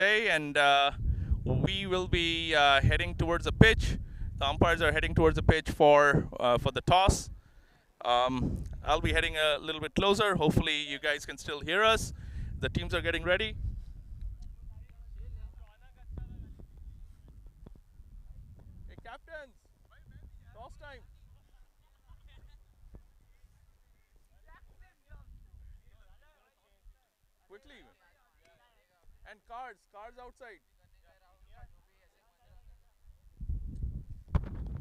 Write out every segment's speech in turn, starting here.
today, and we will be heading towards the pitch. The umpires are heading towards the pitch for the toss. I'll be heading a little bit closer. Hopefully, you guys can still hear us. The teams are getting ready. Hey, captains, toss time quickly, and cars outside.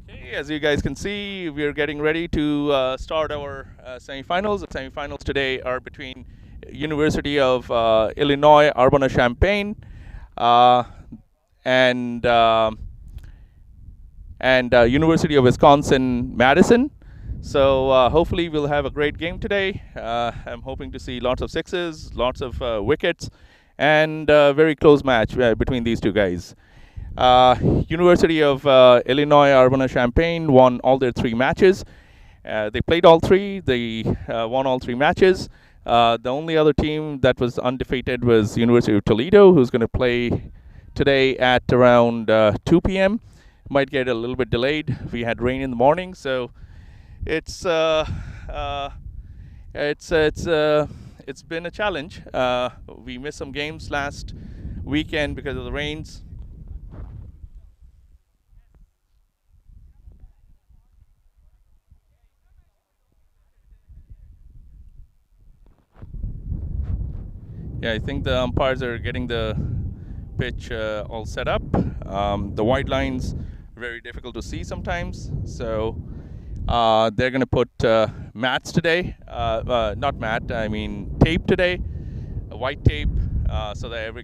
Okay, as you guys can see, we are getting ready to start our semifinals. The semifinals today are between University of Illinois Urbana-Champaign uh, and University of Wisconsin Madison. So hopefully we'll have a great game today. I'm hoping to see lots of sixes, lots of wickets, and a very close match between these two guys. Uh, University of Illinois Urbana-Champaign won all their three matches. They played all three. They won all three matches. The only other team that was undefeated was University of Toledo, who's going to play today at around 2 p.m. Might get a little bit delayed. We had rain in the morning, so it's uh, uh, it's been a challenge. We missed some games last weekend because of the rains. Yeah, I think the umpires are getting the pitch all set up. The white lines are very difficult to see sometimes, so they're going to put mats today. Not mat, I mean tape today, a white tape, so that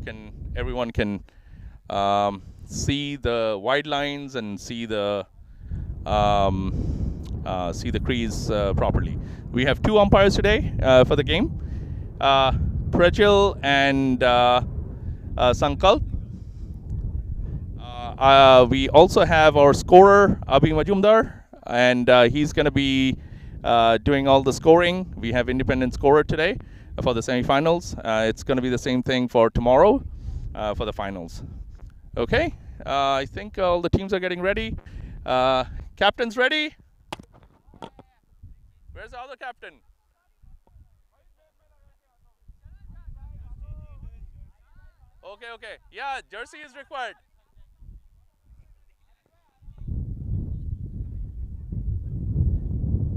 everyone can see the wide lines and see the crease properly. We have two umpires today for the game, uh, Prajil and Sankalp. We also have our scorer, Abhi Majumdar, and he's going to be doing all the scoring. We have independent scorer today for the semifinals. It's going to be the same thing for tomorrow for the finals. Okay, I think all the teams are getting ready. Captain's ready? Where's the other captain? Okay, okay. Yeah, jersey is required.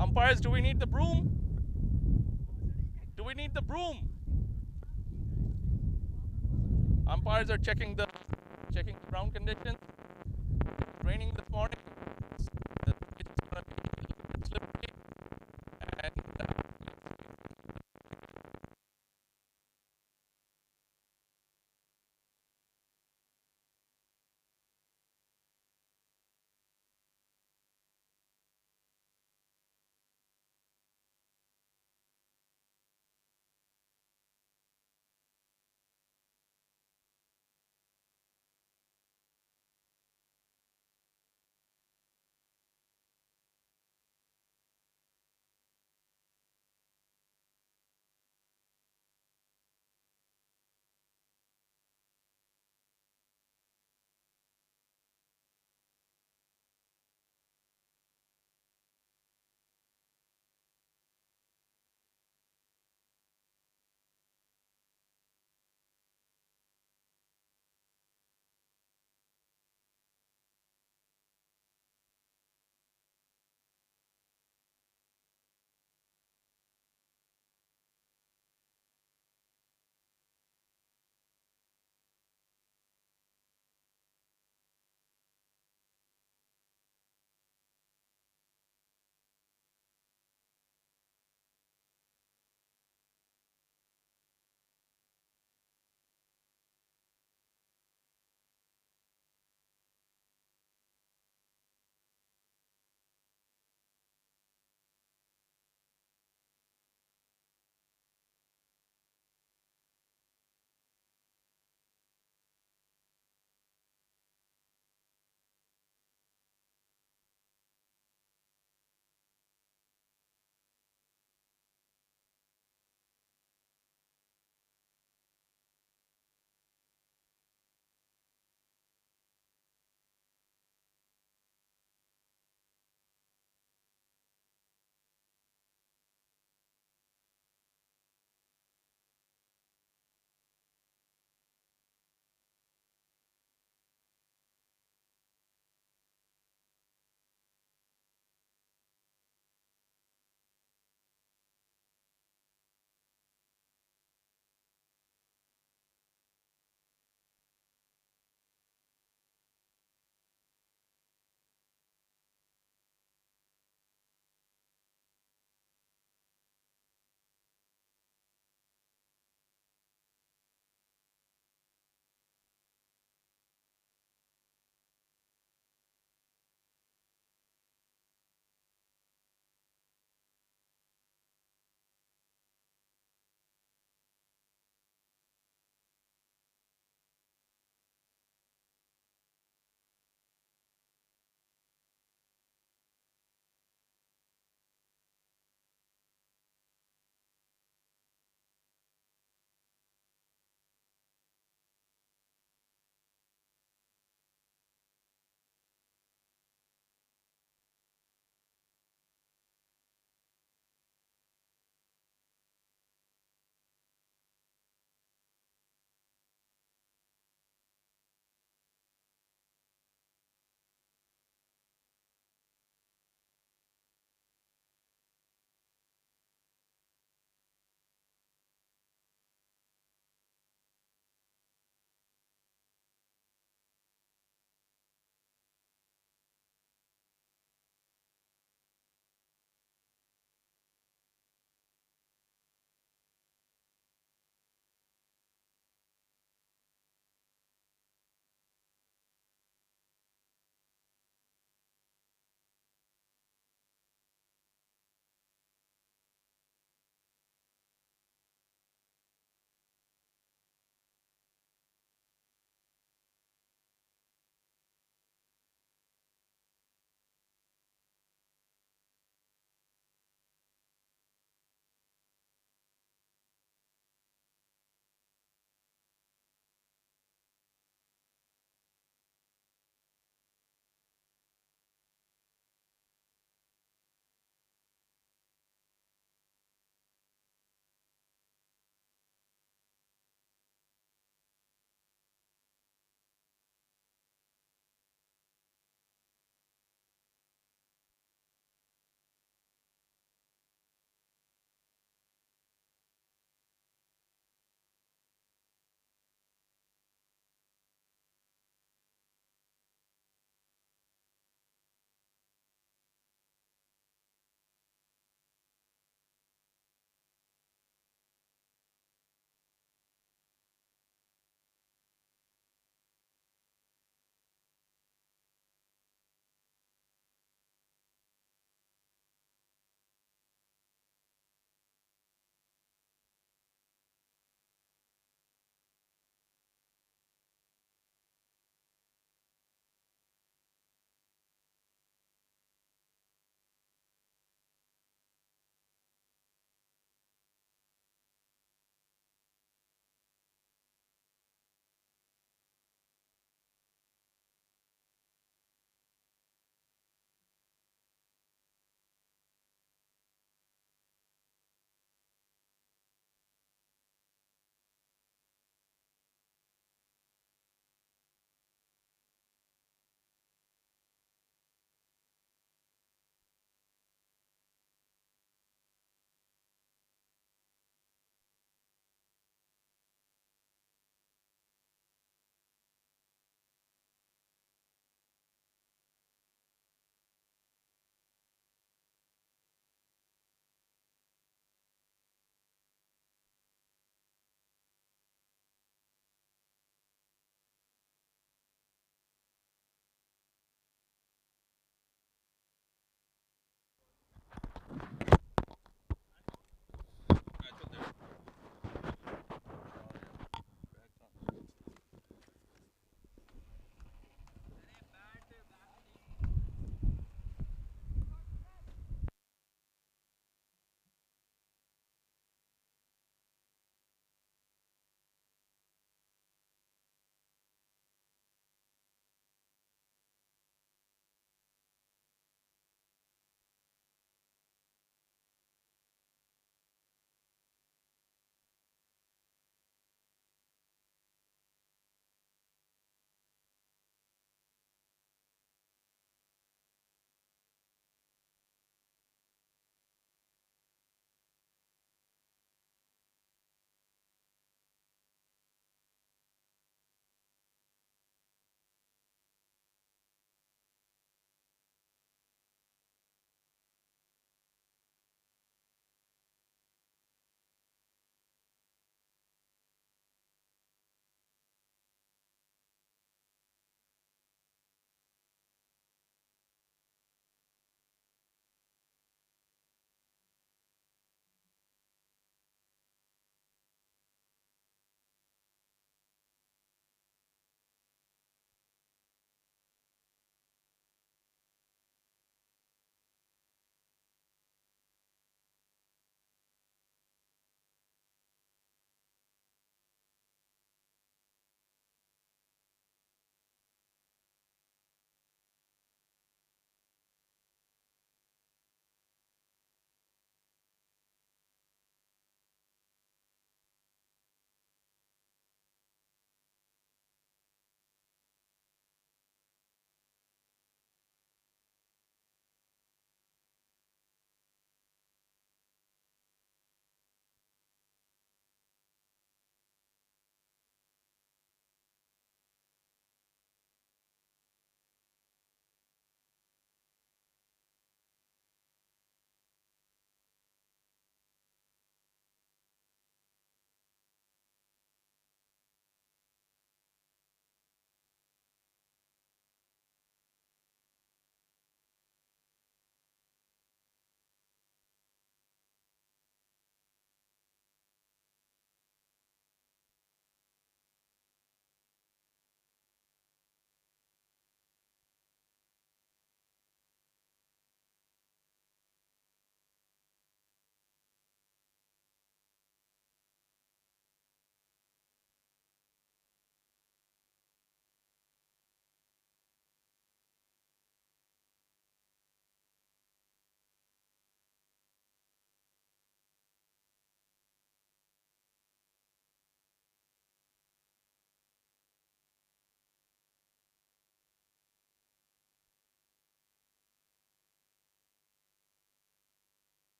Umpires, do we need the broom? Do we need the broom? Umpires are checking the ground conditions. It's raining this morning. The pitch is going to be a little bit slippery, and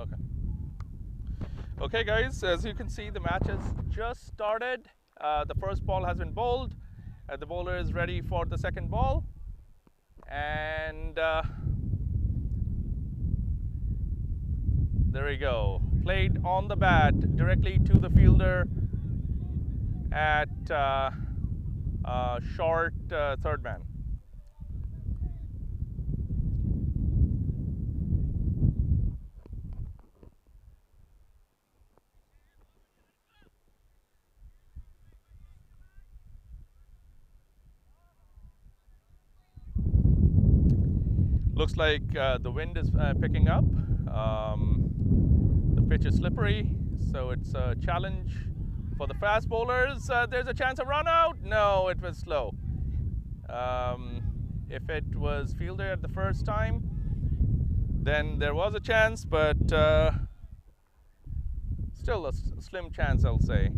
Okay. Okay, guys, as you can see, the match has just started. The first ball has been bowled. The bowler is ready for the second ball. And there we go. Played on the bat directly to the fielder at short third man. Looks like the wind is picking up. The pitch is slippery, so it's a challenge for the fast bowlers. There's a chance of run out. No, it was slow. If it was fielded at the first time, then there was a chance, but still a slim chance, I'll say.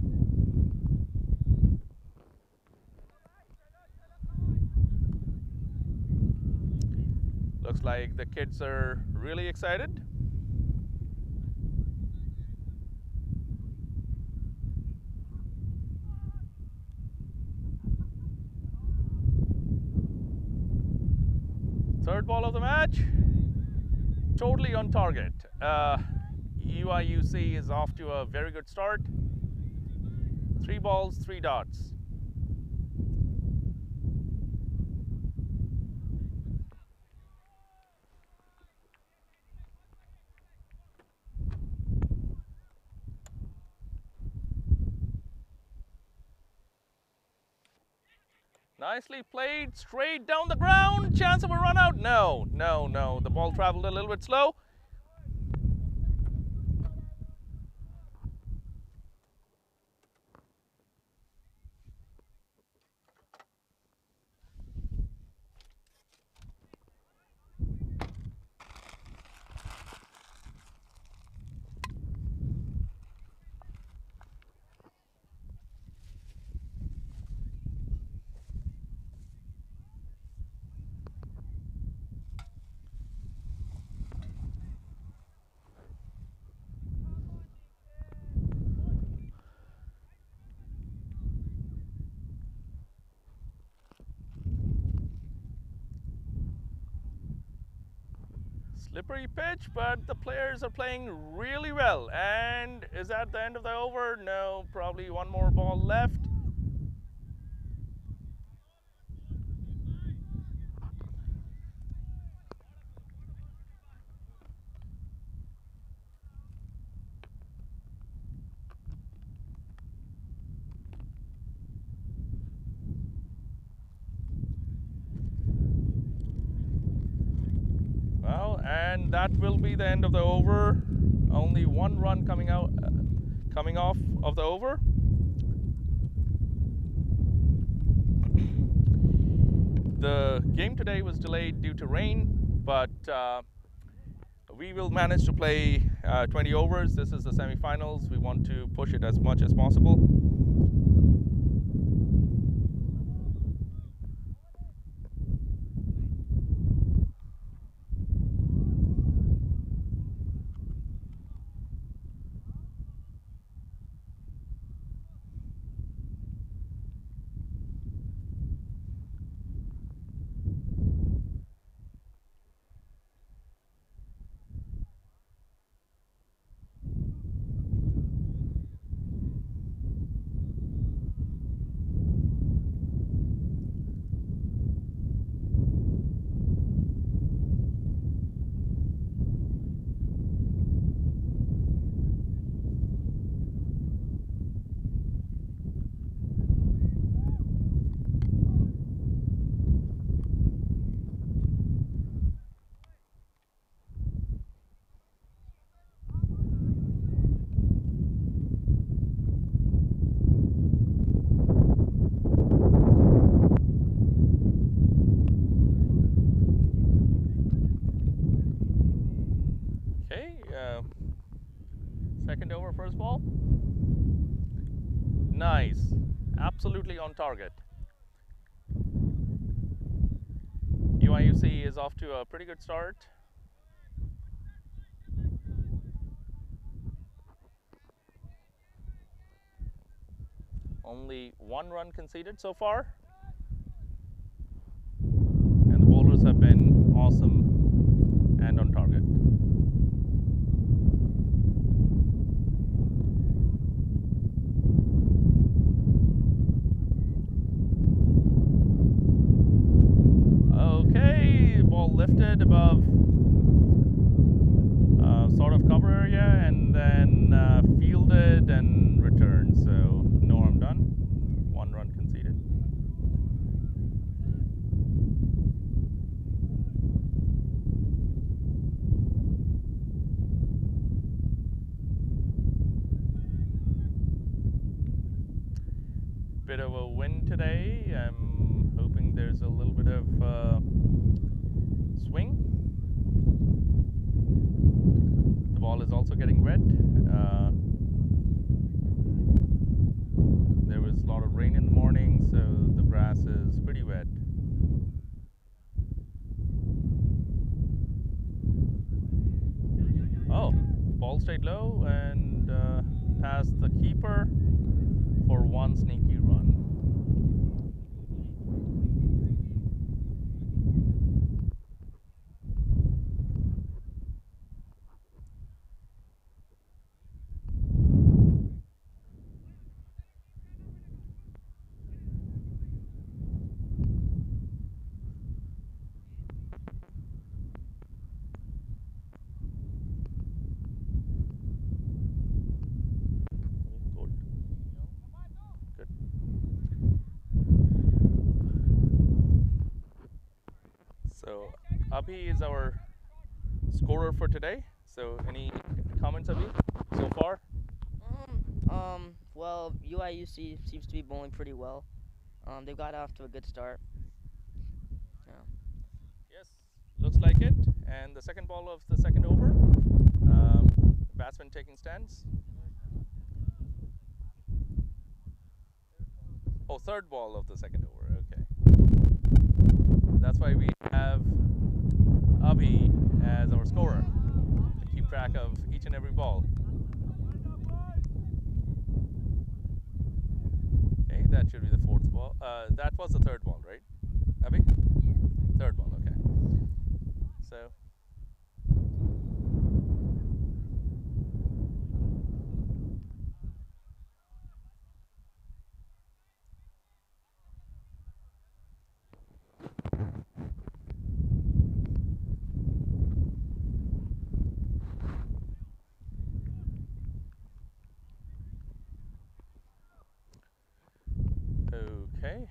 Looks like the kids are really excited. Third ball of the match, totally on target. UIUC is off to a very good start. 3 balls, 3 dots. Nicely played, straight down the ground. Chance of a run out? No, no, no. The ball traveled a little bit slow. Slippery pitch, but the players are playing really well. And is that the end of the over? No, probably one more ball left. Well, and that will be the end of the over. Only 1 run coming off of the over. The game today was delayed due to rain, but we will manage to play 20 overs. This is the semifinals. We want to push it as much as possible. Second over, first ball. Nice. Absolutely on target. UIUC is off to a pretty good start. Only 1 run conceded so far. And the bowlers have been awesome and on target. Okay, ball lifted above sort of cover area and then fielded and returned. So no harm done. 1 run conceded. Bit of a wind today. I'm hoping there's a little bit of swing. The ball is also getting wet. There was a lot of rain in the morning, so the grass is pretty wet. Oh, ball stayed low and past the keeper for 1 sneaky run. So Abhi is our scorer for today. So any comments, Abhi, so far? Well, UIUC seems to be bowling pretty well. They've got off to a good start. Yeah. Yes, looks like it. And the second ball of the second over. Batsman taking stance. Oh, third ball of the second over. Okay. That's why we have Abhi as our scorer to keep track of each and every ball. Okay, that should be the fourth ball. That was the third ball, right, Abhi? Yeah. Third ball, okay. So. Okay,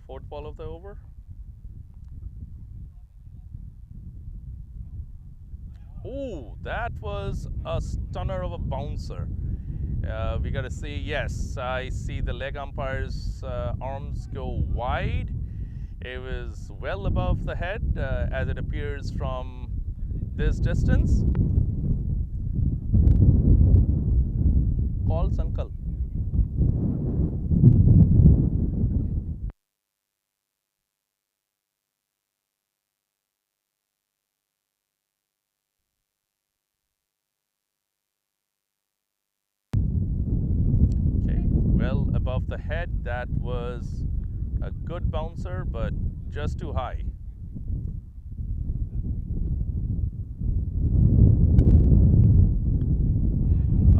fourth ball of the over. Oh, that was a stunner of a bouncer. We got to see, yes, I see the leg umpire's arms go wide. It was well above the head as it appears from this distance. Call Sankalp. Okay, well above the head. That was a good bouncer, but just too high.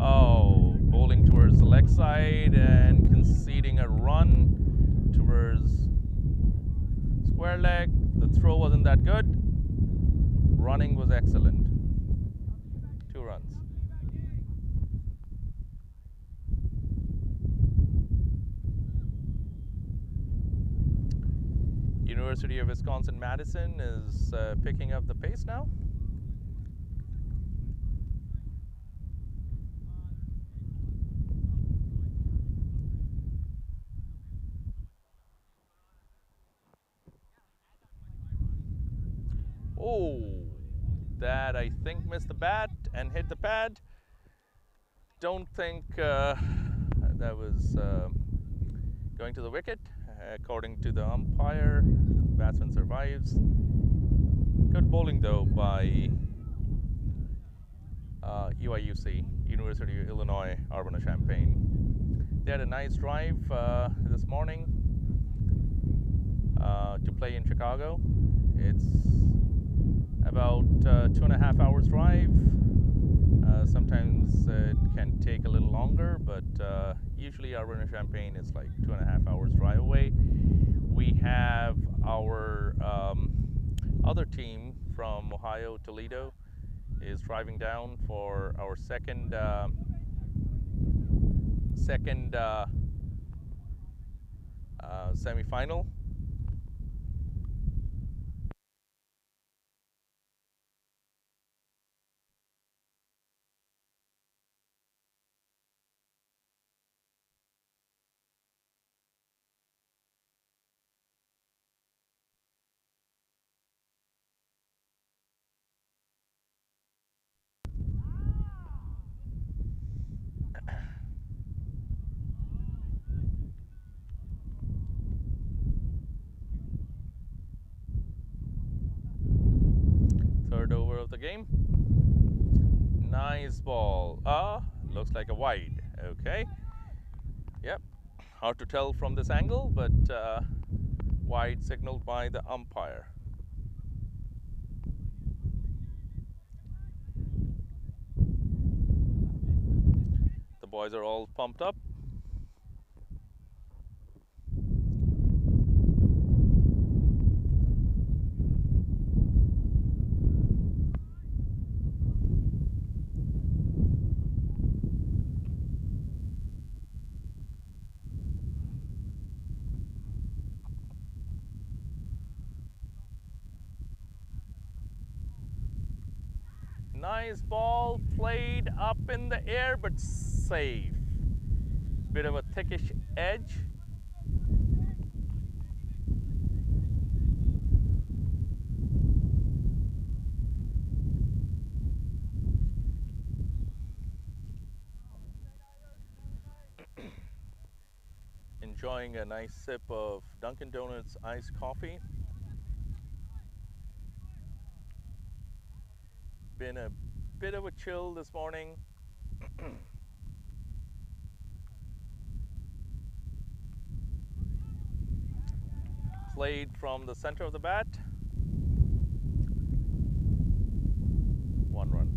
Oh, bowling towards the leg side and conceding a run towards square leg. The throw wasn't that good. Running was excellent. 2 runs. University of Wisconsin-Madison is picking up the pace now. Oh, that I think missed the bat and hit the pad. Don't think that was going to the wicket. According to the umpire, batsman survives. Good bowling though by UIUC, University of Illinois Urbana-Champaign. They had a nice drive this morning to play in Chicago. It's about 2.5 hours drive. Sometimes it can take a little longer, but usually our winter Champaign is like 2.5 hours drive away. We have our other team from Ohio, Toledo, is driving down for our second semifinal. Third over of the game. Nice ball. Looks like a wide. Okay. Yep. Hard to tell from this angle, but wide signaled by the umpire. The boys are all pumped up. Nice ball played up in the air, but safe. Bit of a thickish edge. Enjoying a nice sip of Dunkin' Donuts iced coffee. Been a bit of a chill this morning. Played from the center of the bat. 1 run.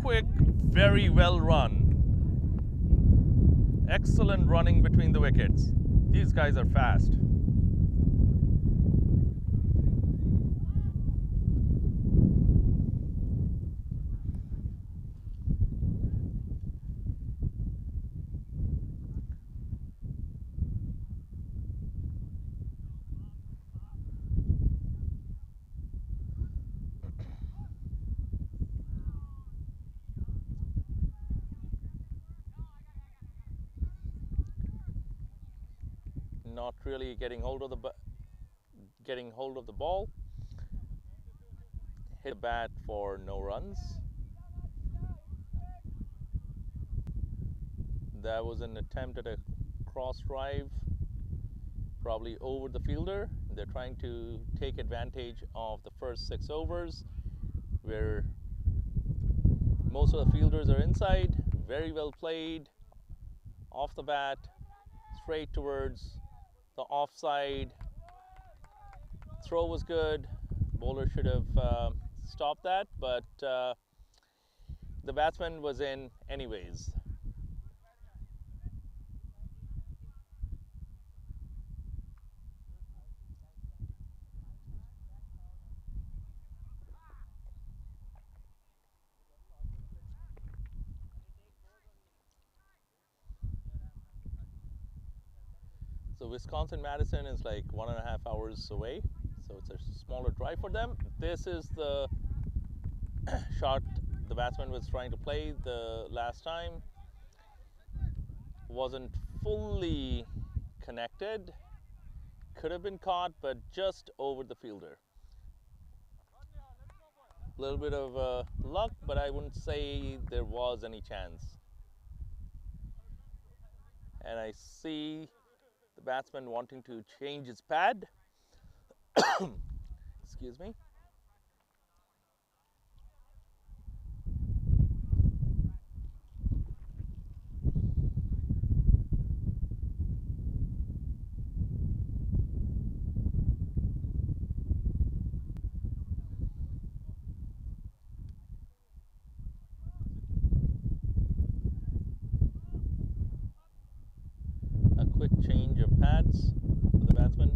Quick, very well run. Excellent running between the wickets. These guys are fast. Not really getting hold of the ball. Hit the bat for no runs. That was an attempt at a cross drive, probably over the fielder. They're trying to take advantage of the first 6 overs where most of the fielders are inside. Very well played. Off the bat, straight towards the offside. Throw was good. Bowler should have stopped that, but the batsman was in anyways. So Wisconsin-Madison is like 1.5 hours away, so it's a smaller drive for them. This is the shot the batsman was trying to play the last time. wasn't fully connected. Could have been caught, but just over the fielder. A little bit of luck, but I wouldn't say there was any chance. And I see the batsman wanting to change his pad. Excuse me. A quick change of pads for the batsman.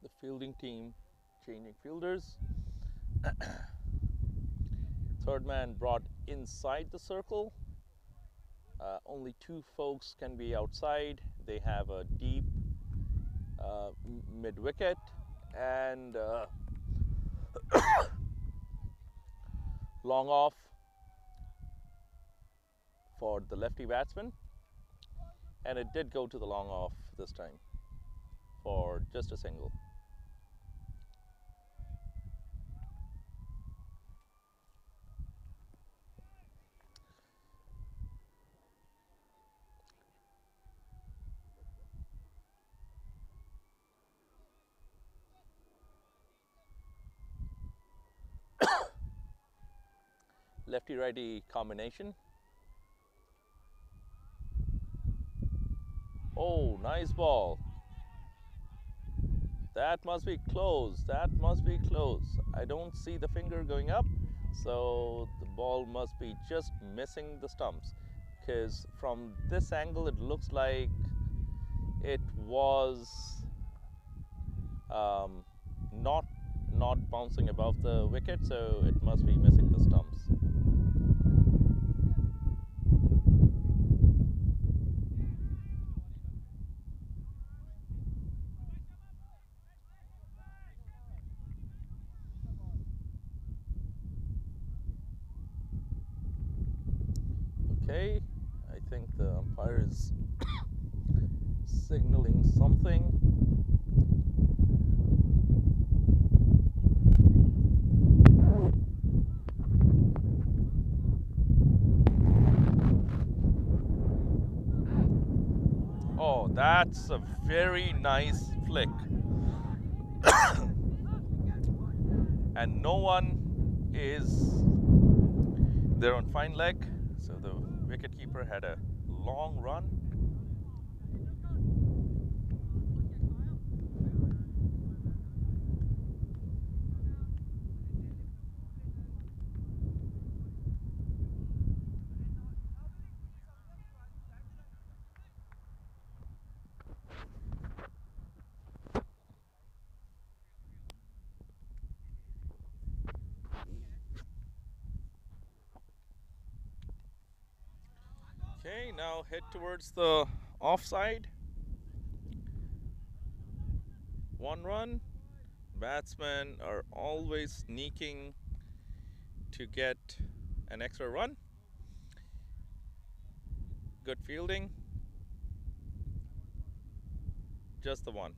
The fielding team changing fielders. Third man brought inside the circle. Only two folks can be outside. They have a deep mid wicket and long off for the lefty batsman. And it did go to the long off this time for just a single. Lefty-righty combination. Oh, nice ball. That must be close. That must be close. I don't see the finger going up, so the ball must be just missing the stumps. Because from this angle, it looks like it was not bouncing above the wicket, so it must be missing the stumps. Okay, I think the umpire is signaling something. Oh, that's a very nice flick. And no one is there on fine leg, so the wicketkeeper had a long run. Okay, now head towards the offside. 1 run. Batsmen are always sneaking to get an extra run. Good fielding. Just the one.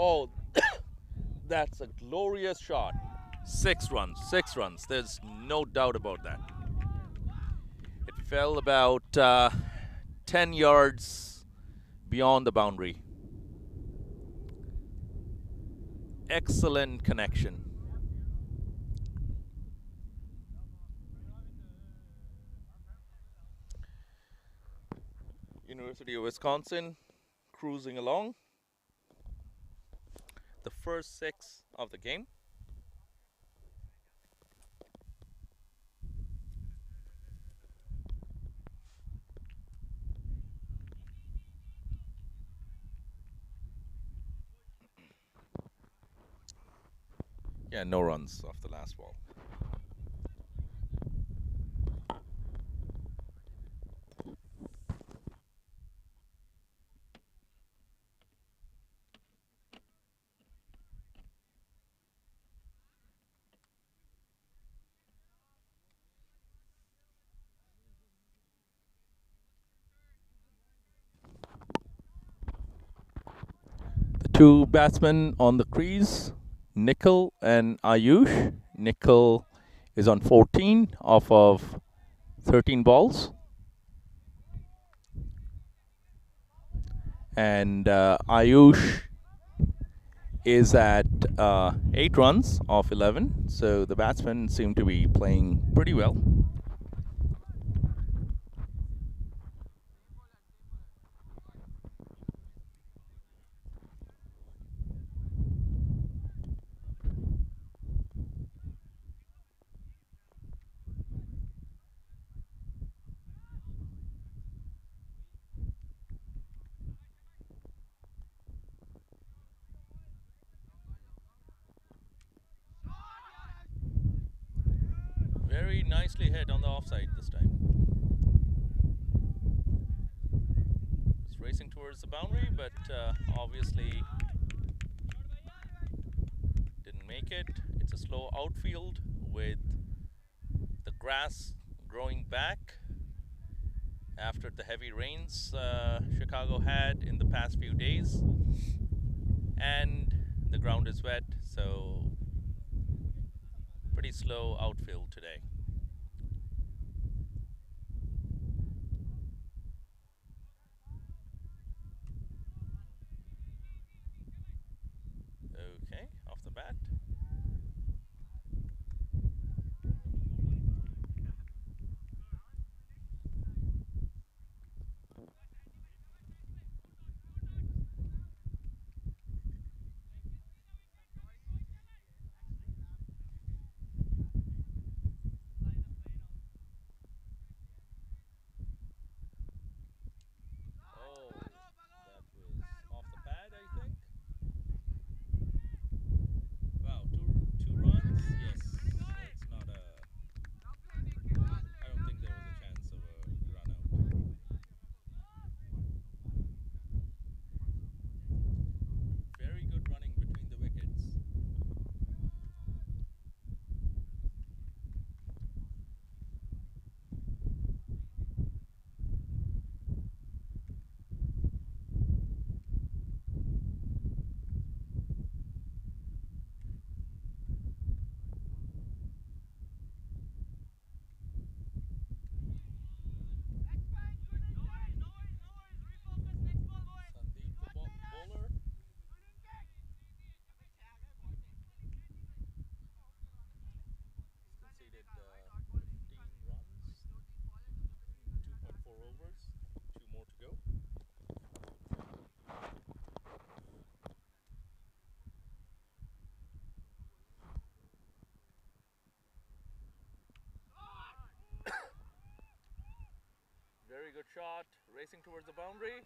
Oh, that's a glorious shot. 6 runs, 6 runs. There's no doubt about that. It fell about 10 yards beyond the boundary. Excellent connection. University of Wisconsin cruising along. The first 6 of the game. Yeah, no runs off the last ball. The two batsmen on the crease, Nickel and Ayush. Nickel is on 14 off of 13 balls. And Ayush is at 8 runs off 11. So the batsmen seem to be playing pretty well. Very nicely hit on the offside this time. It's racing towards the boundary, but obviously didn't make it. It's a slow outfield with the grass growing back after the heavy rains Chicago had in the past few days. And the ground is wet, so pretty slow outfield today. Okay, off the bat. Oh, that was off the pad, I think. Wow, two runs. Yes, it's not a. I don't think there was a chance of a run out. Very good running between the wickets. Sandeep, the bowler, conceded 15 runs, 2.4 overs, 2 more to go. Very good shot, racing towards the boundary.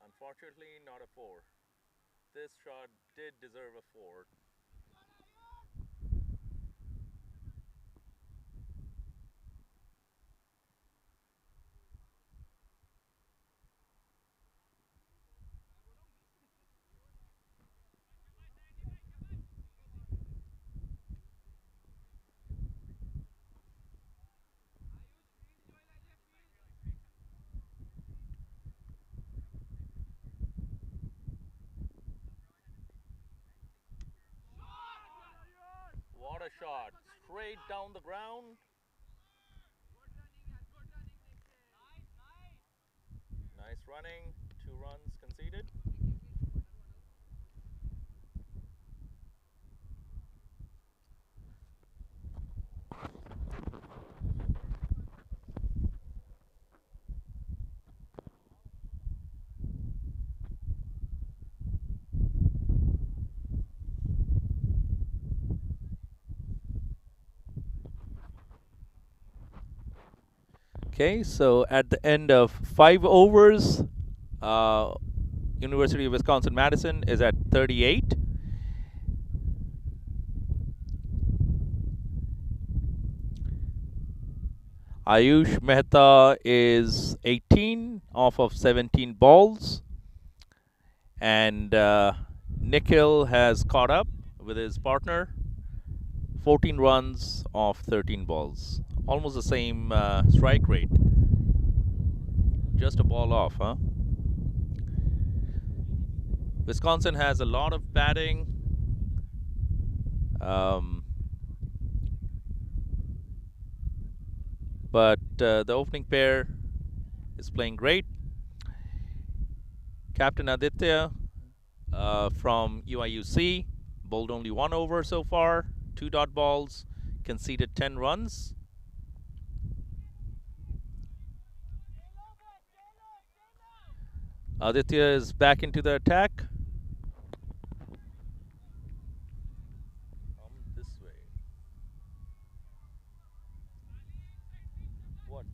Unfortunately, not a 4. This shot did deserve a 4. shot straight down the ground. Nice running. 2 runs conceded. Okay, so at the end of 5 overs, University of Wisconsin-Madison is at 38. Ayush Mehta is 18 off of 17 balls. And Nikhil has caught up with his partner. 14 runs off 13 balls. Almost the same strike rate. Just a ball off, huh? Wisconsin has a lot of batting. But the opening pair is playing great. Captain Aditya from UIUC bowled only 1 over so far, 2 dot balls, conceded 10 runs. Aditya is back into the attack. This way. What?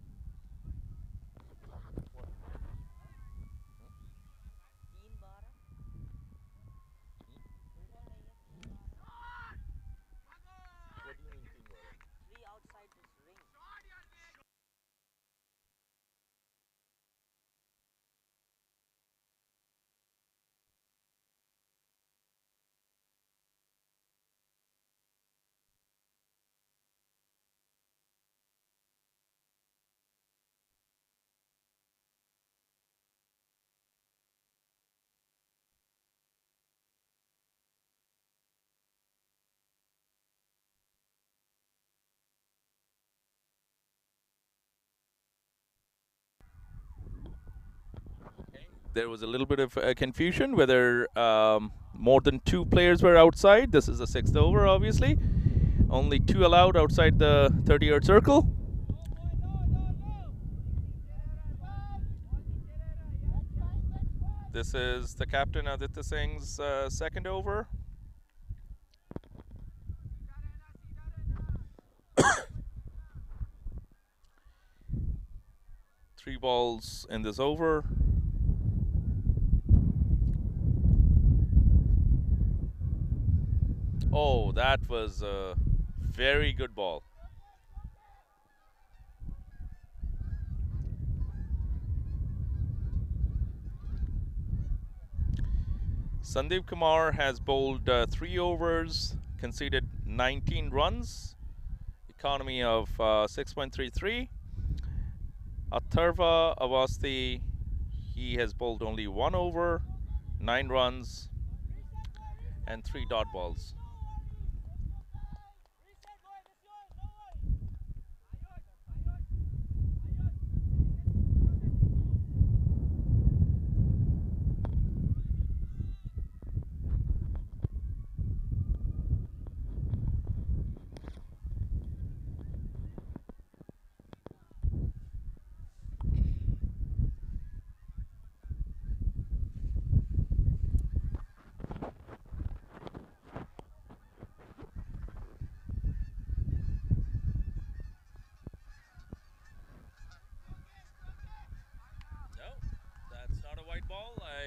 There was a little bit of confusion whether more than 2 players were outside. This is the 6th over, obviously. Only 2 allowed outside the 30-yard circle. This is the captain Aditya Singh's 2nd over. Three balls in this over. Oh, that was a very good ball. Sandeep Kumar has bowled 3 overs, conceded 19 runs, economy of 6.33. Atharva Avasti, he has bowled only 1 over, 9 runs, and 3 dot balls.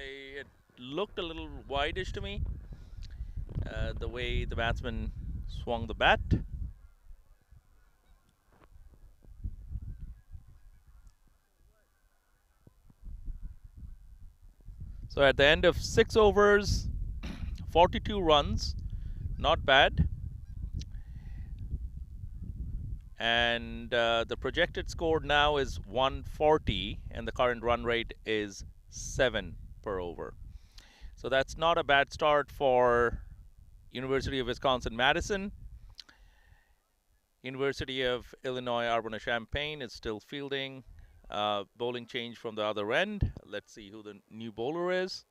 It looked a little wideish to me, the way the batsman swung the bat. So at the end of 6 overs, 42 runs, not bad. And the projected score now is 140, and the current run rate is 7 per over. So that's not a bad start for University of Wisconsin-Madison. University of Illinois Urbana-Champaign is still fielding. Bowling change from the other end. Let's see who the new bowler is.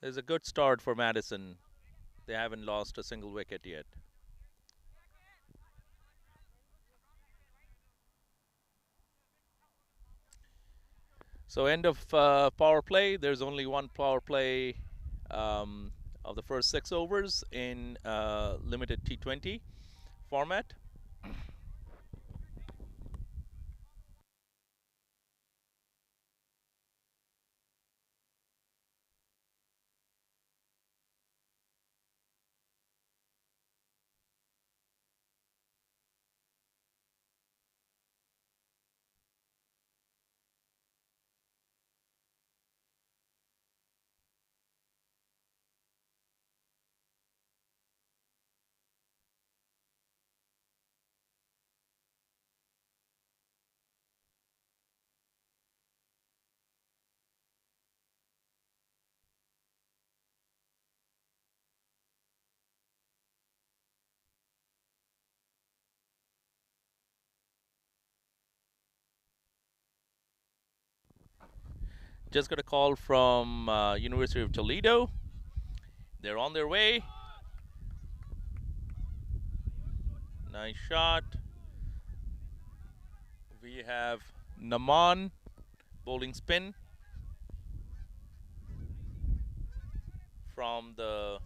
There's a good start for Madison. They haven't lost a single wicket yet. So end of power play. There's only one power play um, of the first 6 overs in limited T20 format. Just got a call from University of Toledo. They're on their way. Nice shot. We have Naman bowling spin from the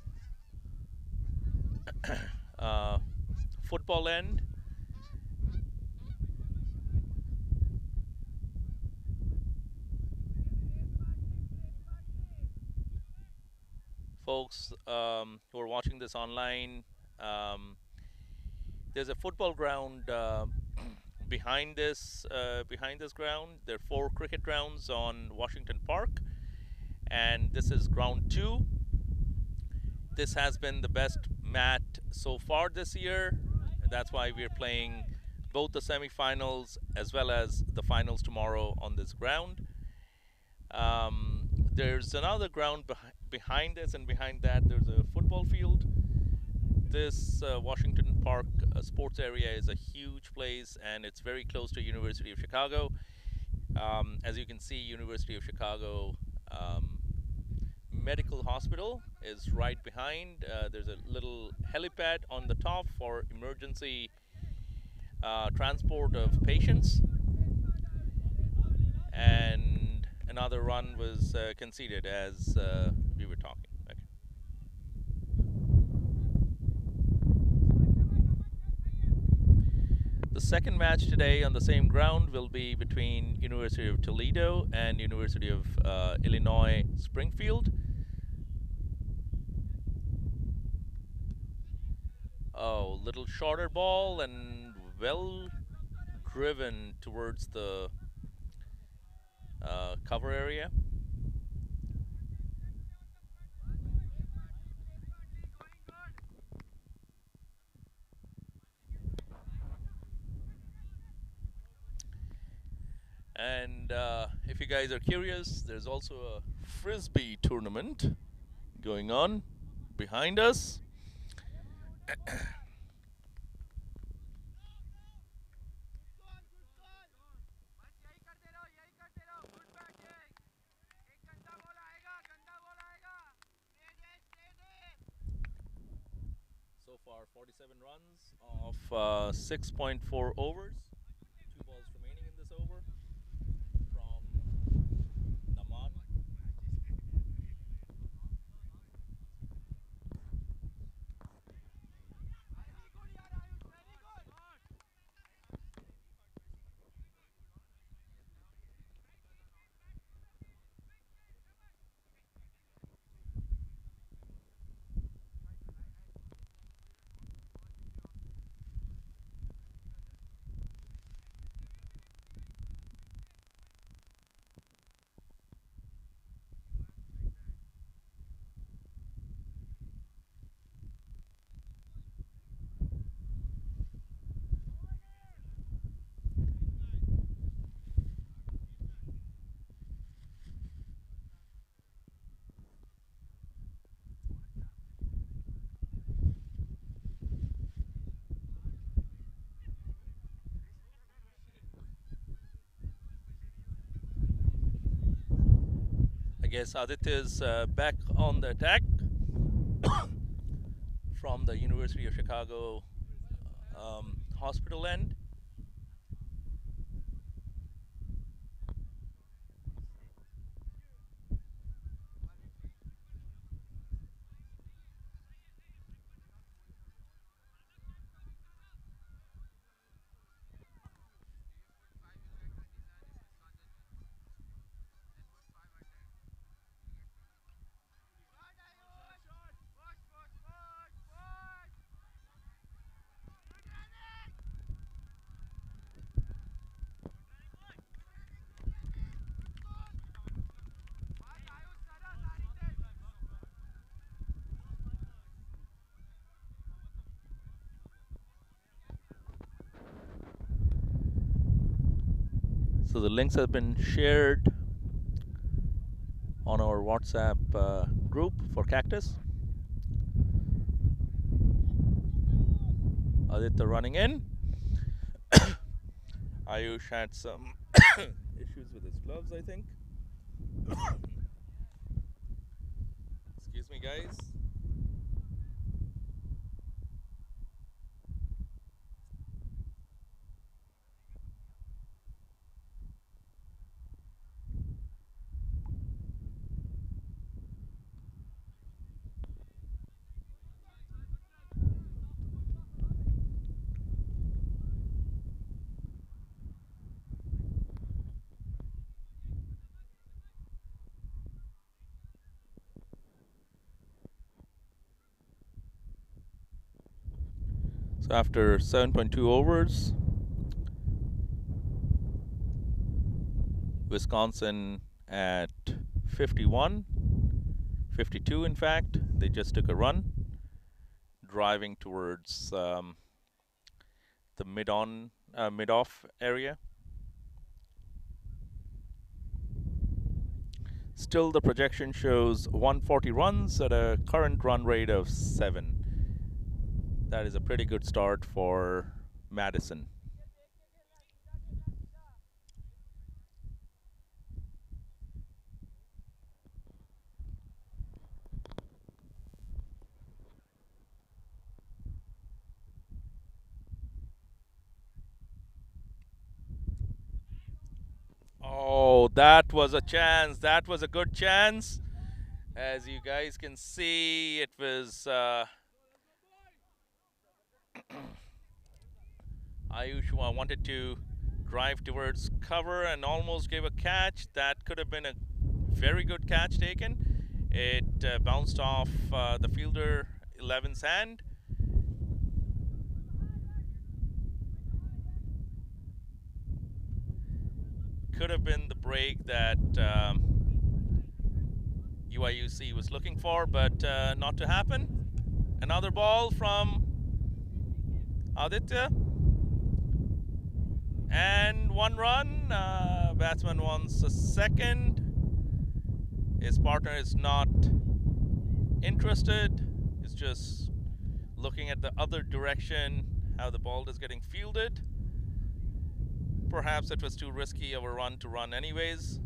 uh, football end. Folks who are watching this online, um, there's a football ground behind this ground. There are 4 cricket grounds on Washington Park, and this is ground 2. This has been the best mat so far this year. That's why we're playing both the semifinals as well as the finals tomorrow on this ground. There's another ground behind this, and behind that there's a football field. This Washington Park sports area is a huge place, and it's very close to University of Chicago. As you can see, University of Chicago Medical Hospital is right behind. There's a little helipad on the top for emergency transport of patients, and another run was conceded as we were talking. Okay. The second match today on the same ground will be between University of Toledo and University of Illinois Springfield. Oh, little shorter ball and well driven towards the cover area. And if you guys are curious, there's also a frisbee tournament going on behind us. So far, 47 runs of 6.4 overs. 2 balls remaining in this over from Naman. guess Aditya is back on the attack from the University of Chicago hospital end. So the links have been shared on our WhatsApp group for Cactus. Aditya running in. Ayush had some issues with his gloves, I think. Excuse me, guys. So after 7.2 overs, Wisconsin at 51, 52 in fact, they just took a run, driving towards the mid-off area. Still, the projection shows 140 runs at a current run rate of 7. That is a pretty good start for Madison. Oh, that was a chance. That was a good chance. As you guys can see, it was Ayush wanted to drive towards cover and almost gave a catch. That could have been a very good catch taken. It bounced off the fielder 11's hand. Could have been the break that UIUC was looking for, but not to happen. Another ball from Aditya. And 1 run. Batsman wants a second. His partner is not interested. He's just looking at the other direction, how the ball is getting fielded. Perhaps it was too risky of a run to run anyways.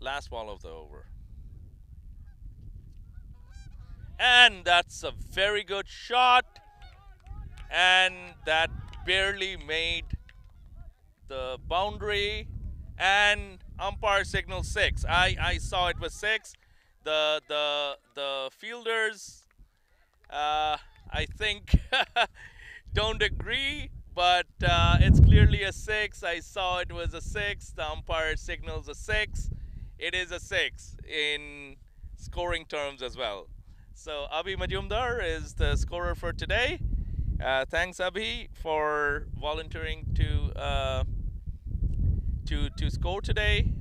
Last ball of the over. And that's a very good shot. And that barely made the boundary. And umpire signal 6. I saw it was 6. The fielders, I think, don't agree, but it's clearly a 6. I saw it was a 6. The umpire signals a 6. It is a 6 in scoring terms as well. So Abhi Majumdar is the scorer for today. Thanks, Abhi, for volunteering to score today.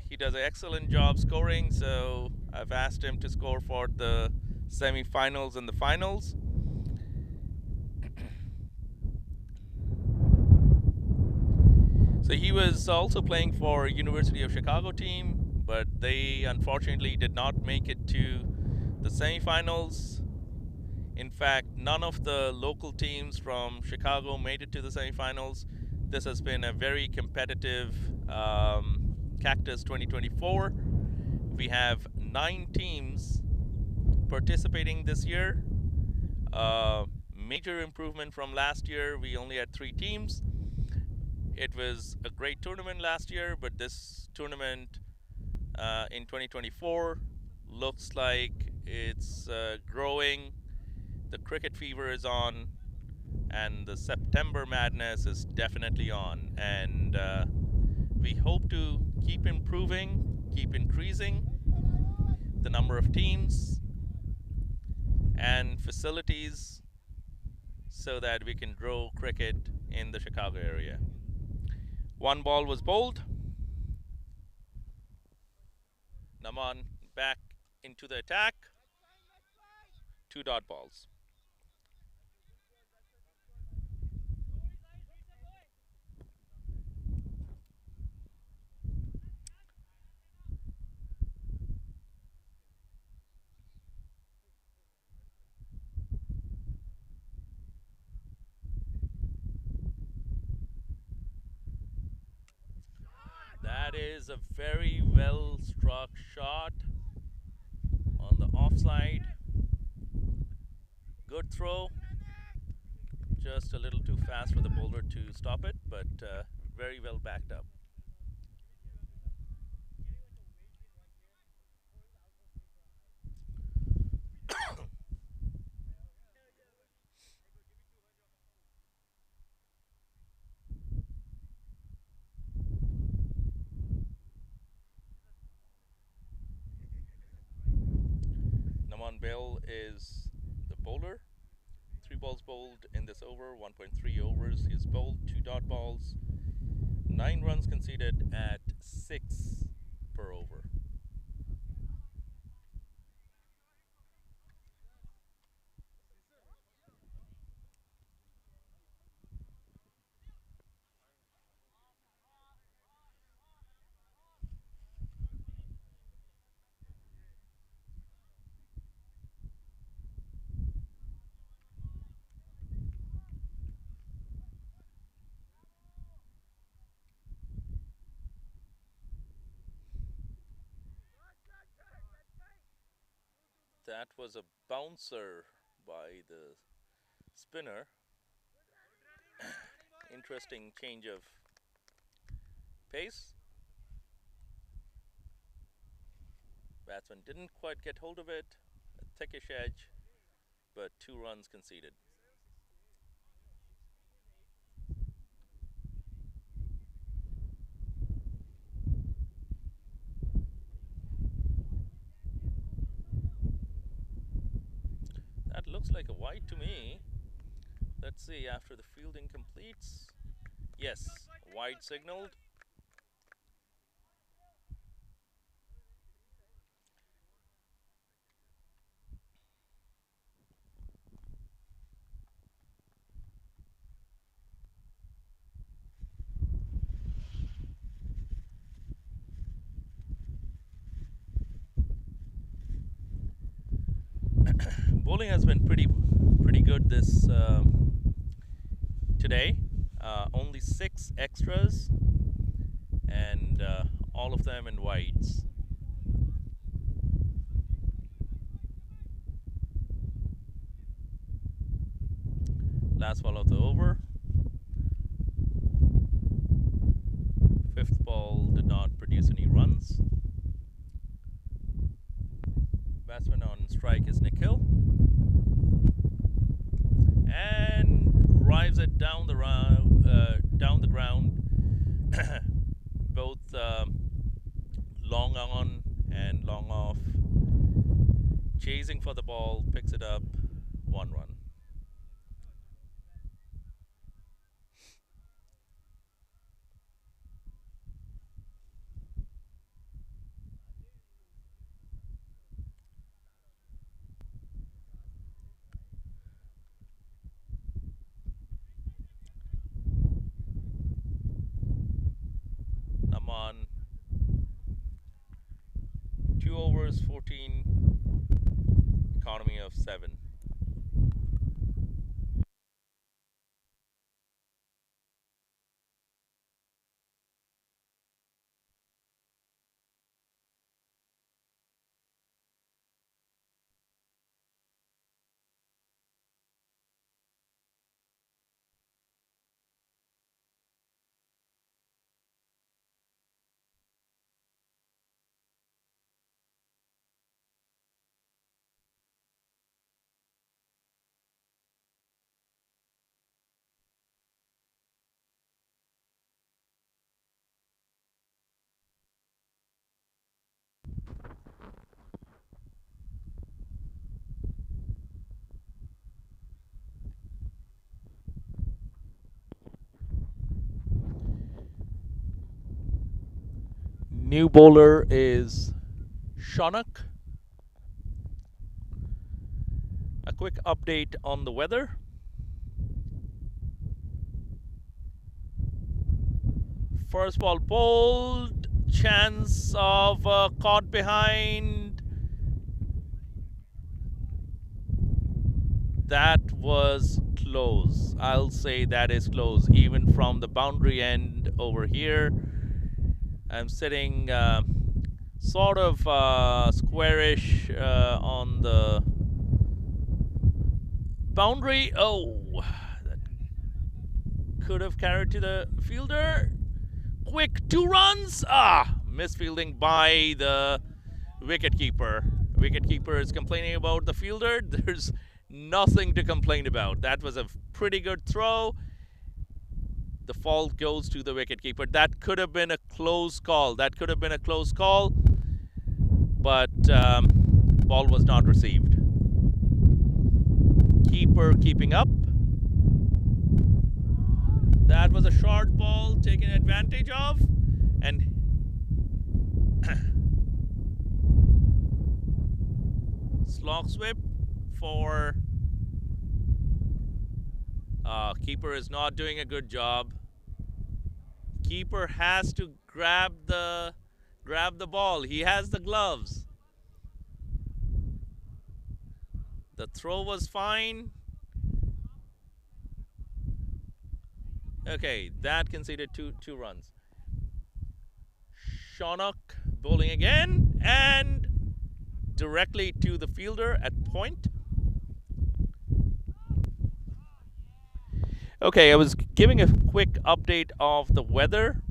He does an excellent job scoring, so I've asked him to score for the semi-finals and the finals. So he was also playing for University of Chicago team, but they unfortunately did not make it to the semi-finals. In fact, none of the local teams from Chicago made it to the semifinals. This has been a very competitive Cactus 2024. We have 9 teams participating this year. Major improvement from last year. We only had 3 teams. It was a great tournament last year, but this tournament in 2024 looks like it's growing. The cricket fever is on, and the September madness is definitely on. And we hope to keep improving, keep increasing the number of teams and facilities so that we can grow cricket in the Chicago area. 1 ball was bowled. Naman back into the attack. 2 dot balls. That is a very well struck shot on the offside. Good throw. Just a little too fast for the bowler to stop it, but very well backed up. Naman Bell is the bowler. 3 balls bowled in this over, 1.3 overs. He's bowled 2 dot balls, 9 runs conceded at 6 per over. That was a bouncer by the spinner. Interesting change of pace. Batsman didn't quite get hold of it. A thickish edge, but 2 runs conceded. That looks like a wide to me. Let's see after the fielding completes. Yes, wide signaled. Bowling has been pretty good this today. Only 6 extras, and all of them in wides. Last ball of the over. 5th ball did not produce any runs. Batsman on strike is Nikhil, and drives it down the ground. Both long on and long off. Chasing for the ball, picks it up, 1 run. Naman, 2 overs, 14, economy of 7. New bowler is Shanak. A quick update on the weather. First ball bowled. Chance of caught behind. That was close. I'll say that is close. Even from the boundary end over here, I'm sitting sort of squarish on the boundary. Oh, that could have carried to the fielder. Quick 2 runs. Misfielding by the wicketkeeper. Wicketkeeper is complaining about the fielder. There's nothing to complain about. That was a pretty good throw. The fault goes to the wicketkeeper. That could have been a close call. But ball was not received. Keeper keeping up. That was a short ball taken advantage of, and slog swip for keeper is not doing a good job. Keeper has to grab the ball. He has the gloves. The throw was fine. Okay, that conceded two runs. Shanak bowling again and directly to the fielder at point. Okay, I was giving a quick update of the weather.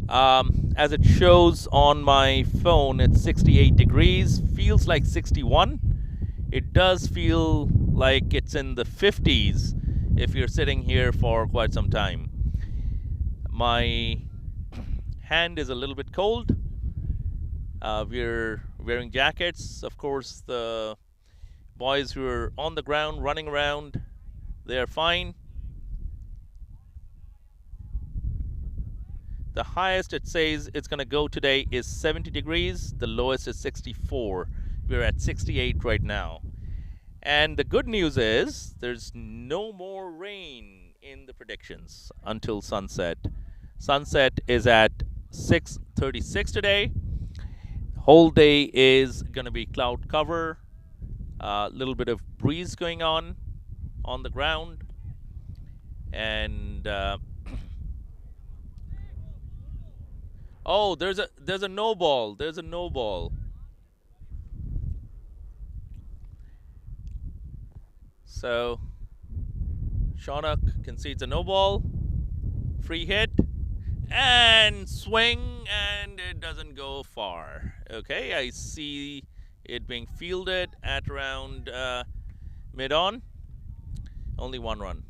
As it shows on my phone, it's 68 degrees. Feels like 61. It does feel like it's in the 50s if you're sitting here for quite some time. My hand is a little bit cold. We're wearing jackets. Of course, the boys who are on the ground running around, they're fine. The highest it says it's going to go today is 70 degrees. The lowest is 64. We're at 68 right now. And the good news is there's no more rain in the predictions until sunset. Sunset is at 6:36 today. Whole day is going to be cloud cover. A little bit of breeze going on the ground. And oh, there's a no ball. There's a no ball. So Shanak concedes a no ball. Free hit and swing, and it doesn't go far. Okay, I see it being fielded at around mid-on. Only 1 run.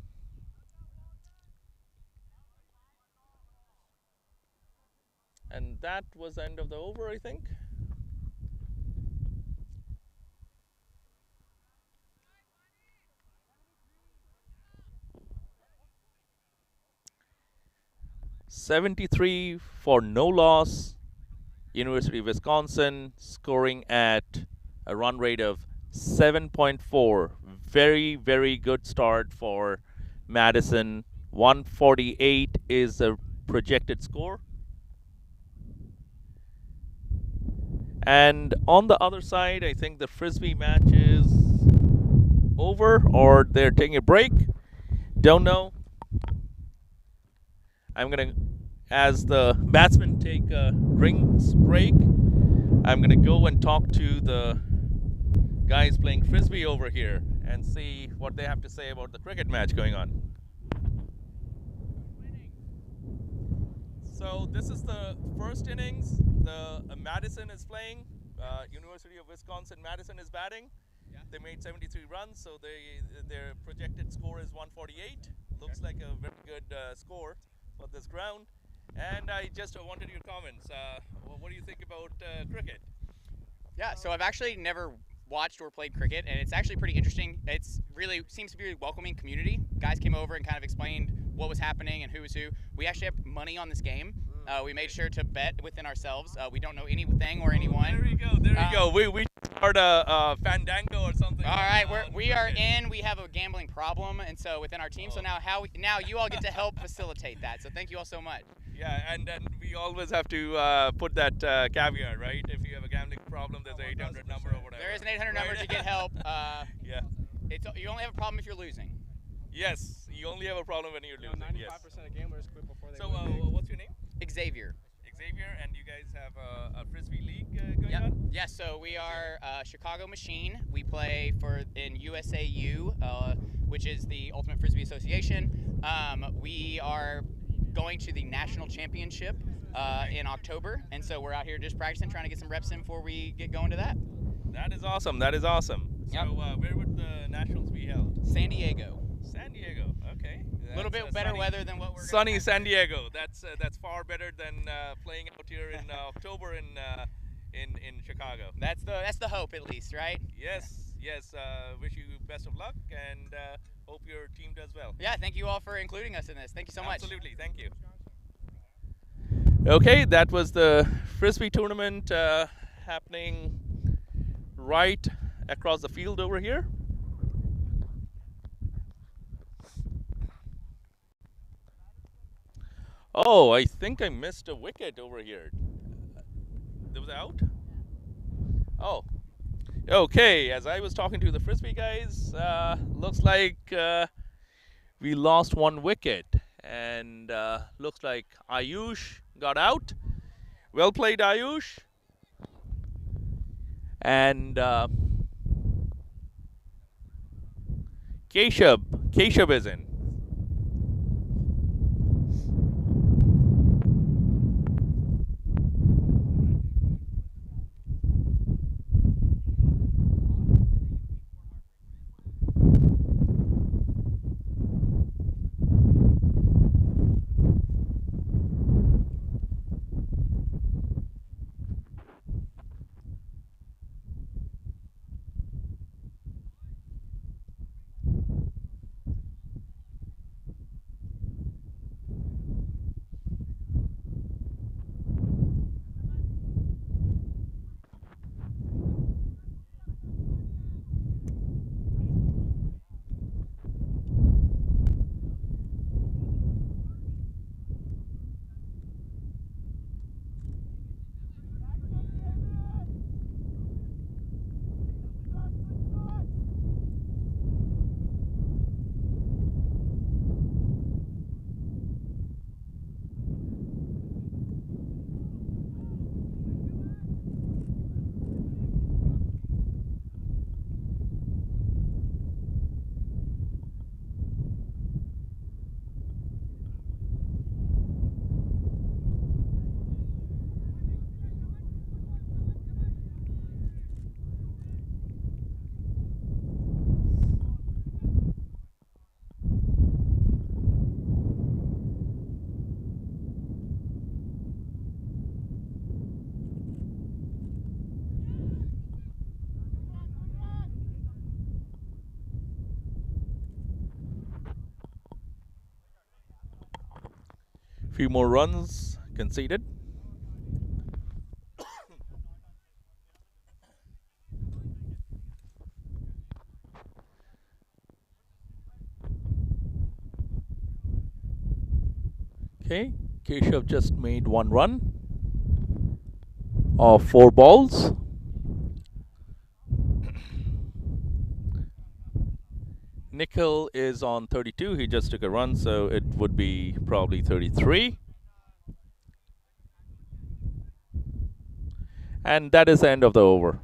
And that was the end of the over, I think. $73 for no loss. University of Wisconsin scoring at a run rate of 7.4. Very, very good start for Madison. 148 is the projected score. And on the other side, I think the Frisbee match is over, or they're taking a break. Don't know. I'm going to, as the batsmen take a drinks break, I'm going to go and talk to the guys playing Frisbee over here and see what they have to say about the cricket match going on. So this is the first innings. The Madison is playing. University of Wisconsin Madison is batting. Yeah. They made 73 runs, so their projected score is 148. Looks like a very good score for this ground. And I just wanted your comments. What do you think about cricket? Yeah, so I've actually never watched or played cricket, and it's actually pretty interesting. It's really seems to be a welcoming community. Guys came over and kind of explained what was happening and who was who. We actually have money on this game. We made sure to bet within ourselves. We don't know anything or anyone. There we go. There we go. We start a fandango or something. All right, we are in. We have a gambling problem, and so within our team. So now you all get to help facilitate that. So thank you all so much. Yeah, and then we always have to put that caveat, right? If you have a gambling problem, there's an 800 number or whatever. There is an 800 number to get help. Yeah. You only have a problem if you're losing. Yes, you only have a problem when you're losing. 95% Yes. of gamblers quit before they So, win. what's your name? Xavier. Xavier, and you guys have a frisbee league going on? Yes, so we are Chicago Machine. We play in USAU, which is the Ultimate Frisbee Association. We are going to the national championship in October, and so we're out here just practicing, trying to get some reps in before we get going to that. That is awesome. That is awesome. Yep. So, where would the nationals be held? San Diego. San Diego. Okay. A little bit better weather than what we're sunny gonna San Diego. That's far better than playing out here in October in Chicago. That's the hope, at least, right? Yes. Wish you best of luck and hope your team does well. Yeah, thank you all for including us in this. Thank you so much. Absolutely. Thank you. Okay, that was the frisbee tournament happening right across the field over here. Oh, I think I missed a wicket over here. That was out? Oh. Okay, as I was talking to the frisbee guys, looks like we lost one wicket. And looks like Ayush got out. Well played, Ayush. And Keshav is in. Few more runs conceded. Okay, Keshav just made one run of 4 balls. Nikhil is on 32. He just took a run, so it would be probably 33. And that is the end of the over.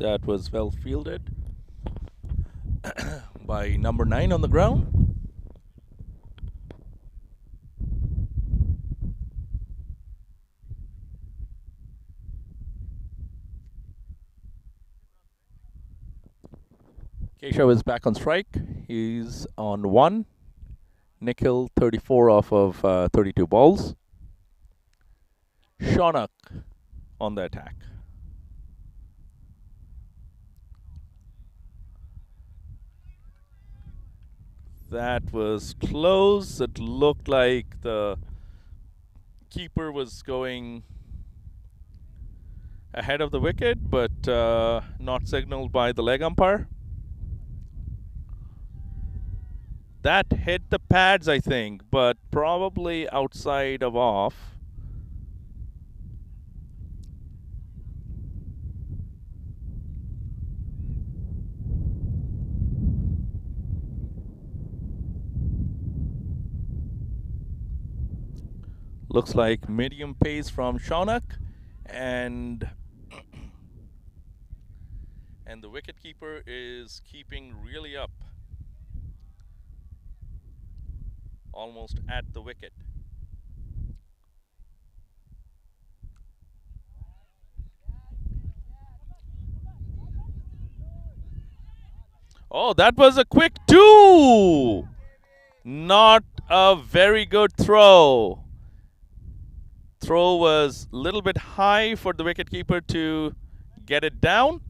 That was well fielded by number 9 on the ground. Keshav is back on strike. He's on 1. Nikhil 34 off of 32 balls. Shaunak on the attack. That was close. It looked like the keeper was going ahead of the wicket, but not signaled by the leg umpire. That hit the pads, I think, but probably outside of off. Looks like medium pace from Shaunak, and the wicketkeeper is keeping really up, almost at the wicket. Oh, that was a quick 2! Not a very good throw. Throw was a little bit high for the wicketkeeper to get it down,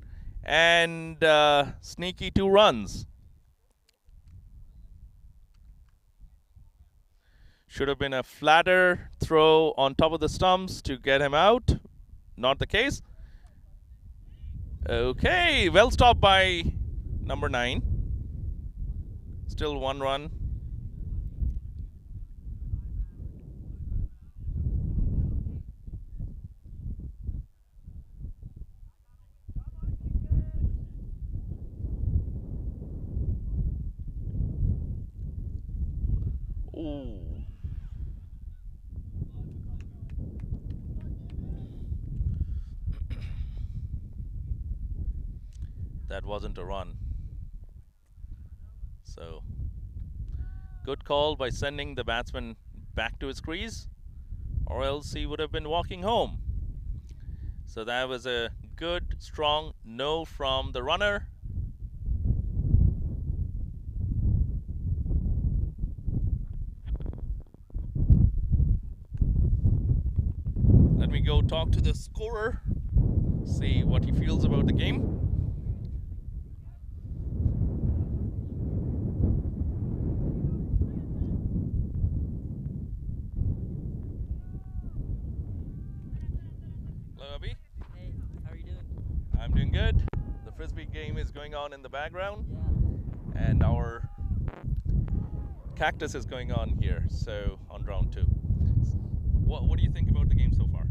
and sneaky 2 runs. Should have been a flatter throw on top of the stumps to get him out. Not the case. Okay, well stopped by number 9. Still 1 run. Ooh. That wasn't a run. So, good call by sending the batsman back to his crease, or else he would have been walking home. So that was a good, strong no from the runner. Let me go talk to the scorer, see what he feels about the game. Hello, Abhi. Hey, how are you doing? I'm doing good. The frisbee game is going on in the background, Yeah. and our Cactus is going on here, so on round 2. What do you think about the game so far?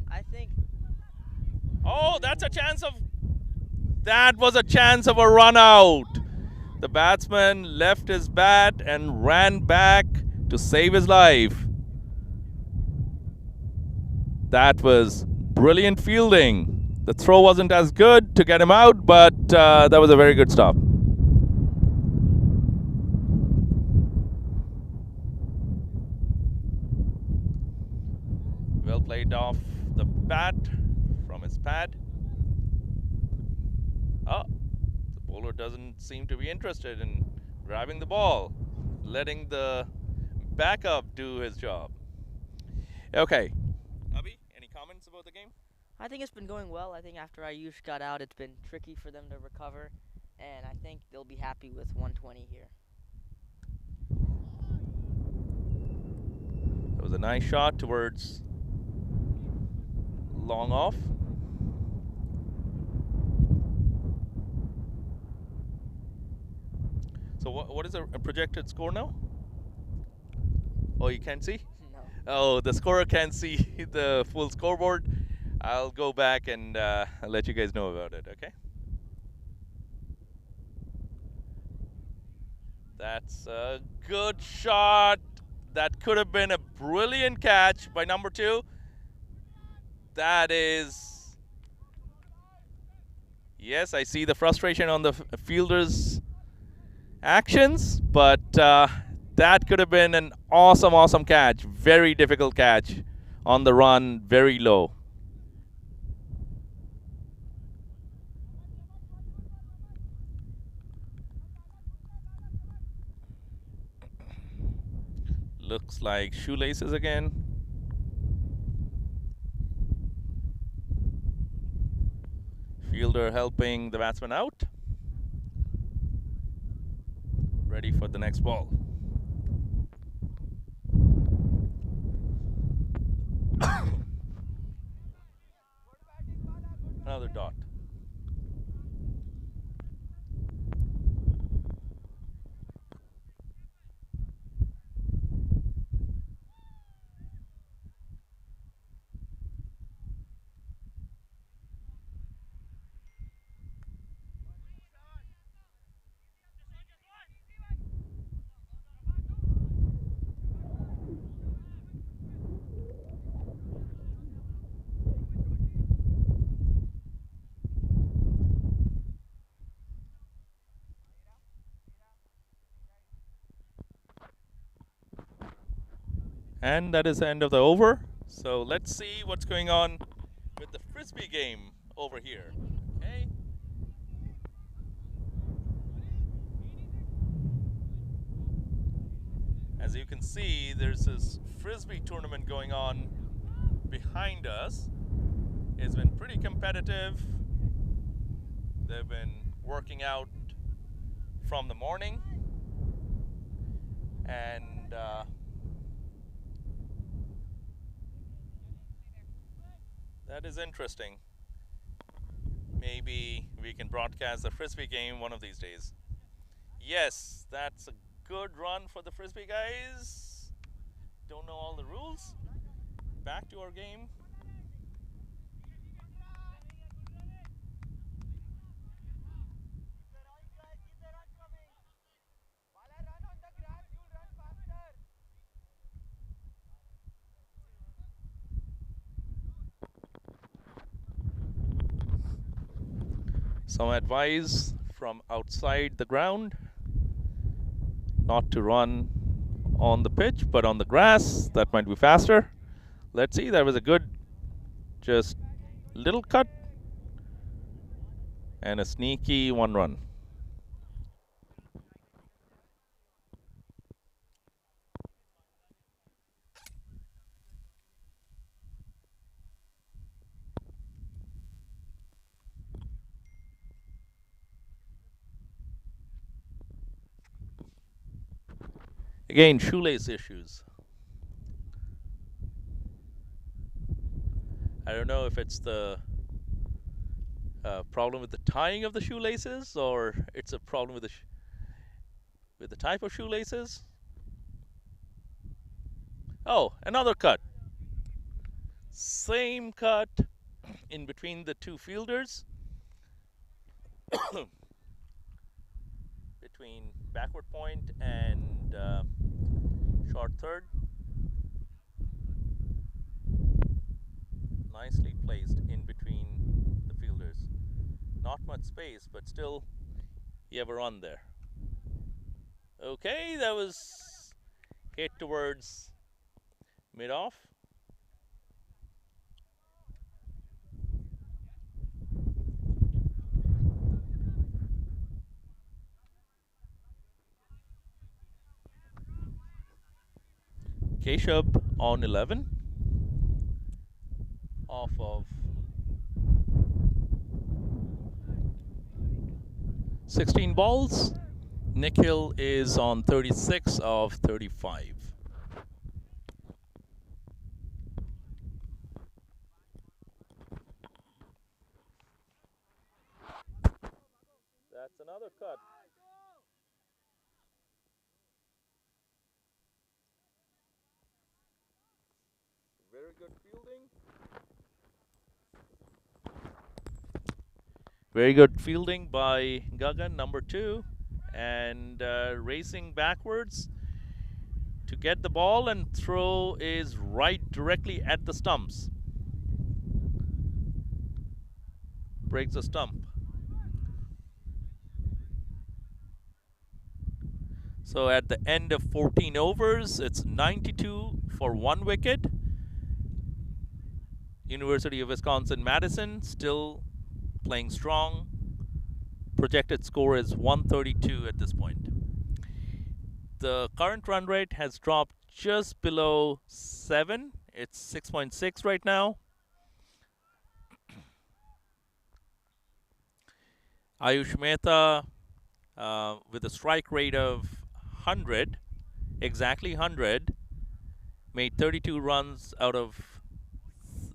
I think. Oh, that's a chance of. That was a chance of a run out. The batsman left his bat and ran back to save his life. That was brilliant fielding. The throw wasn't as good to get him out, but that was a very good stop. Well played off the bat from his pad. Oh, the bowler doesn't seem to be interested in grabbing the ball, letting the backup do his job. Okay. Abhi, any comments about the game? I think it's been going well. I think after UIUC got out, it's been tricky for them to recover, and I think they'll be happy with 120 here. That was a nice shot towards long off. So what is a projected score now? Oh, you can't see? No. Oh, the scorer can't see the full scoreboard. I'll go back and I'll let you guys know about it, okay? That's a good shot. That could have been a brilliant catch by number 2. That is Yes, I see the frustration on the fielder's actions, but that could have been an awesome, awesome catch. Very difficult catch on the run, very low. Looks like shoelaces again. Fielder helping the batsman out. Ready for the next ball. Another dot. And that is the end of the over. So let's see what's going on with the frisbee game over here. Okay. As you can see, there's this frisbee tournament going on behind us. It's been pretty competitive. They've been working out from the morning, and that is interesting. Maybe we can broadcast the frisbee game one of these days. Yes, that's a good run for the frisbee guys. Don't know all the rules. Back to our game. Some advice from outside the ground, not to run on the pitch but on the grass. That might be faster. Let's see, that was a good just little cut and a sneaky one run. Again, shoelace issues. I don't know if it's the problem with the tying of the shoelaces, or it's a problem with the type of shoelaces. Oh, another cut. Same cut in between the two fielders. Between backward point and short third. Nicely placed in between the fielders. Not much space, but still you have a run there. Okay, that was hit towards mid-off. Keshav on 11 off of 16 balls. Nikhil is on 36 of 35. That's another cut. Very good fielding. Very good fielding by Gagan, number 2, and racing backwards to get the ball, and throw is right directly at the stumps. Breaks the stump. So at the end of 14 overs, it's 92 for 1 wicket. University of Wisconsin-Madison still playing strong. Projected score is 132 at this point. The current run rate has dropped just below 7. It's 6.6 right now. Ayush Mehta with a strike rate of 100, exactly 100, made 32 runs out of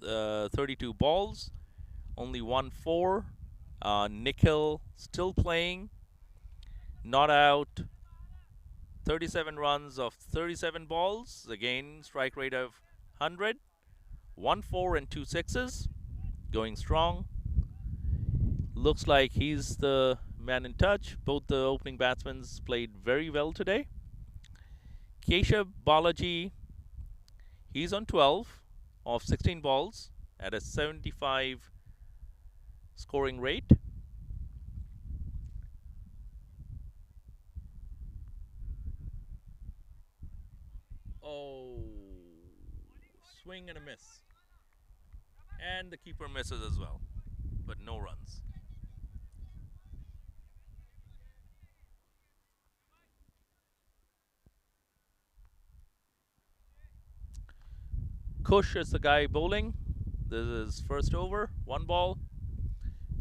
32 balls, only 1-4. Nikhil still playing, not out, 37 runs of 37 balls, again strike rate of 100, 1-4 and 2 sixes, going strong. Looks like he's the man in touch. Both the opening batsmen played very well today. Keshav Balaji, he's on 12 of 16 balls at a 75 scoring rate. Oh, swing and a miss. And the keeper misses as well, but no runs. Kush is the guy bowling. This is first over, 1 ball.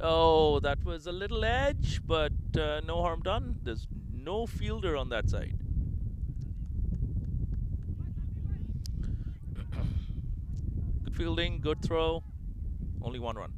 Oh, that was a little edge, but no harm done. There's no fielder on that side. Good fielding, good throw, only 1 run.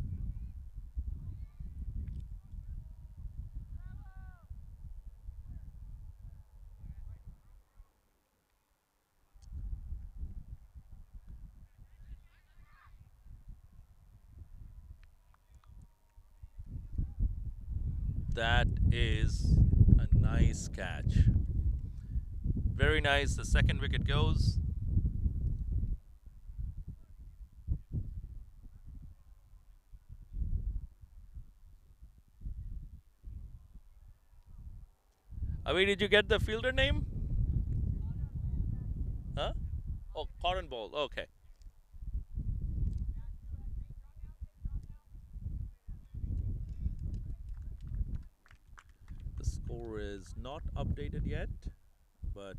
That is a nice catch. Very nice. The second wicket goes. Avi, did you get the fielder name? Huh? Oh, Cotton Ball. Okay. The score is not updated yet, but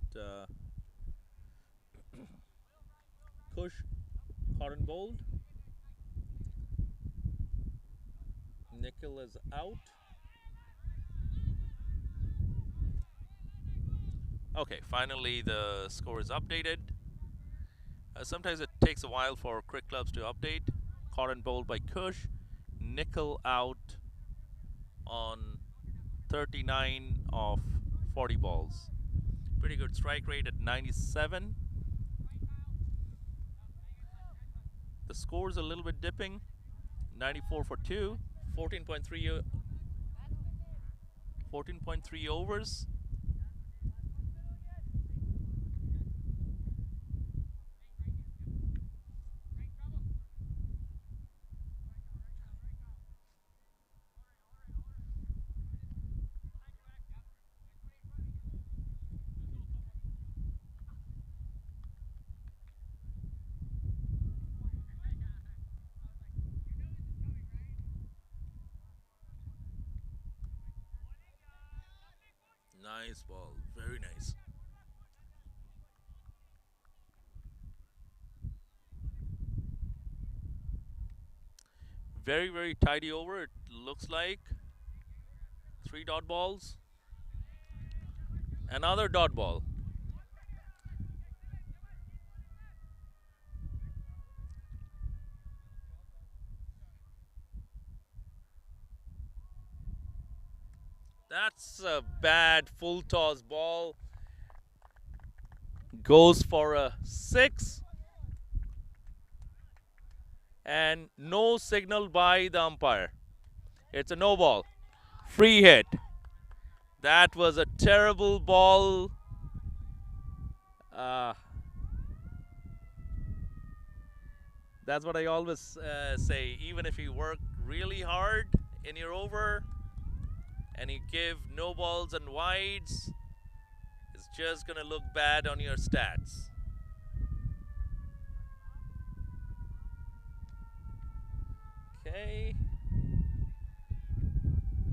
Kush Cotton bowled. Nikhil is out. Okay, finally the score is updated. Sometimes it takes a while for cricket clubs to update. Cotton bowled by Kush. Nikhil out on 39 of 40 balls. Pretty good strike rate at 97. The score's a little bit dipping. 94 for 2. 14.3 overs. Nice ball, very nice. Very, very tidy over, it looks like. 3 dot balls. Another dot ball. That's a bad full toss ball. Goes for a 6. And no signal by the umpire. It's a no ball. Free hit. That was a terrible ball. That's what I always say. Even if you work really hard in your over and you give no balls and wides, it's just gonna look bad on your stats. Okay.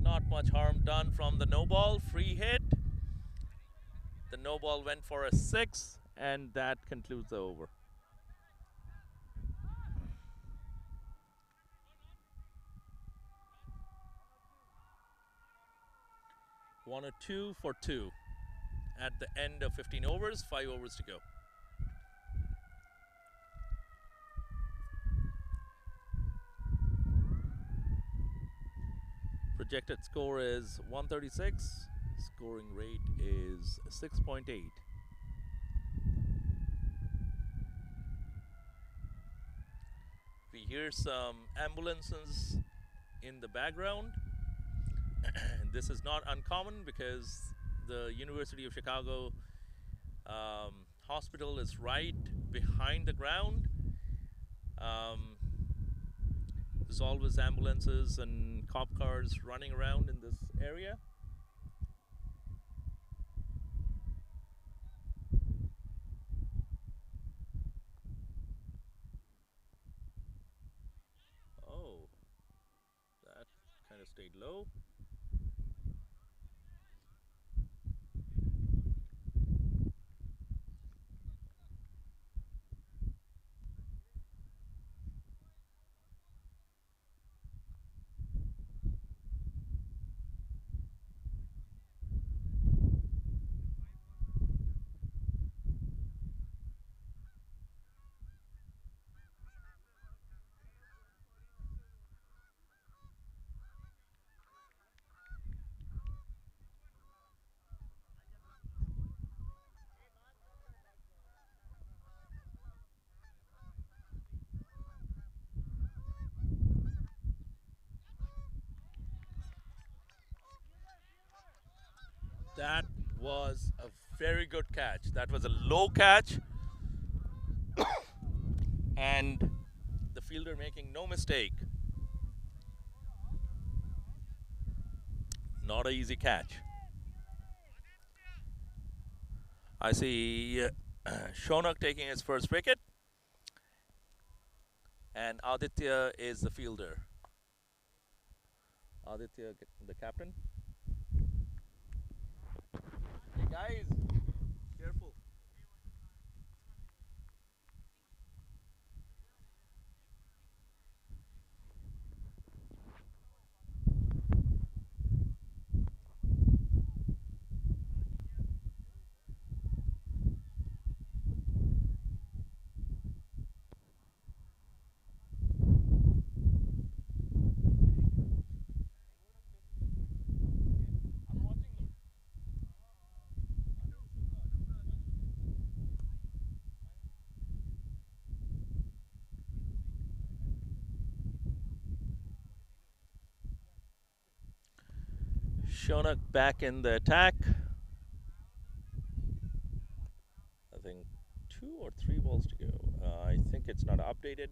Not much harm done from the no ball. Free hit. The no ball went for a 6, and that concludes the over. One or two for 2 at the end of 15 overs, 5 overs to go. Projected score is 136. Scoring rate is 6.8. We hear some ambulances in the background. This is not uncommon because the University of Chicago hospital is right behind the ground. There's always ambulances and cop cars running around in this area. Oh, that kind of stayed low. That was a very good catch. That was a low catch. And the fielder making no mistake. Not an easy catch. I see Shonak taking his first wicket. And Aditya is the fielder. Aditya, the captain. Hey guys, careful. Shonak back in the attack. I think 2 or 3 balls to go. I think it's not updated.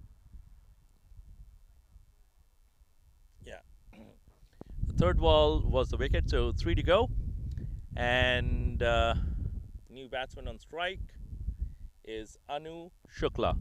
Yeah. The third ball was the wicket, so 3 to go. And new batsman on strike is Anu Shukla.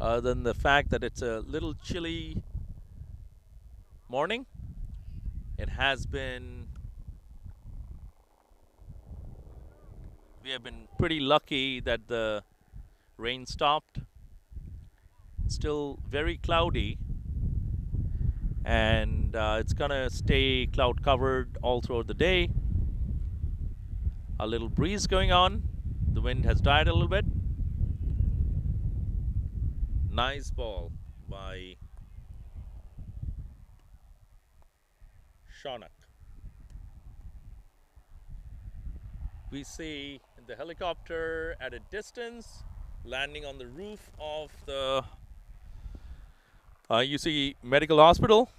Other than the fact that it's a little chilly morning, it has been, we have been pretty lucky that the rain stopped. Still very cloudy, and it's gonna stay cloud covered all throughout the day. A little breeze going on. The wind has died a little bit. Nice ball by Shonak. We see the helicopter at a distance landing on the roof of the UC Medical Hospital.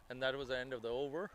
And that was the end of the over.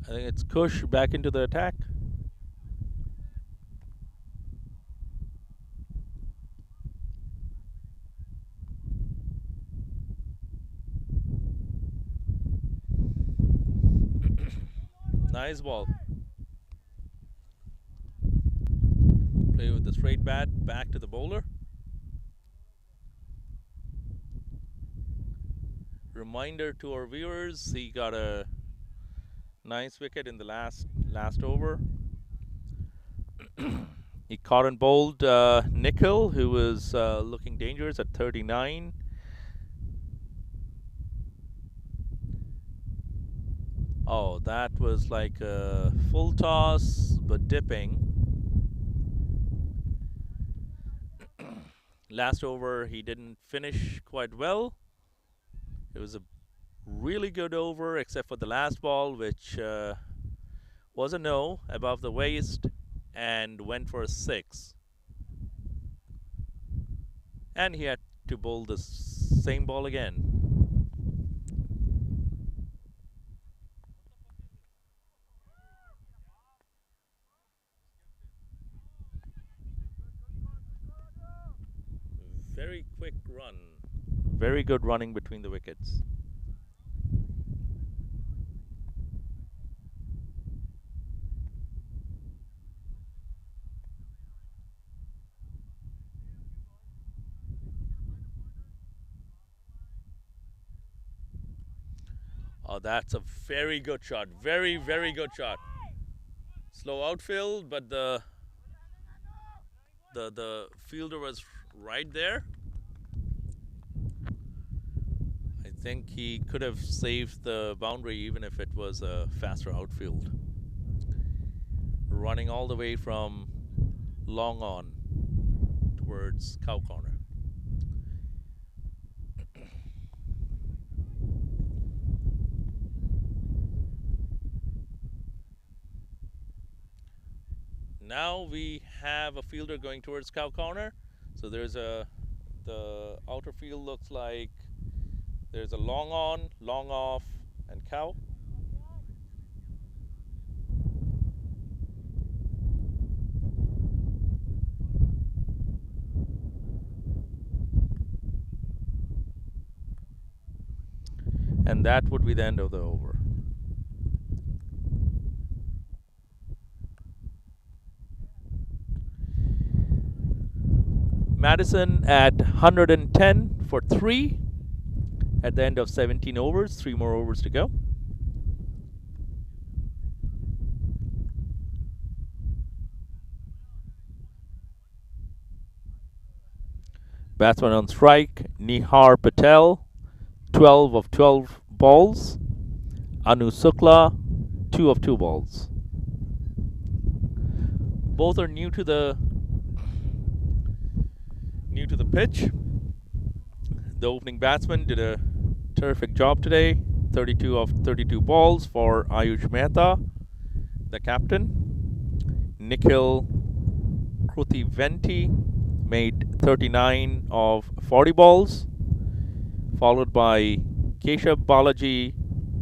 I think it's Kush back into the attack. Nice ball. Play with the straight bat back to the bowler. Reminder to our viewers, he got a nice wicket in the last over. He caught and bowled Nickel, who was looking dangerous at 39. Oh, that was like a full toss, but dipping. Last over, he didn't finish quite well. It was a really good over, except for the last ball, which was a no above the waist and went for a 6. And he had to bowl the same ball again. Very quick run. Very good running between the wickets. Oh, that's a very good shot. Very, very good shot. Slow outfield, but the fielder was right there. I think he could have saved the boundary even if it was a faster outfield. Running all the way from long on towards cow corner. Now we have a fielder going towards cow corner. So there's the outer field looks like there's a long on, long off, and cow. And that would be the end of the over. Madison at 110 for 3 at the end of 17 overs. 3 more overs to go. Batsman on strike, Nihar Patel, 12 of 12 balls. Anu Sukla, 2 of 2 balls. Both are new to the pitch. The opening batsman did a terrific job today. 32 of 32 balls for Ayush Mehta, the captain. Nikhil Kruthiventi made 39 of 40 balls, followed by Keshav Balaji,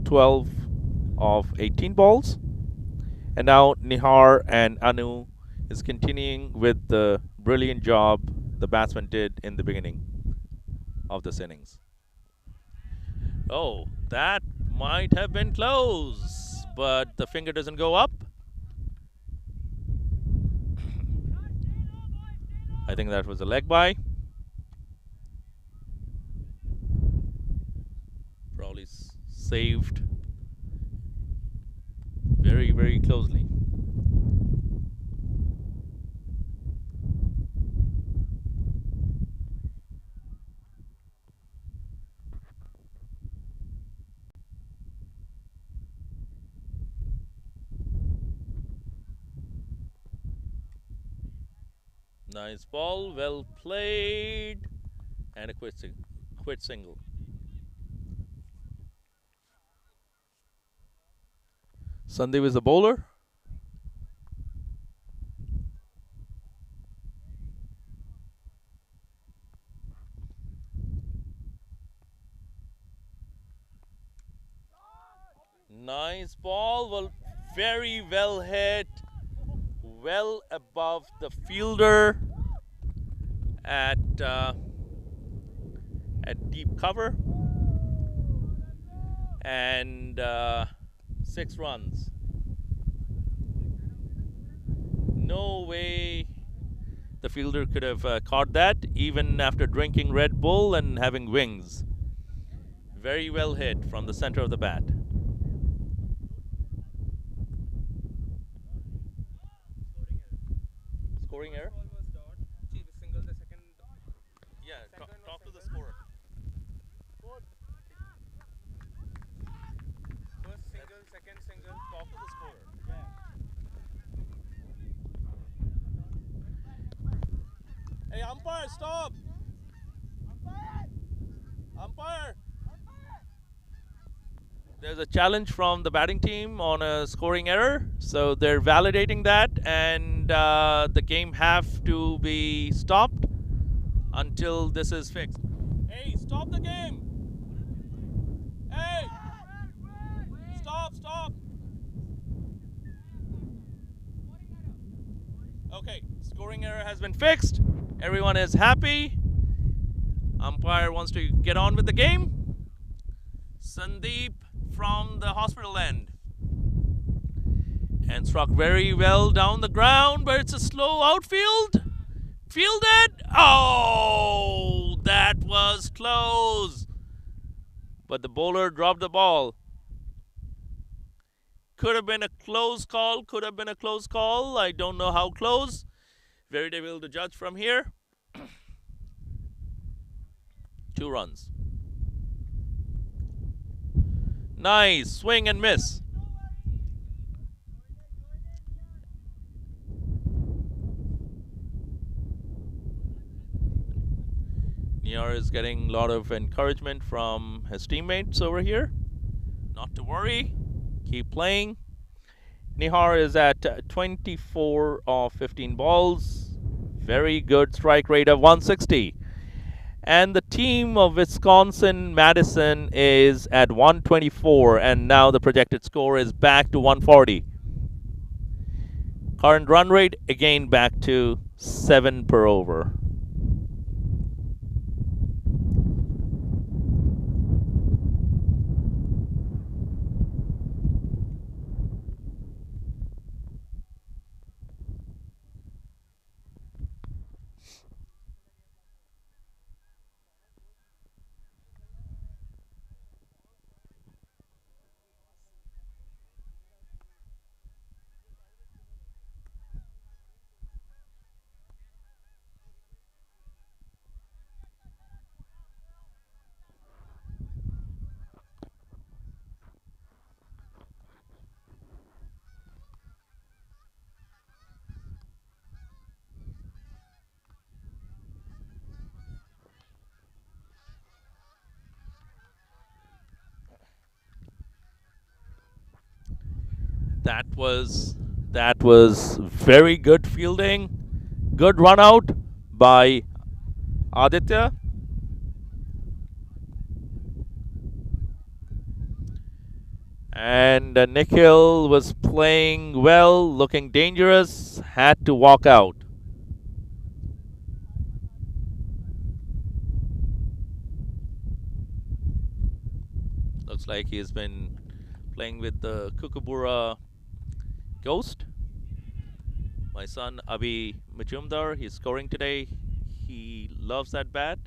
12 of 18 balls. And now Nihar and Anu is continuing with the brilliant job the batsman did in the beginning of this innings. Oh, that might have been close, but the finger doesn't go up. I think that was a leg by. Probably saved very, very closely. Nice ball, well played, and a quit single. Sandeep is the bowler. Nice ball, well, very well hit, well above the fielder at at deep cover, and 6 runs. No way the fielder could have caught that, even after drinking Red Bull and having wings. Very well hit from the center of the bat. Scoring error? Yeah, talk to the scorer. First single, second single, talk to the scorer. Hey, umpire, stop! Umpire! There's a challenge from the batting team on a scoring error, so they're validating that, and the game have to be stopped until this is fixed. Hey, stop the game! Hey! Stop! Okay, scoring error has been fixed. Everyone is happy. Umpire wants to get on with the game. Sandeep from the hospital end. And struck very well down the ground, but it's a slow outfield. Fielded. Oh, that was close. But the bowler dropped the ball. Could have been a close call. I don't know how close. Very difficult to judge from here. 2 runs. Nice swing and miss. Niyar is getting a lot of encouragement from his teammates over here. Not to worry. Keep playing. Nihar is at 24 of 15 balls. Very good strike rate of 160. And the team of Wisconsin Madison is at 124, and now the projected score is back to 140. Current run rate again back to 7 per over. That was very good fielding. Good run out by Aditya. And Nikhil was playing well, looking dangerous, had to walk out. Looks like he's been playing with the Kookaburra Ghost. My son Abhi Majumdar, he's scoring today. He loves that bat.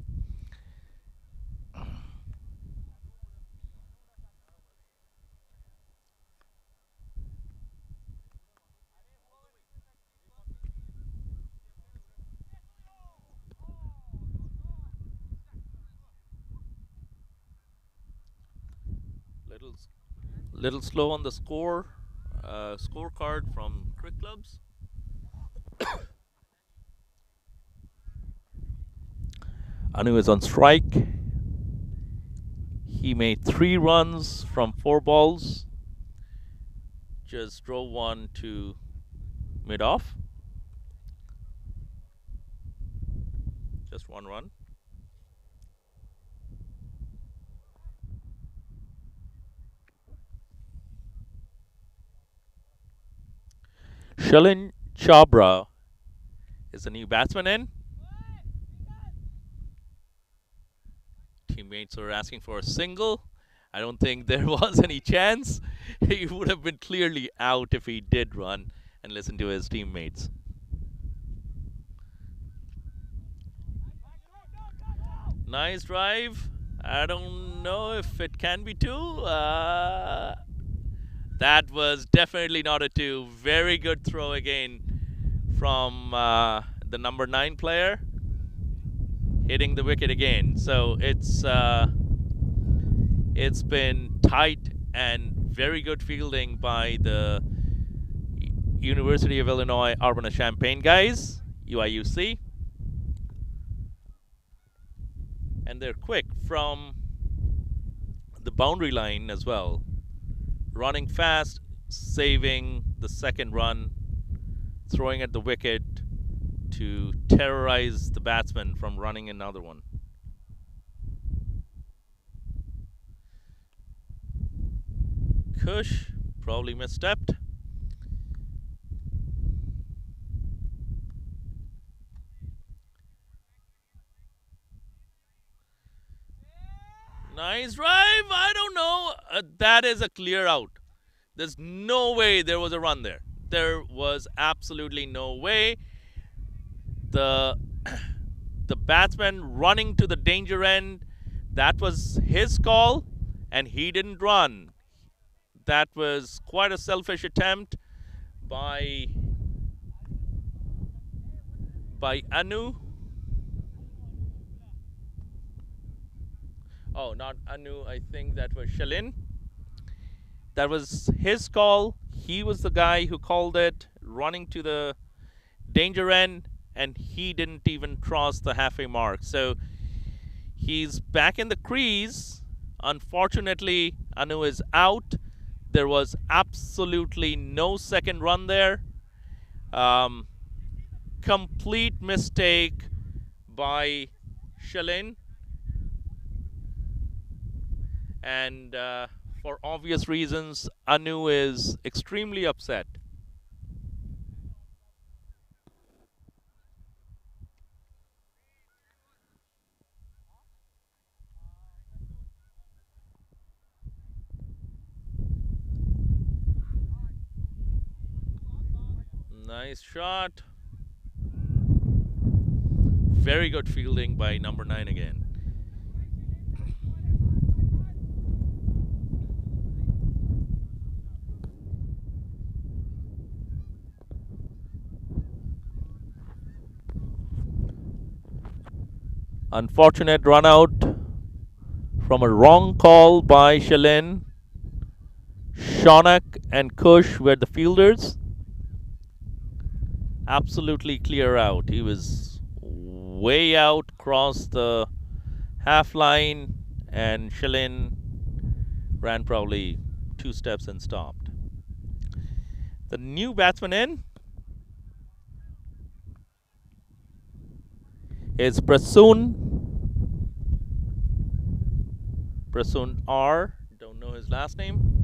Little little slow on the scorecard from Crick Clubs. Anu is on strike. He made 3 runs from 4 balls. Just drove one to mid-off. Just 1 run. Shalin Chabra is the new batsman in. Teammates were asking for a single. I don't think there was any chance. He would have been clearly out if he did run and listen to his teammates. Nice drive. I don't know if it can be 2. That was definitely not a 2. Very good throw again from the number 9 player, hitting the wicket again. So it's been tight and very good fielding by the University of Illinois Urbana-Champaign guys, UIUC. And they're quick from the boundary line as well. Running fast, saving the second run, throwing at the wicket to terrorize the batsman from running another one. Kush probably misstepped. Nice drive. I don't know. That is a clear out. There's no way there was a run there. There was absolutely no way. The batsman running to the danger end, that was his call, and he didn't run. That was quite a selfish attempt by Anu. Oh, not Anu. I think that was Shalin. That was his call. He was the guy who called it, running to the danger end, and he didn't even cross the halfway mark. So he's back in the crease. Unfortunately, Anu is out. There was absolutely no second run there. Complete mistake by Shalin. And for obvious reasons, Anu is extremely upset. Nice shot. Very good fielding by number 9 again. Unfortunate run out from a wrong call by Shalin. Shonak and Kush were the fielders. Absolutely clear out. He was way out, crossed the half line, and Shalin ran probably 2 steps and stopped. The new batsman in is Prasoon R. Don't know his last name.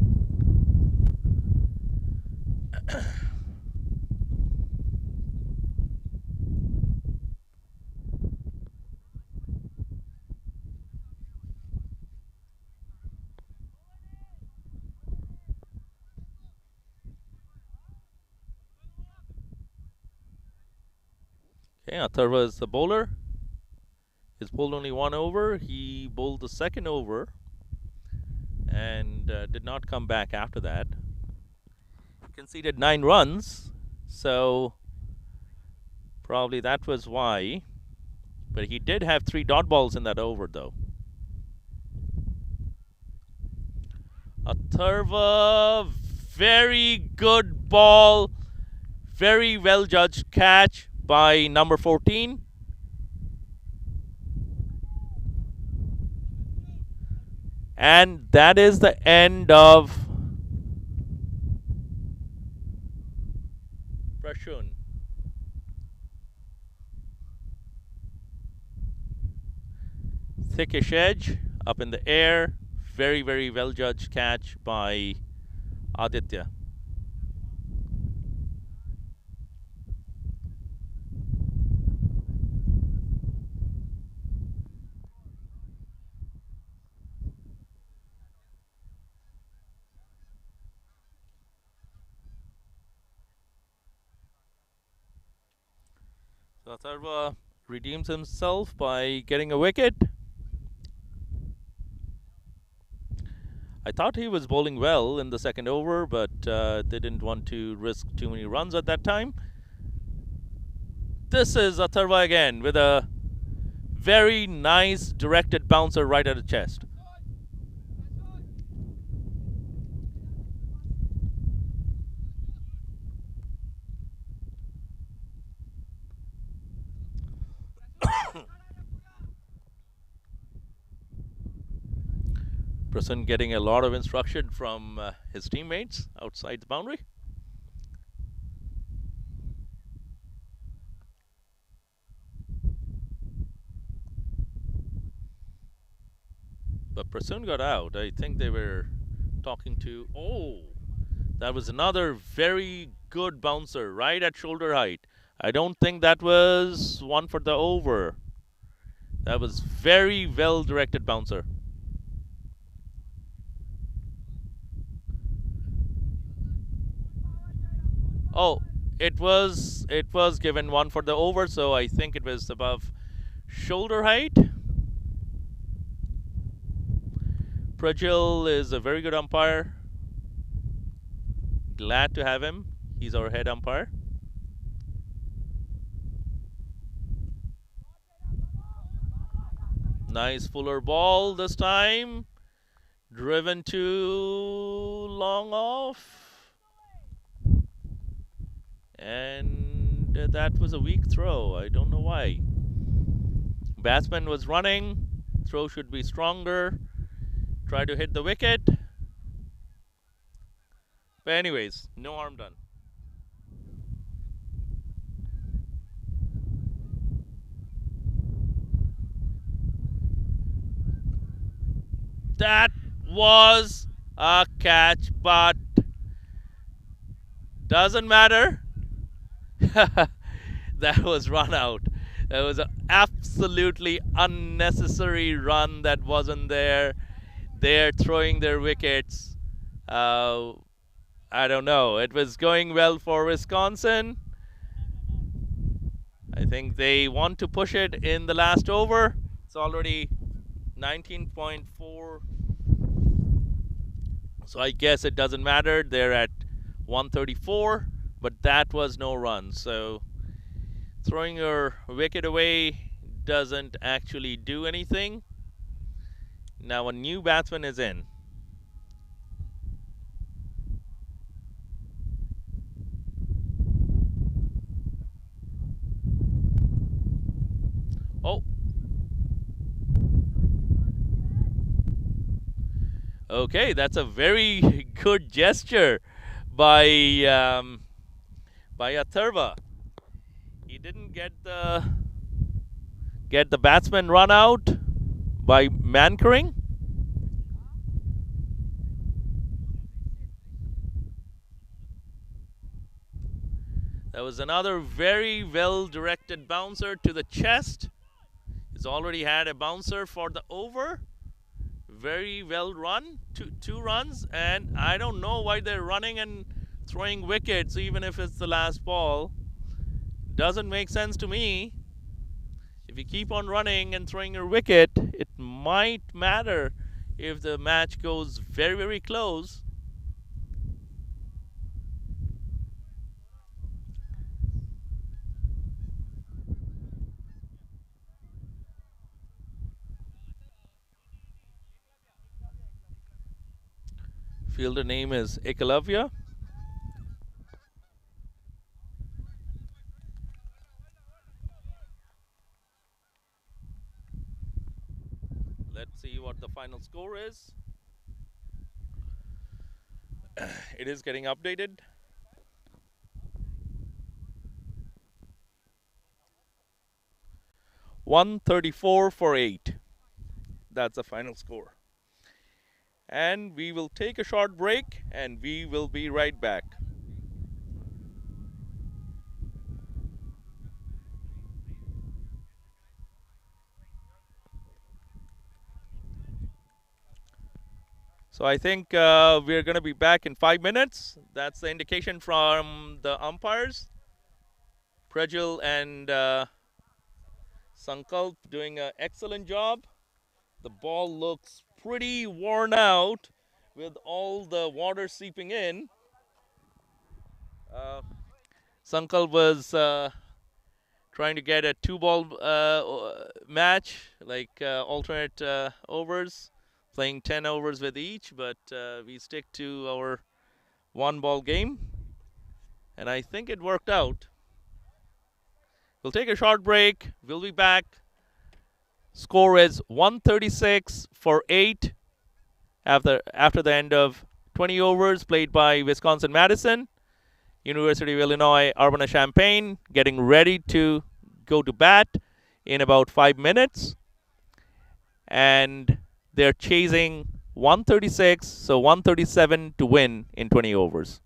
Okay, Atharva is the bowler. He's bowled only 1 over. He bowled the second over and did not come back after that. Conceded 9 runs, so probably that was why. But he did have 3 dot balls in that over, though. Atharva, very good ball. Very well judged catch by number 14. And that is the end of Prashun. Thickish edge up in the air. Very, very well judged catch by Aditya. So Atharva redeems himself by getting a wicket. I thought he was bowling well in the second over, but they didn't want to risk too many runs at that time. This is Atharva again with a very nice directed bouncer right at the chest. Prasann getting a lot of instruction from his teammates outside the boundary. But Prasann got out. I think they were talking to. Oh, that was another very good bouncer right at shoulder height. I don't think that was one for the over. That was very well directed bouncer. Oh, it was given one for the over, so I think it was above shoulder height. Prajil is a very good umpire. Glad to have him. He's our head umpire. Nice fuller ball this time. Driven too long off. And that was a weak throw. I don't know why. Batsman was running. Throw should be stronger. Try to hit the wicket. But anyways, no harm done. That was a catch, but doesn't matter. That was run out. That was an absolutely unnecessary run that wasn't there. They're throwing their wickets. I don't know. It was going well for Wisconsin. I think they want to push it in the last over. It's already 19.4. So I guess it doesn't matter. They're at 134, but that was no run. So throwing your wicket away doesn't actually do anything. Now a new batsman is in. Oh. Okay, that's a very good gesture by Atharva. He didn't get the batsman run out by mankering. That was another very well directed bouncer to the chest. He's already had a bouncer for the over. Very well run, two runs, and I don't know why they're running and throwing wickets even if it's the last ball. Doesn't make sense to me. If you keep on running and throwing your wicket, it might matter if the match goes very, very close. Fielder name is Ekalavya. Let's see what the final score is. It is getting updated. $134 for 8. That's the final score. And we will take a short break and we will be right back. So I think we're going to be back in 5 minutes. That's the indication from the umpires. Prajul and Sankalp doing an excellent job. The ball looks pretty worn out with all the water seeping in. Uh, Sankalp was trying to get a two-ball match, like alternate overs, playing 10 overs with each, but we stick to our one-ball game, and I think it worked out. We'll take a short break. We'll be back. Score is 136 for 8 after the end of 20 overs played by Wisconsin Madison. University of Illinois Urbana-Champaign getting ready to go to bat in about 5 minutes. And they're chasing 136, so 137 to win in 20 overs.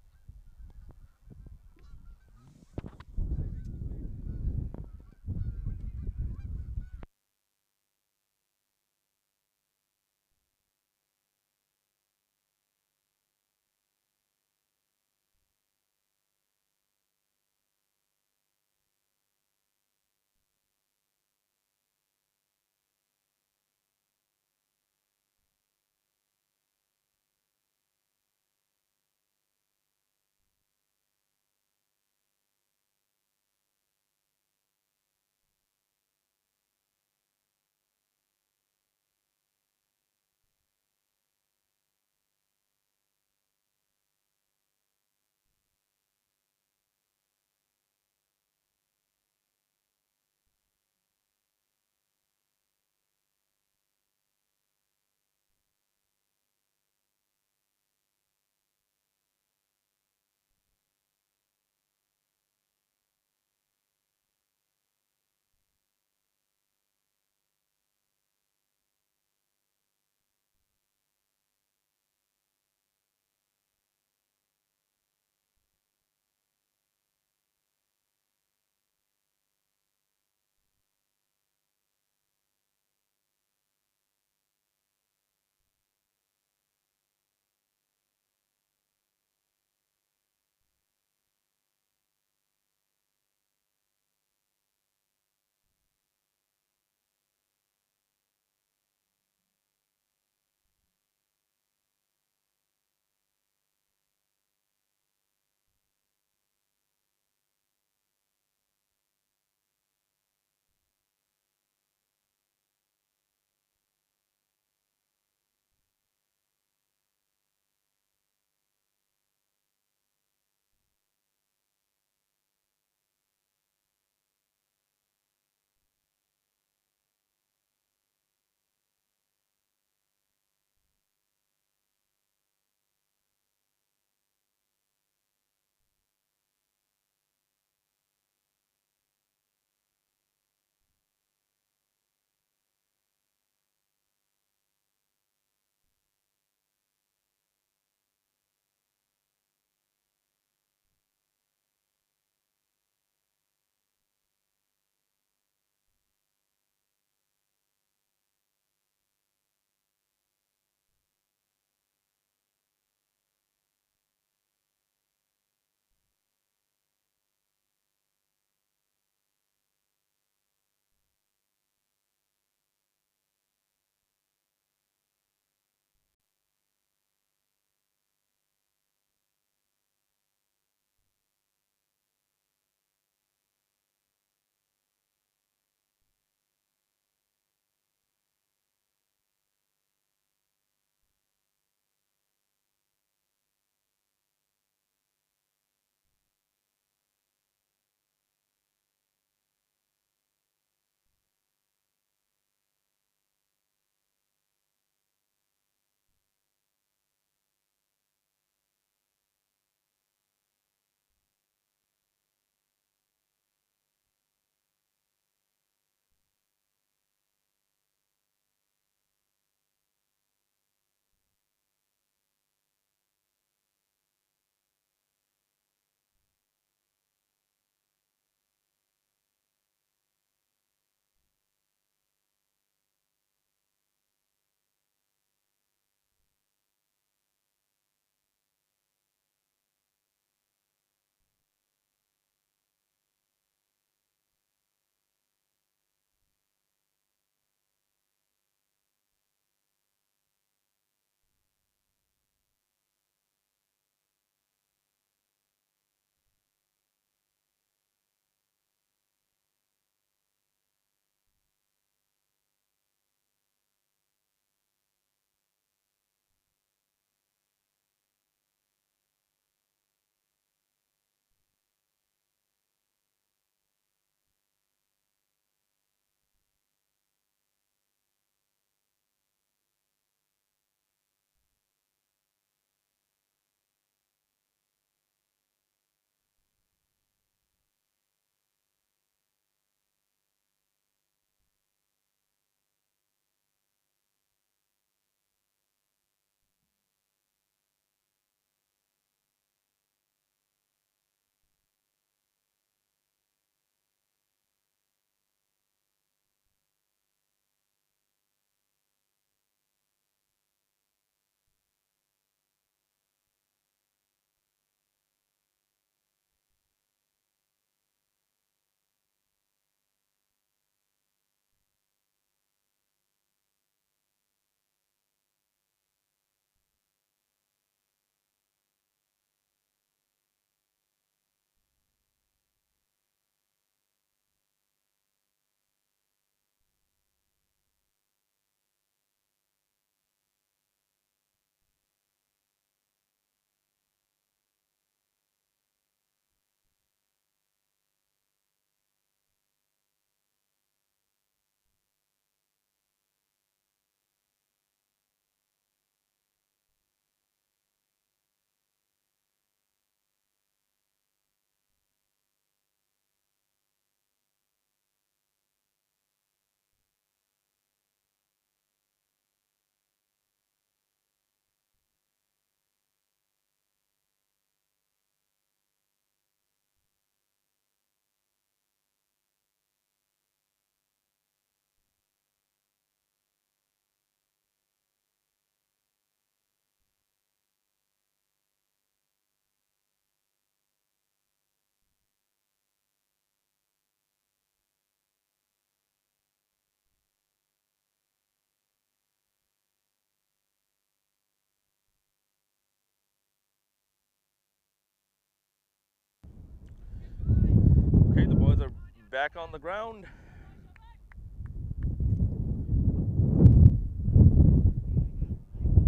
back on the ground.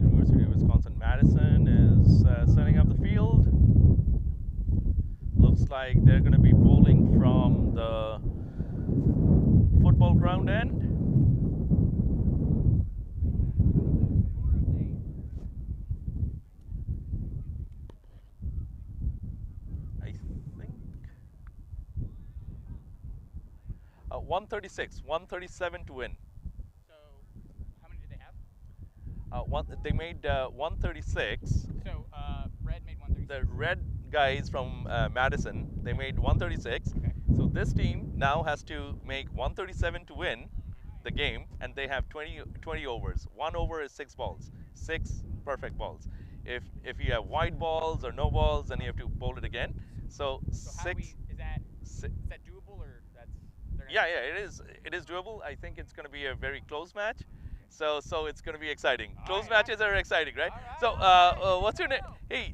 University of Wisconsin-Madison is setting up the field. Looks like they're going to be bowling from the football ground end. I think 136, 137 to win. So, how many did they have? They made 136. So, red made 136. The red guys from Madison, they made 136. Okay. So this team now has to make 137 to win the game, and they have 20 overs. 1 over is 6 balls, 6 perfect balls. If you have wide balls or no balls, then you have to bowl it again. So how do we, six. is that doable, or that's? Yeah, it is doable. I think it's going to be a very close match. So it's going to be exciting. Close matches are exciting, right? So what's your name? Hey,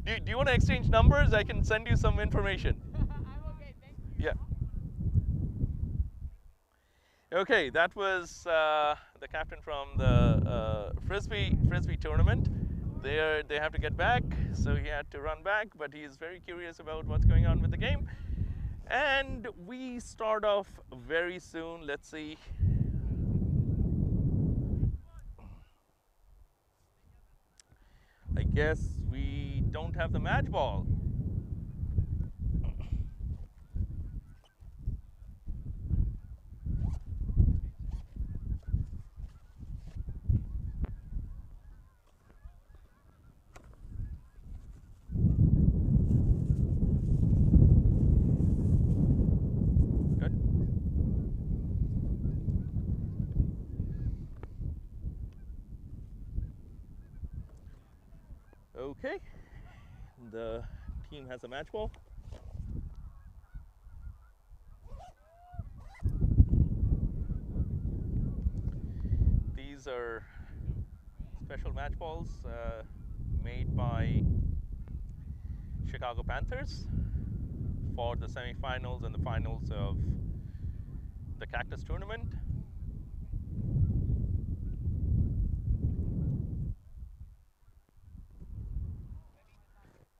do you want to exchange numbers? I can send you some information. I'm okay, thank you. Yeah. Okay, that was the captain from the frisbee tournament. They have to get back, so he had to run back, but he's very curious about what's going on with the game. And we start off very soon. Let's see. I guess we don't have the match ball. Good. Okay, the team has a match ball. These are special match balls made by Chicago Panthers for the semifinals and the finals of the Cactus tournament.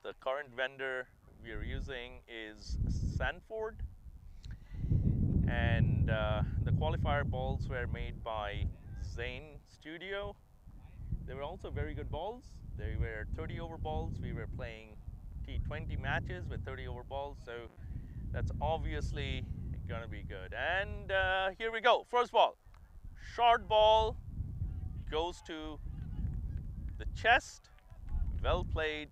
The current vendor we are using is Sanford, and the qualifier balls were made by Zane Studio. They were also very good balls. They were 30 over balls. We were playing T20 matches with 30 over balls, so that's obviously gonna be good. And here we go. First ball, short ball, goes to the chest. Well played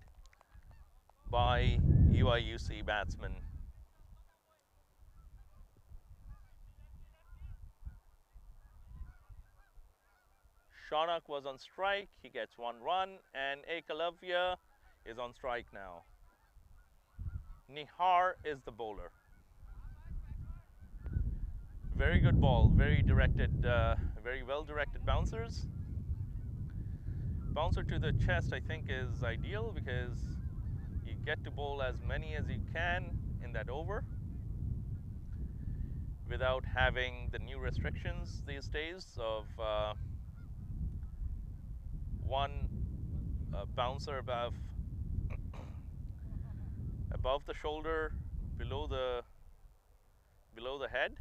by UIUC batsman. Shaunak was on strike, he gets 1 run, and Ekalavya is on strike now. Nihar is the bowler. Very good ball, very directed, very well directed bouncers. Bouncer to the chest, I think, is ideal because you get to bowl as many as you can in that over without having the new restrictions these days of one bouncer above the shoulder, below the head.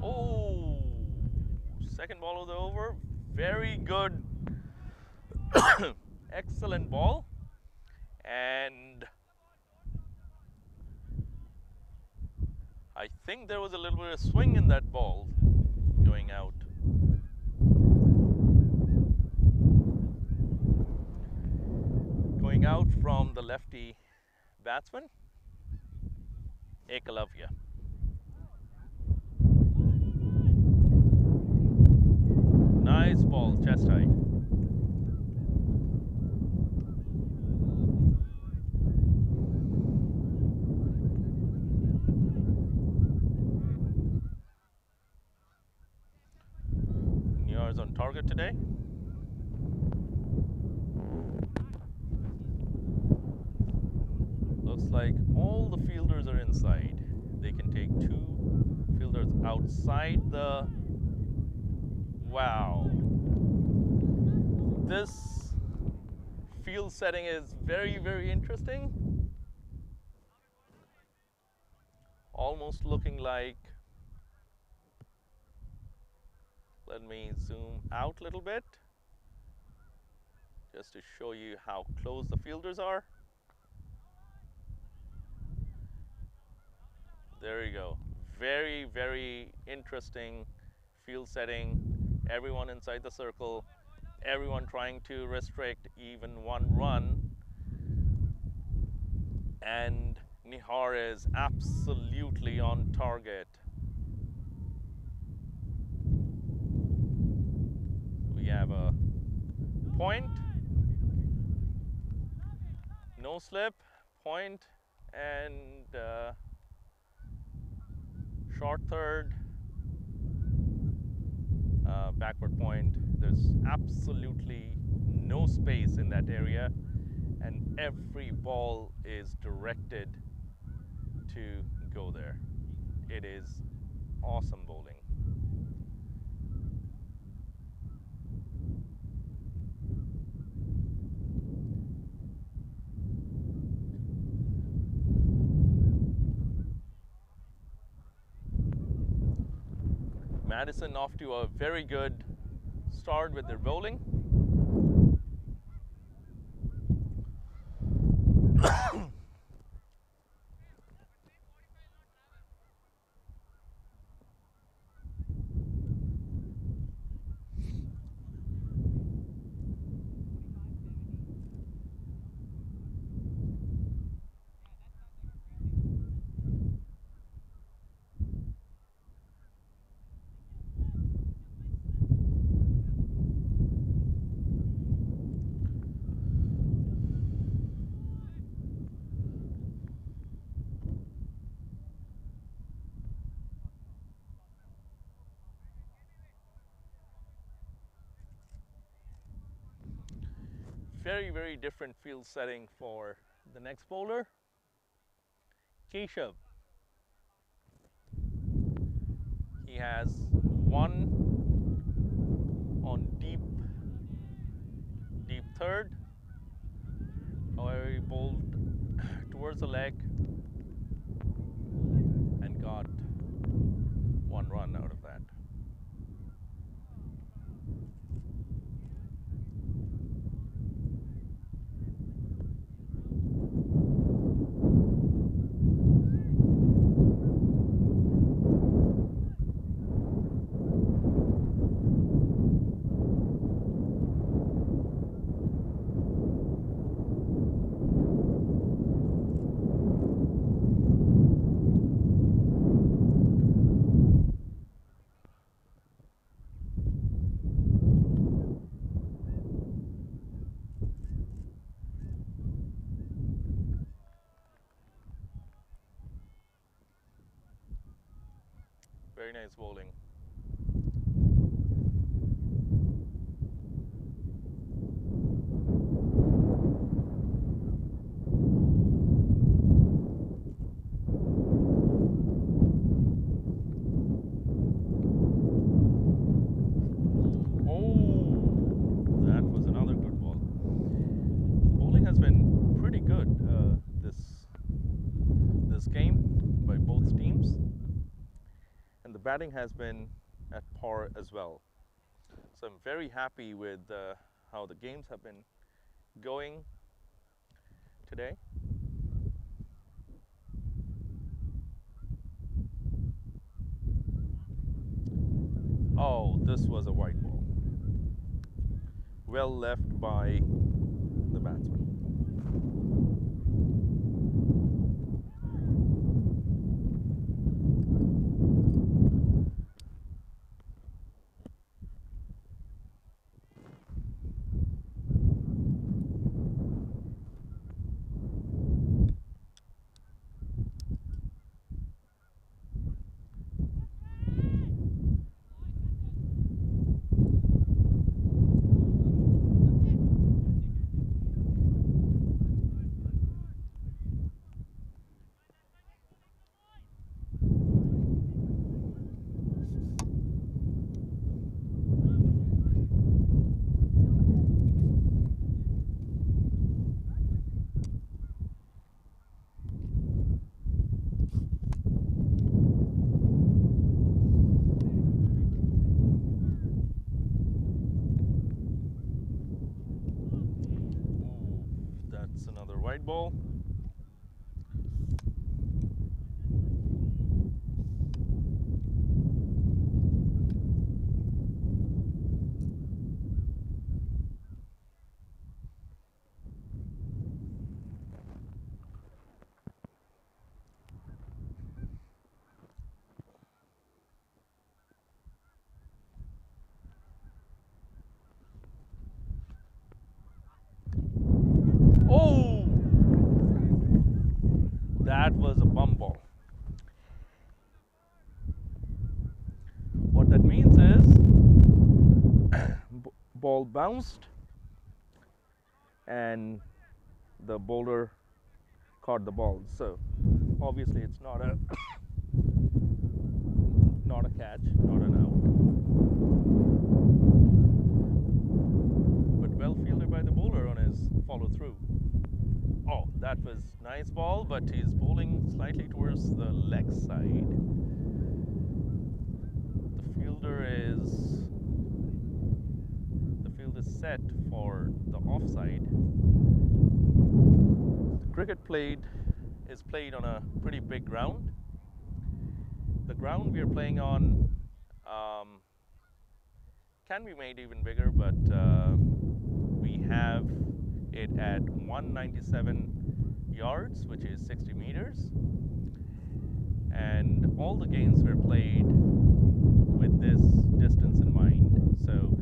Oh, second ball of the over, very good, excellent ball, and I think there was a little bit of swing in that ball going out. Going out from the lefty batsman, Ekalavya. Nice ball, chest high. Nihar's on target today. Looks like all the fielders are inside. They can take 2 fielders outside the... Wow. This field setting is very, very interesting. Almost looking like... Let me zoom out a little bit just to show you how close the fielders are. There you go. Very, very interesting field setting. Everyone inside the circle. Everyone trying to restrict even 1 run. And Nihar is absolutely on target. We have a point, no slip, point, and short third, backward point. There's absolutely no space in that area, and every ball is directed to go there. It is awesome bowling. Madison off to a very good start with their bowling. Very, very different field setting for the next bowler, Keshav. He has 1 on deep third. However, he bowled towards the leg and got 1 run out of that. Very nice bowling. That was another good ball. Bowling has been pretty good this game by both teams. And the batting has been at par as well. So I'm very happy with how the games have been going today. Oh, this was a white ball. Well left by the batsman. right ball. Oh! That was a bum ball. What that means is ball bounced and the bowler caught the ball. So obviously it's not a not a catch, not an out. But well fielded by the bowler on his follow through. Oh, that was nice ball, but he's bowling slightly towards the leg side. The field is set for the offside. The cricket is played on a pretty big ground. The ground we are playing on can be made even bigger, but we have it at 197 yards, which is 60 meters. And all the games were played with this distance in mind. So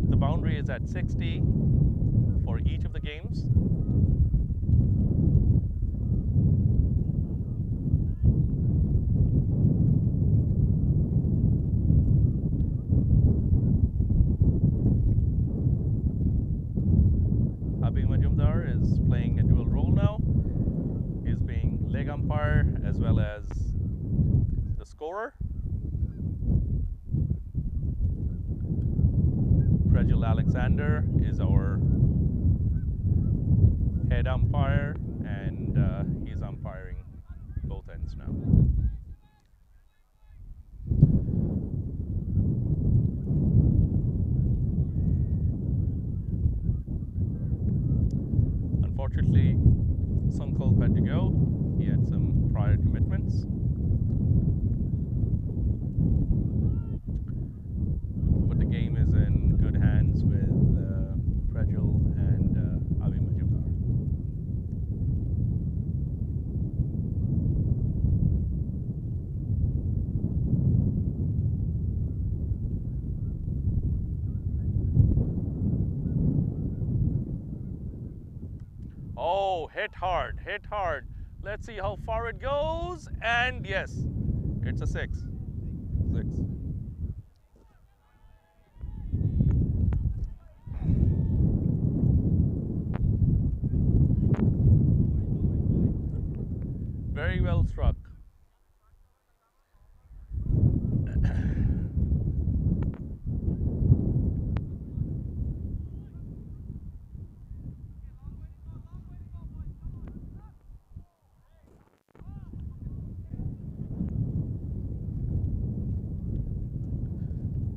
the boundary is at 60 for each of the games. Is playing a dual role now. He's being leg umpire as well as the scorer. Prajul Alexander is our head umpire, and he's umpiring both ends now. Unfortunately, Sankalp had to go. He had some prior commitments. But the game is in good hands with Prajul and Avi Majumdar. Oh, hit hard, hit hard. Let's see how far it goes. And yes, it's a 6. 6. Very well struck.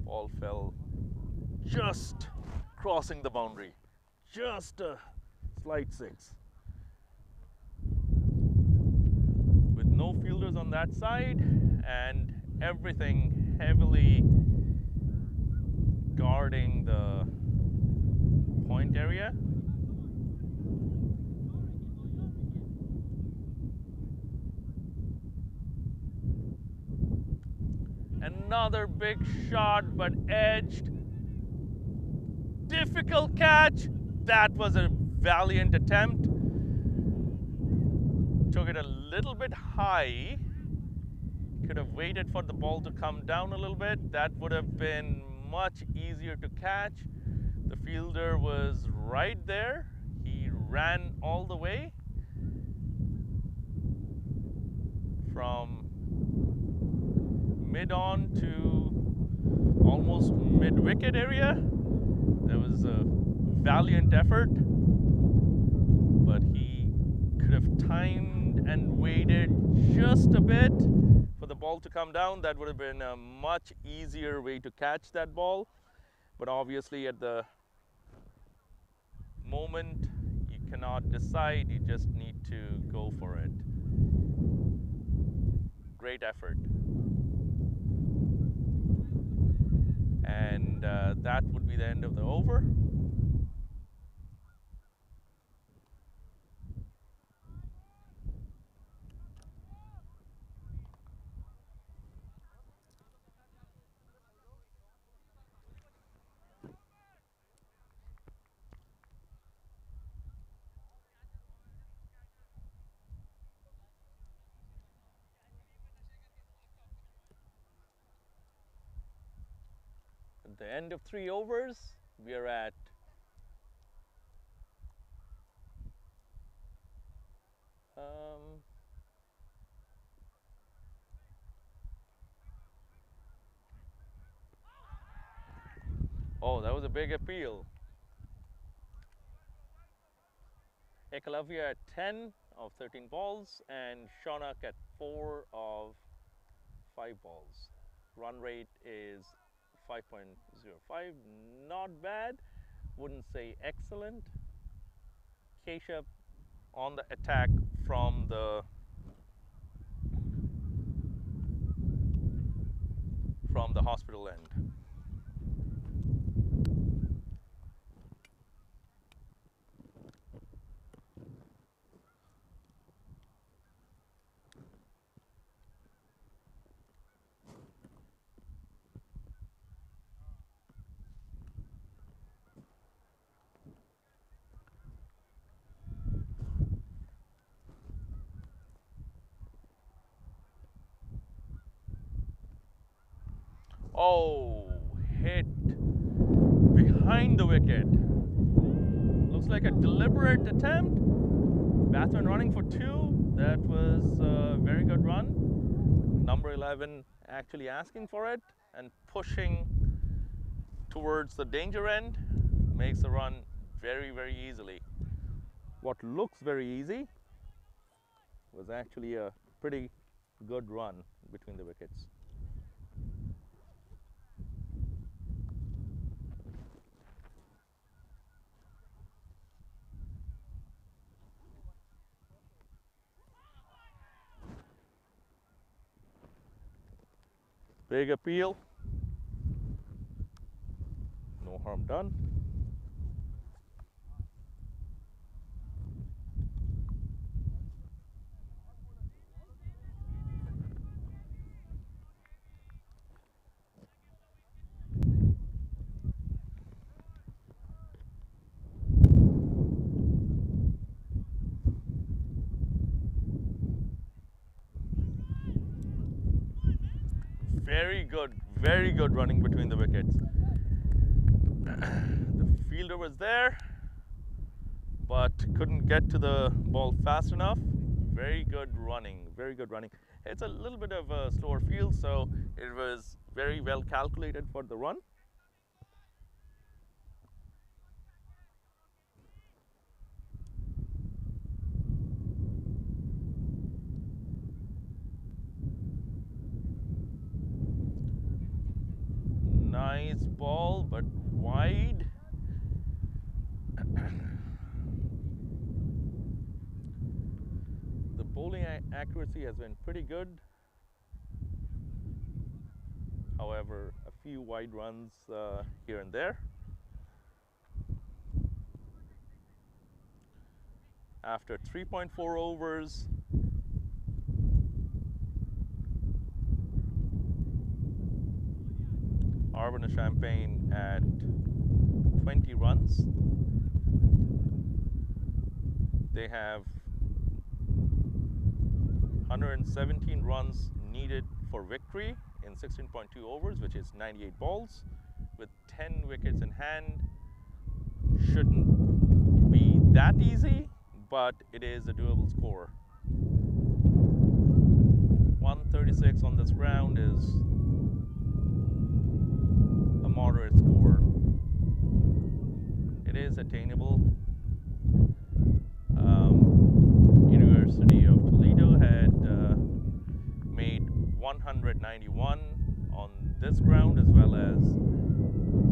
Ball fell just crossing the boundary. Just a slight 6. With no fielders on that side and everything heavily guarding the point area. Another big shot, but edged. Difficult catch. That was a valiant attempt. Took it a little bit high. Could have waited for the ball to come down a little bit. That would have been much easier to catch. The fielder was right there. He ran all the way from mid-on to almost mid-wicket area. There was a valiant effort, but he could have timed and waited just a bit for the ball to come down. That would have been a much easier way to catch that ball. But obviously at the moment, you cannot decide, you just need to go for it. Great effort. And that would be the end of the over. At the end of 3 overs, we are at oh, that was a big appeal. Ekalavya at 10 of 13 balls and Shaunak at 4 of 5 balls. Run rate is 5.05, not bad, wouldn't say excellent. Keshav on the attack from the hospital end. Oh, hit behind the wicket. Looks like a deliberate attempt. Batsman running for 2. That was a very good run. Number 11 actually asking for it and pushing towards the danger end. Makes the run very, very easily. What looks very easy was actually a pretty good run between the wickets. Big appeal. No harm done. Very good running between the wickets. The fielder was there, but couldn't get to the ball fast enough. Very good running. It's a little bit of a slower field, so it was very well calculated for the run. Nice ball, but wide. The bowling accuracy has been pretty good. However, a few wide runs here and there. After 3.4 overs, Urbana-Champaign at 20 runs. They have 117 runs needed for victory in 16.2 overs, which is 98 balls. With 10 wickets in hand, shouldn't be that easy, but it is a doable score. 136 on this ground is a moderate score. It is attainable. University of Toledo had made 191 on this ground as well as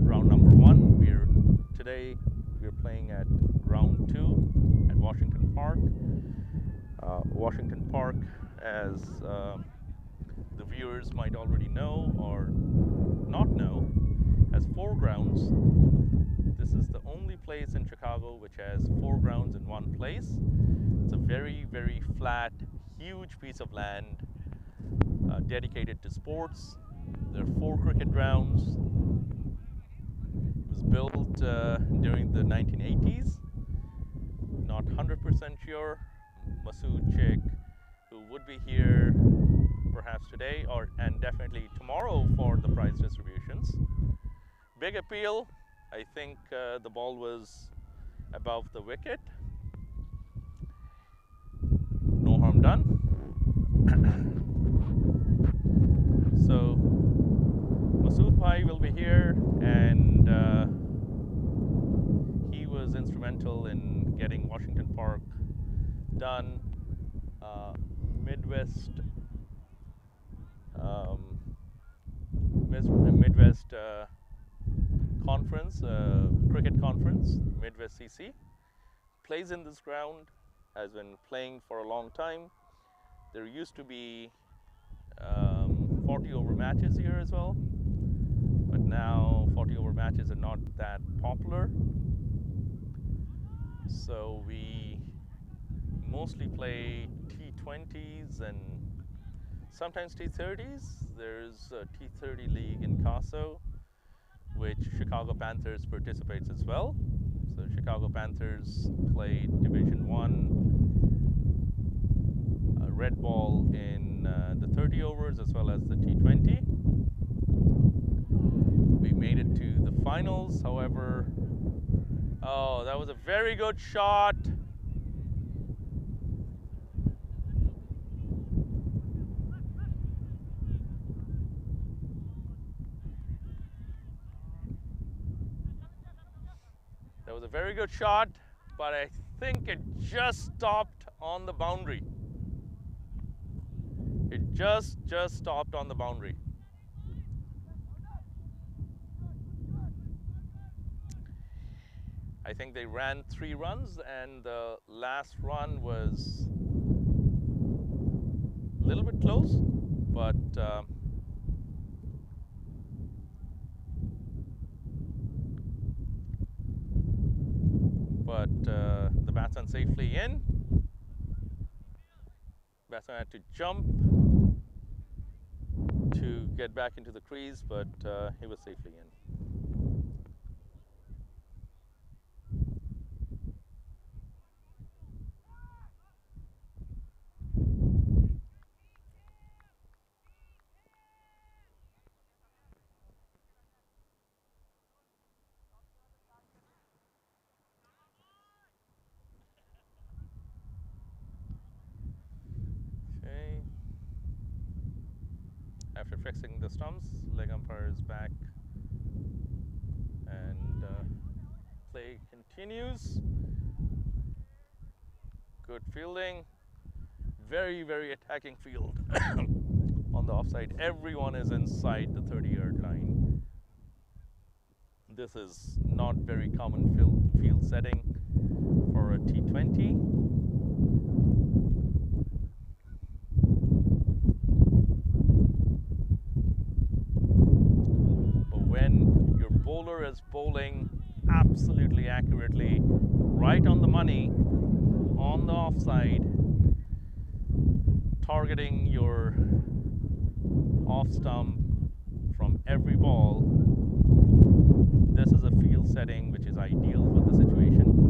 round number 1. Today we're playing at round 2 at Washington Park. Washington Park, as the viewers might already know or not know, has 4 grounds. This is the only place in Chicago which has 4 grounds in one place. It's a very, very flat, huge piece of land dedicated to sports. There are 4 cricket grounds. It was built during the 1980s. Not 100% sure. Masood Sheikh, who would be here perhaps today and definitely tomorrow for the prize distributions. Big appeal. I think the ball was above the wicket. No harm done. So Masood Bhai will be here, and he was instrumental in getting Washington Park done. Midwest conference, cricket conference, Midwest CC, plays in this ground, has been playing for a long time. There used to be 40 over matches here as well, but now 40 over matches are not that popular. So we mostly play T20s and sometimes T30s. There's a T30 league in Casso, which Chicago Panthers participates as well. So Chicago Panthers play Division 1 red ball in the 30 overs as well as the T20. We made it to the finals, however. Oh, that was a very good shot. That was a very good shot, but I think it just stopped on the boundary. It just stopped on the boundary. I think they ran 3 runs, and the last run was a little bit close, but the batsman safely in. Batsman had to jump to get back into the crease, but he was safely in. After fixing the stumps, leg umpire is back, and play continues. Good fielding. Very, very attacking field on the offside. Everyone is inside the 30-yard line. This is not very common field setting for a T20. Bowler is bowling absolutely accurately, right on the money, on the offside, targeting your off stump from every ball. This is a field setting which is ideal for the situation.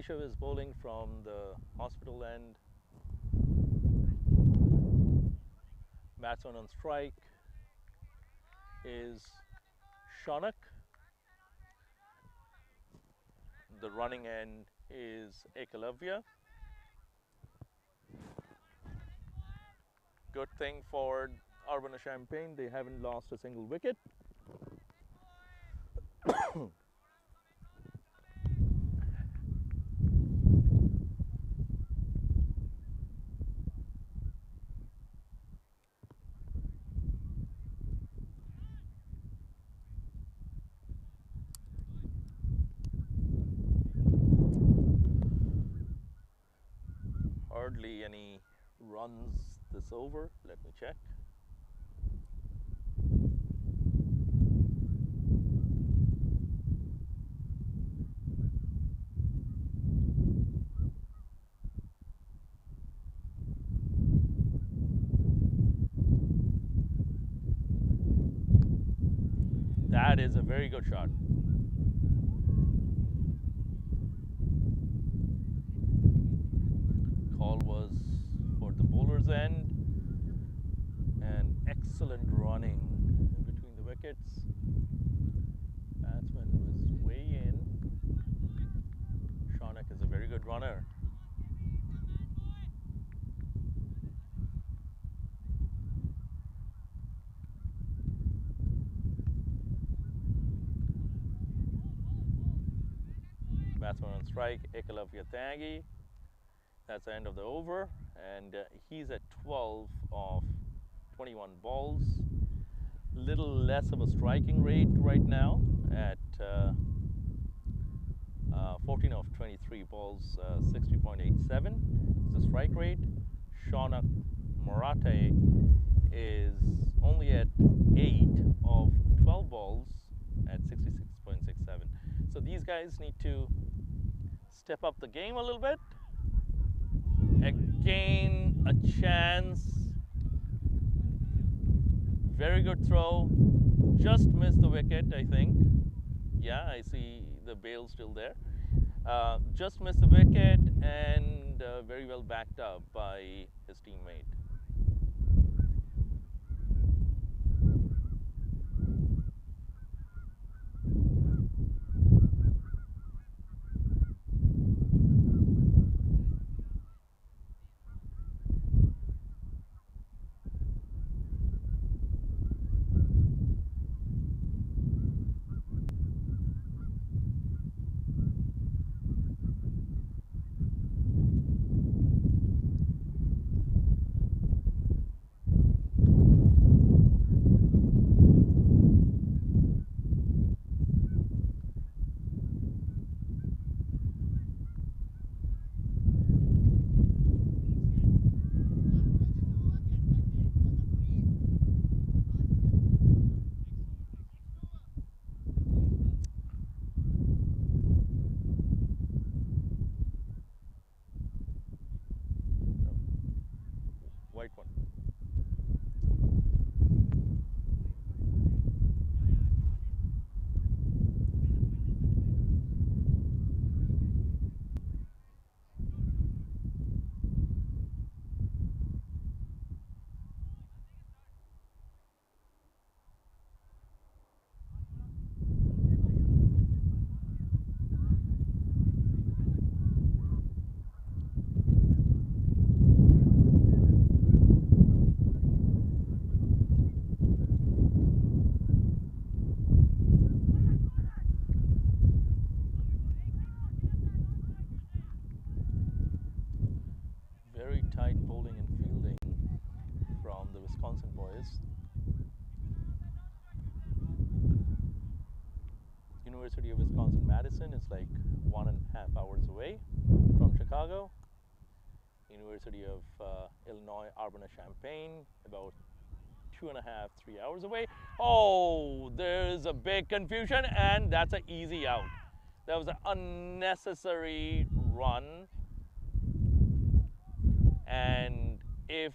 Keshav is bowling from the hospital end. Batsman on strike is Shaunak. The running end is Ekalavya. Good thing for Urbana-Champaign, they haven't lost a single wicket. Hardly any runs this over. Let me check. That is a very good shot. Call was for the bowler's end, and excellent running in between the wickets. Batsman was way in. Shaunak is a very good runner. Batsman on strike, Ekalavya Tagi. That's the end of the over, and he's at 12 of 21 balls. Little less of a striking rate right now at 14 of 23 balls, 60.87 is the strike rate. Shaunak Morate is only at 8 of 12 balls at 66.67. So these guys need to step up the game a little bit. Again, a chance. Very good throw. Just missed the wicket, I think. Yeah, I see the bail still there. Just missed the wicket and very well backed up by his teammate. White one. Very tight bowling and fielding from the Wisconsin boys. University of Wisconsin-Madison is like 1.5 hours away from Chicago. University of Illinois Urbana-Champaign about 2.5, 3 hours away. Oh, there's a big confusion, and that's an easy out. That was an unnecessary run. And if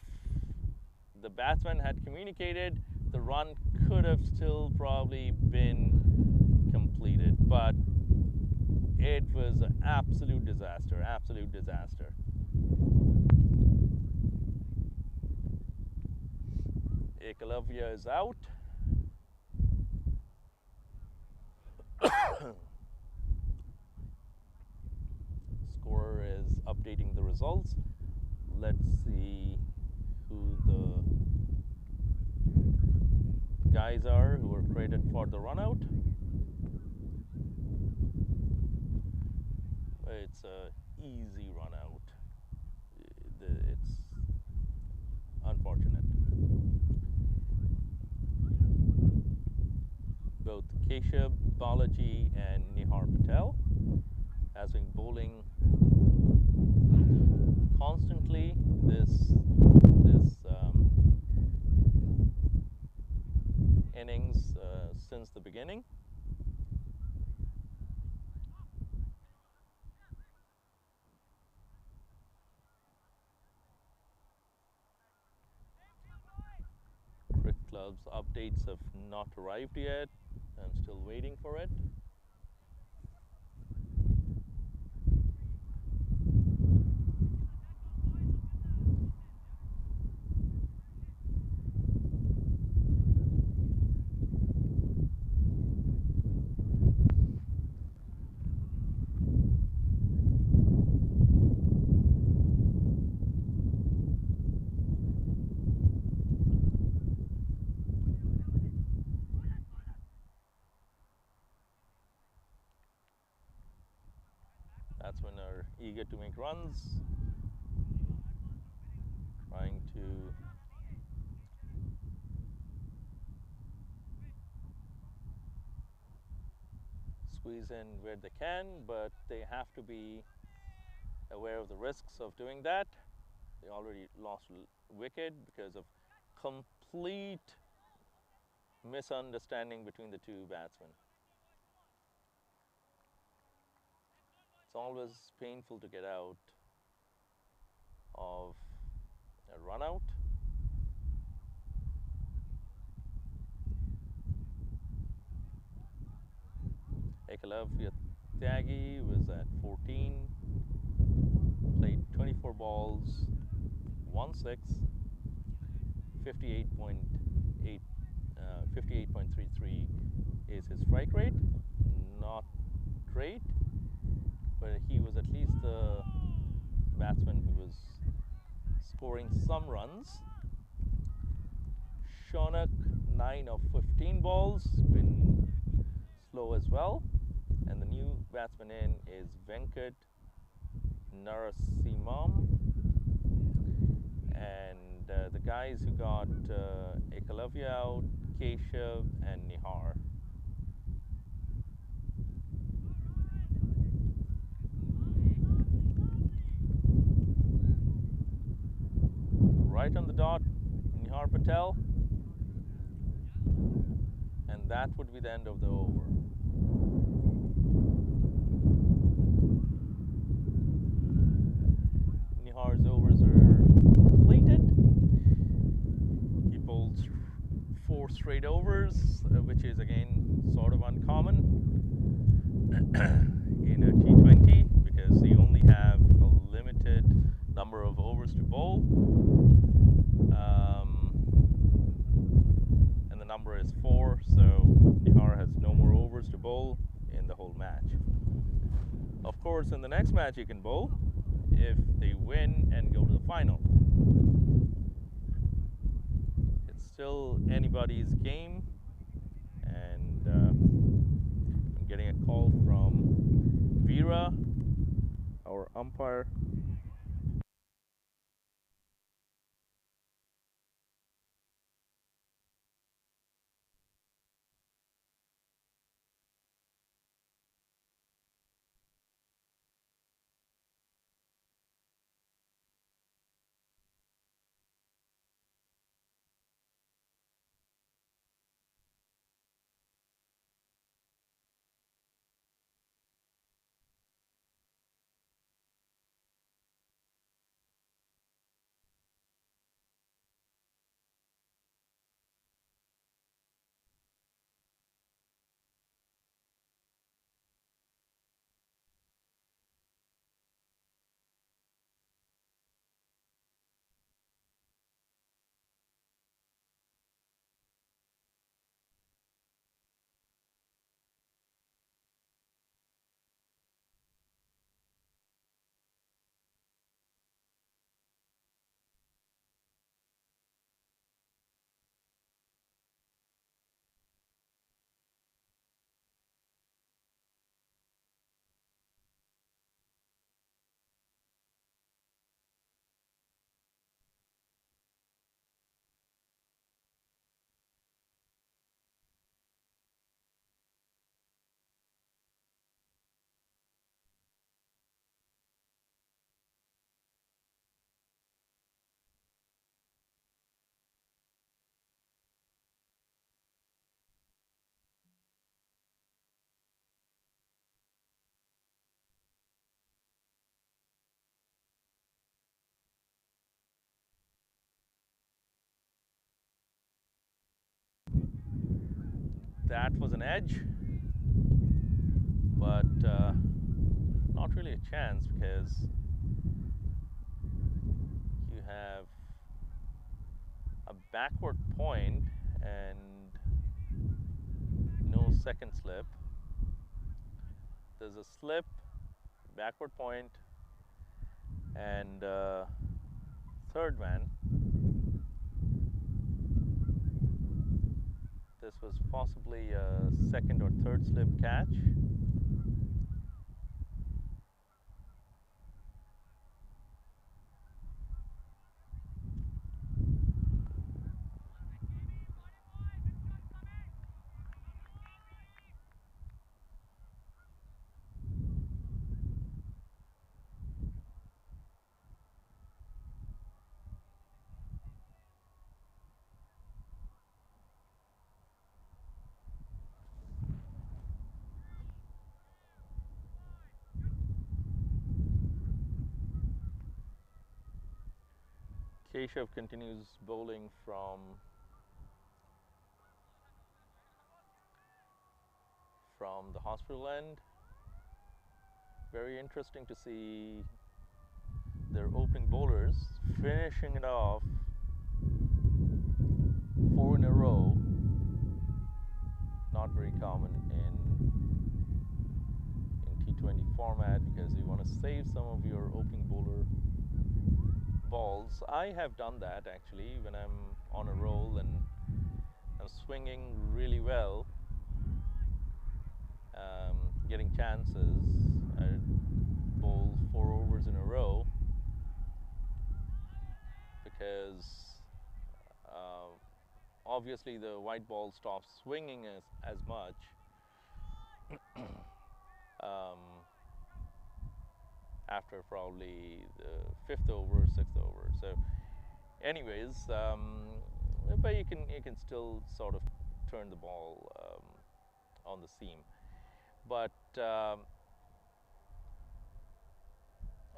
the batsman had communicated, the run could have still probably been completed. But It was an absolute disaster, absolute disaster. Ekalavya is out. Scorer is updating the results. Let's see who the guys are who were created for the run out. It's a easy run out. It's unfortunate. Both Keshav, Balaji, and Nihar Patel has been bowling constantly this innings since the beginning. Cricket Club's updates have not arrived yet. I'm still waiting for it. Batsmen are eager to make runs, trying to squeeze in where they can, but they have to be aware of the risks of doing that. They already lost a wicket because of complete misunderstanding between the two batsmen. It's always painful to get out of a run out. Ekalavya Tyagi was at 14, played 24 balls, 1 6, 58.8, 58.33 is his strike rate. Not great, but he was at least the batsman who was scoring some runs. Shonak 9 of 15 balls, been slow as well. And the new batsman in is Venkat Narasimham. And the guys who got Ekalavya out, Keshav and Nihar. Right on the dot, Nihar Patel. And that would be the end of the over. Nihar's overs are completed. He bowls 4 straight overs, which is again sort of uncommon in a T20 because you only have a limited number of overs to bowl. And the number is 4, so Nihar has no more overs to bowl in the whole match. Of course, in the next match you can bowl if they win and go to the final. It's still anybody's game, and I'm getting a call from Veera, our umpire. that was an edge, but not really a chance because you have a backward point and no second slip. There's a slip, backward point, and third man. This was possibly a second or third slip catch. Keshav continues bowling from the hospital end. Very interesting to see their opening bowlers finishing it off 4 in a row. Not very common in T20 format because you want to save some of your opening bowler balls. I have done that actually when I'm on a roll and I'm swinging really well, getting chances. I bowl 4 overs in a row because obviously the white ball stops swinging as much. After probably the 5th over, 6th over. So, anyways, but you can still sort of turn the ball on the seam. But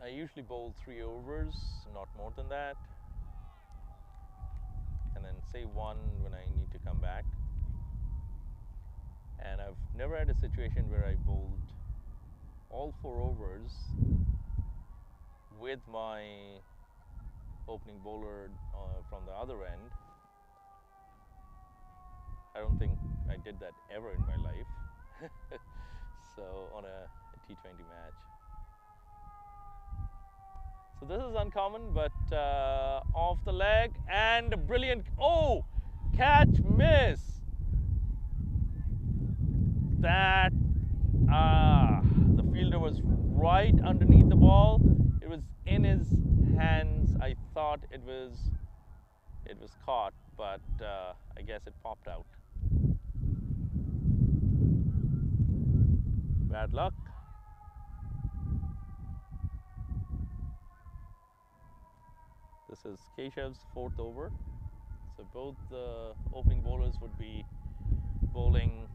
I usually bowl 3 overs, not more than that, and then say 1 when I need to come back. And I've never had a situation where I bowled all 4 overs with my opening bowler from the other end. I don't think I did that ever in my life. So on a T20 match. So this is uncommon, but off the leg and a brilliant, oh, catch miss. That, the fielder was right underneath the ball. It was in his hands. I thought it was caught, but I guess it popped out. Bad luck. This is Keshav's 4th over. So both the opening bowlers would be bowling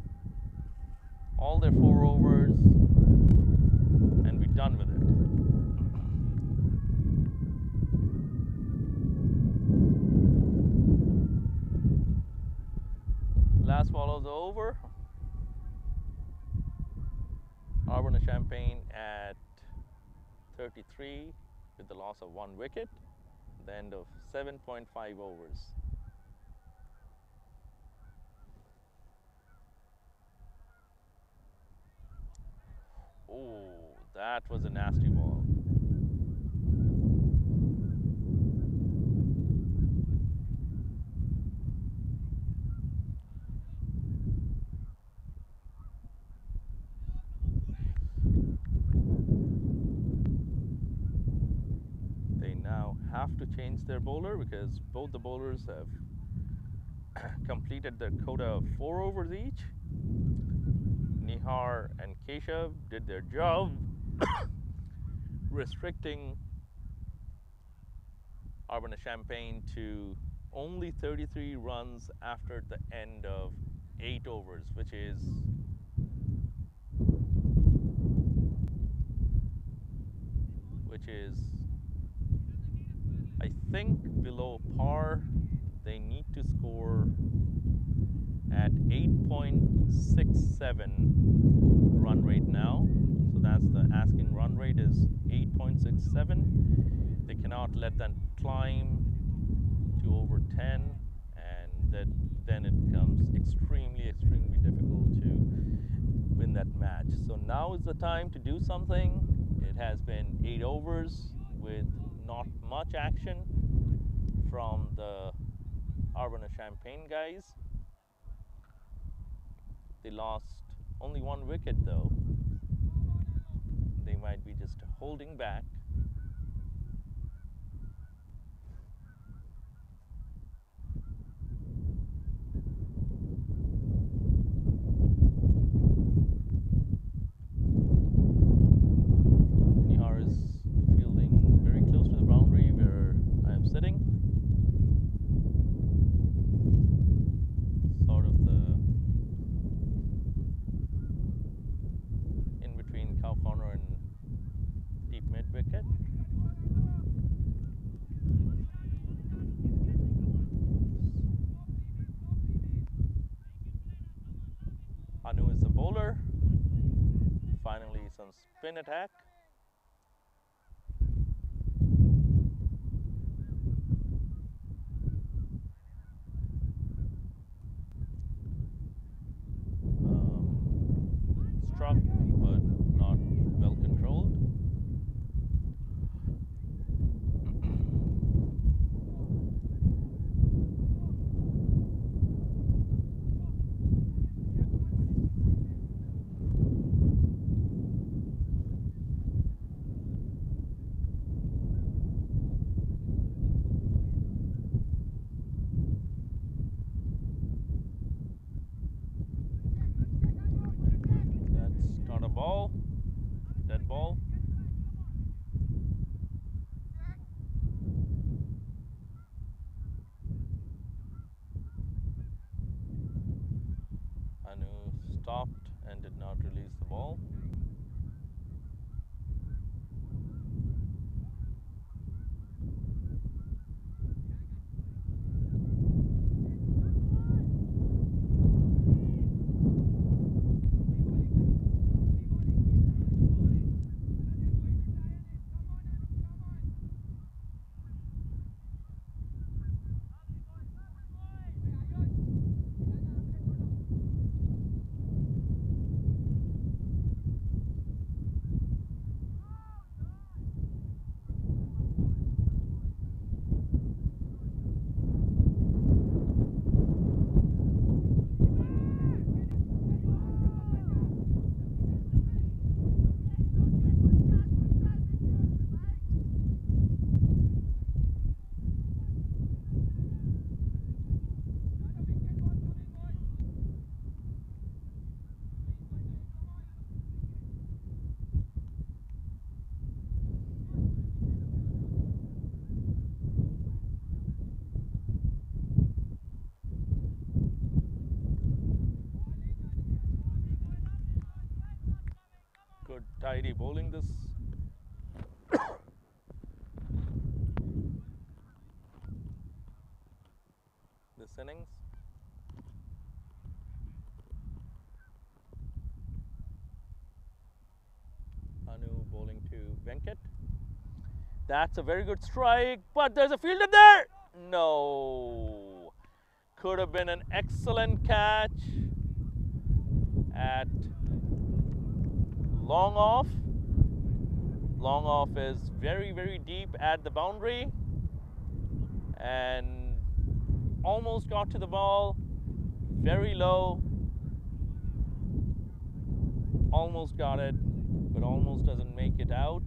all their 4 overs and be done with it. Last ball of the over. Arbonne-Champagne at 33 with the loss of 1 wicket. The end of 7.5 overs. Oh, that was a nasty ball. They now have to change their bowler because both the bowlers have completed their quota of 4 overs each. Nihar and Keshav did their job restricting Arbonne-Champagne to only 33 runs after the end of 8 overs, which is I think below par. They need to score at 8.67 run rate now. So that's the asking run rate is 8.67. They cannot let that climb to over 10, and then it becomes extremely difficult to win that match. So now is the time to do something. It has been 8 overs with not much action from the Urbana-Champaign guys. They lost only 1 wicket though. They might be just holding back. Nihar is fielding very close to the boundary where I am sitting. Sort of the in between cow corner and deep mid wicket. Anu is the bowler. Finally, some spin attack. Struck, but not well controlled. That's not a ball, dead ball. Anu stopped and did not release the ball. Good tidy bowling this innings. Anu bowling to Venkat. That's a very good strike, but there's a fielder there. No. Could have been an excellent catch at long off. Long off is very deep at the boundary and almost got to the ball, very low, almost got it, but almost doesn't make it out.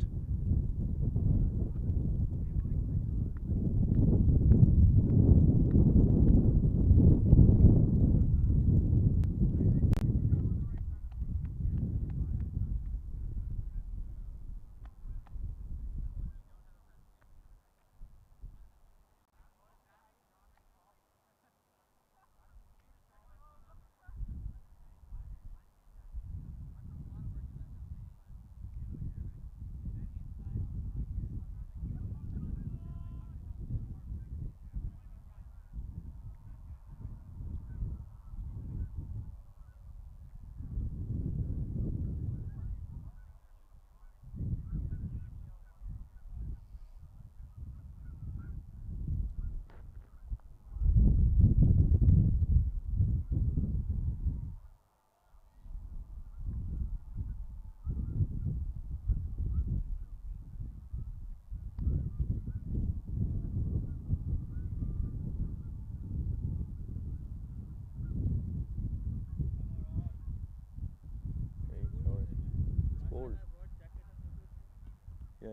Yeah.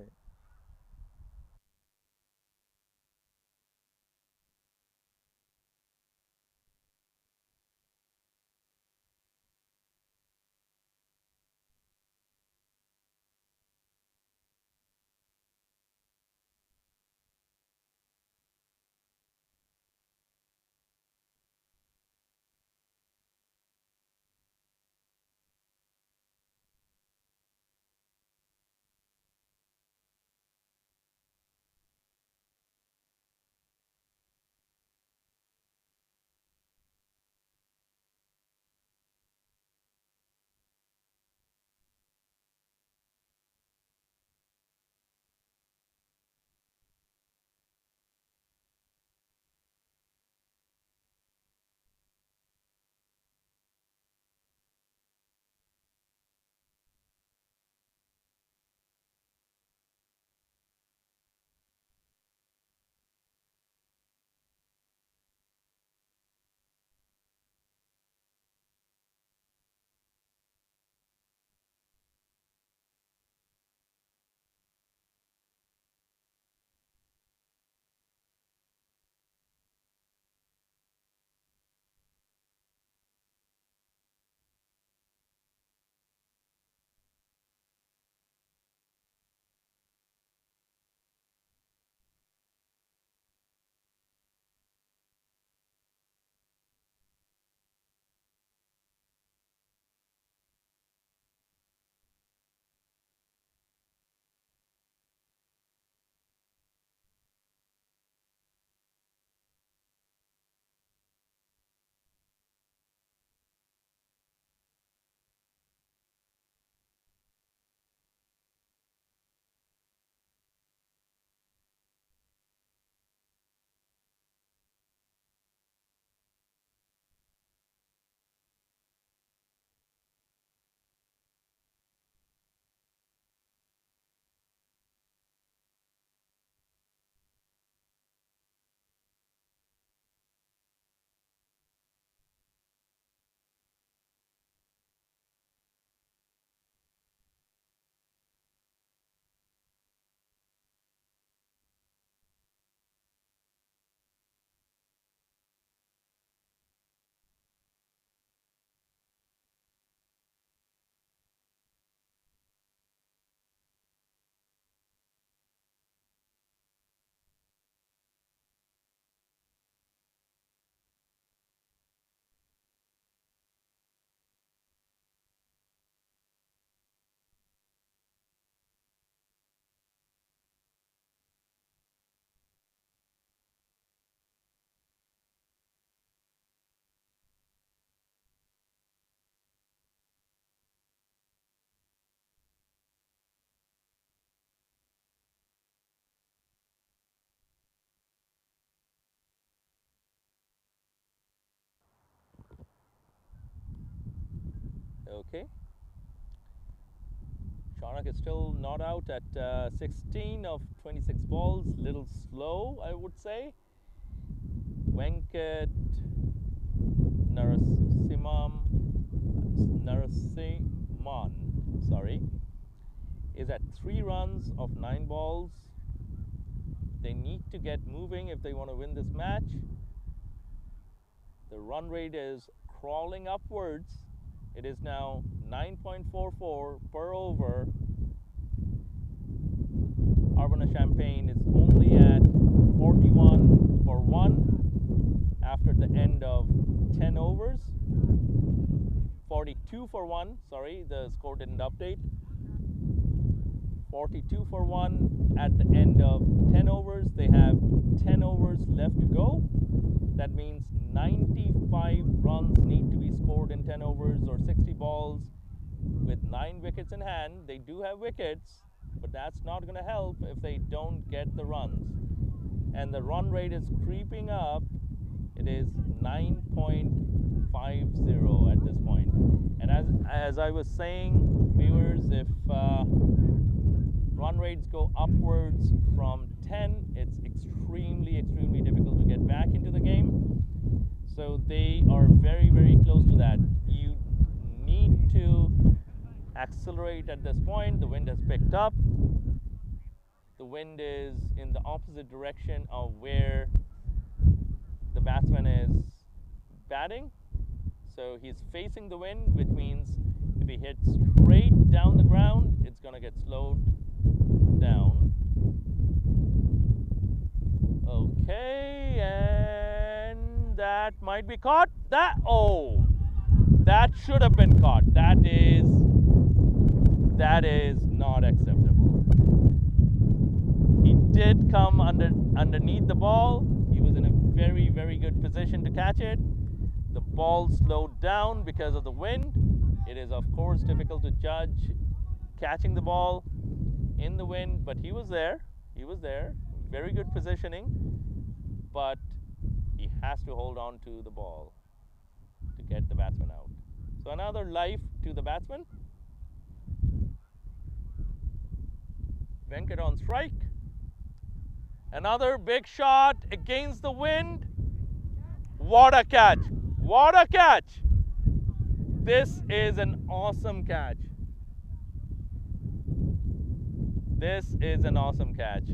Okay. Shanak is still not out at 16 of 26 balls. Little slow, I would say. Venkat Narasimhan, sorry, is at 3 runs of 9 balls. They need to get moving if they want to win this match. The run rate is crawling upwards. It is now 9.44 per over. Urbana-Champaign is only at 41 for 1 after the end of 10 overs. 42 for 1, sorry, the score didn't update. 42 for 1 at the end of 10 overs. They have 10 overs left to go. That means 95 runs need to be scored in 10 overs or 60 balls with 9 wickets in hand. They do have wickets, but that's not going to help if they don't get the runs. And the run rate is creeping up. It is 9.50 at this point. And as I was saying, viewers, if run rates go upwards from 10, it's extremely difficult to get back into the game. So they are very close to that. You need to accelerate at this point. The wind has picked up. the wind is in the opposite direction of where the batsman is batting. So he's facing the wind, which means if he hits straight down the ground, it's going to get slowed down. Okay, and that might be caught. That should have been caught. That is not acceptable. He did come underneath the ball. He was in a very, very good position to catch it. The ball slowed down because of the wind. It is, of course, difficult to judge catching the ball in the wind, but he was there. He was there. Very good positioning, but he has to hold on to the ball to get the batsman out. So another life to the batsman. Venkat on strike. Another big shot against the wind. What a catch! What a catch! This is an awesome catch. This is an awesome catch.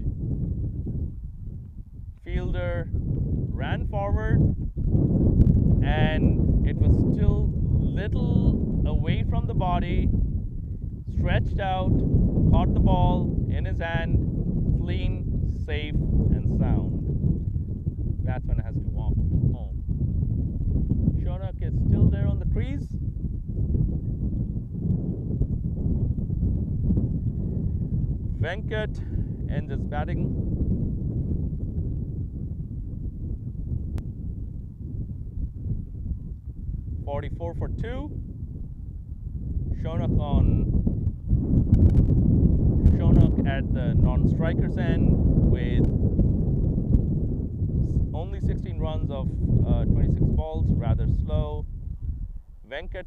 Fielder ran forward and it was still little away from the body, stretched out, caught the ball in his hand, clean, safe and sound. Batsman has to walk home. Shonak is still there on the crease. Venkat ends his batting. .44 for 2. Shonak at the non-strikers end with only 16 runs of 26 balls, rather slow. Venkat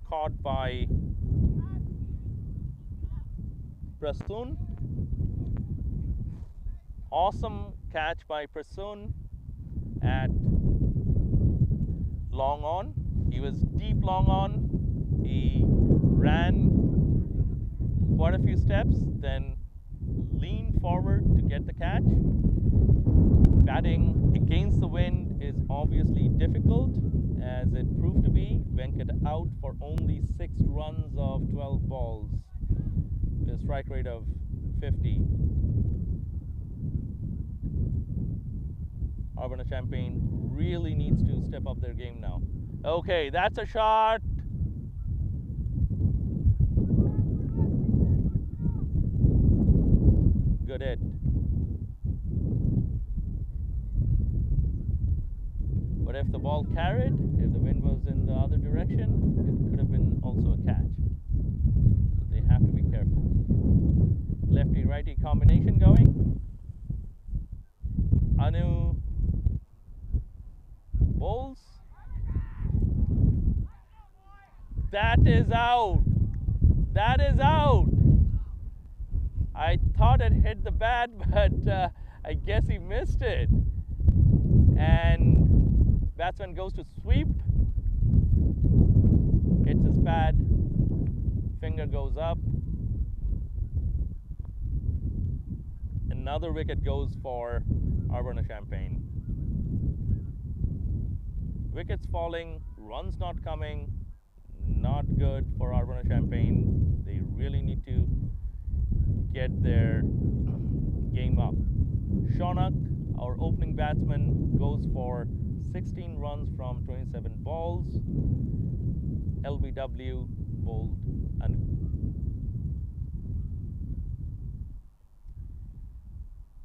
caught by Prasoon. Awesome catch by Prasoon at long on. He was deep long on. He ran quite a few steps, then leaned forward to get the catch. Batting against the wind is obviously difficult, as it proved to be. Venkat out for only 6 runs of 12 balls with a strike rate of 50. Urbana-Champaign really needs to step up their game now. Okay, that's a shot. Good hit. But if the ball carried, if the wind was in the other direction, it could have been also a catch. So they have to be careful. Lefty-righty combination going. Anu bowls. That is out. That is out. I thought it hit the bat, but I guess he missed it. And batsman goes to sweep. Hits his pad. Finger goes up. Another wicket goes for Urbana-Champaign. Wickets falling, runs not coming. Not good for Urbana-Champaign. They really need to get their game up. Shonak, our opening batsman, goes for 16 runs from 27 balls. LBW bowled Anu.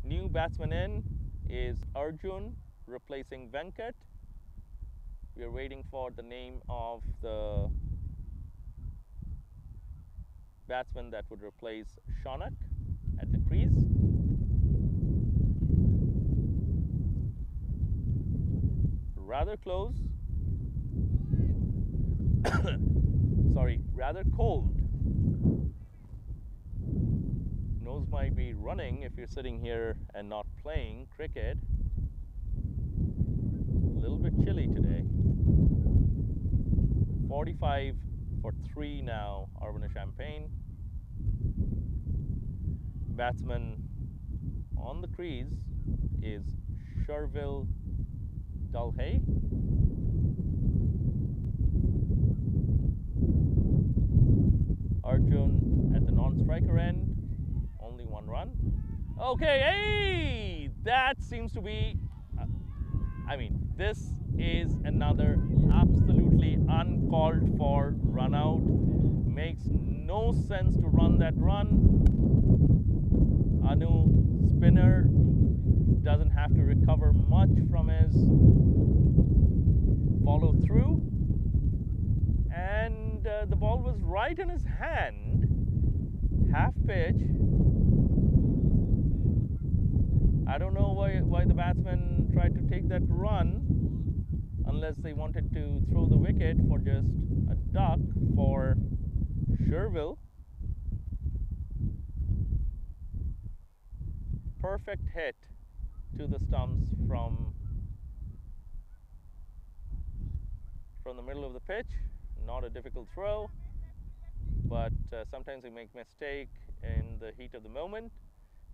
New batsman in is Arjun, replacing Venkat. We are waiting for the name of the batsman that would replace Shonak at the crease. Rather close. Sorry, rather cold. Nose might be running if you're sitting here and not playing cricket. A little bit chilly today. 45 for 3 now, Urbana-Champaign. Batsman on the crease is Sherville Dulhay. Arjun at the non-striker end, only one run. Okay, hey, that seems to be, I mean, this is another absolutely uncalled for run out. Makes no sense to run that run. Anu, spinner, doesn't have to recover much from his follow through. And the ball was right in his hand, half pitch. I don't know why the batsman tried to take that run, unless they wanted to throw the wicket for just a duck for Sherville. Perfect hit to the stumps from the middle of the pitch. Not a difficult throw, but sometimes we make mistake in the heat of the moment.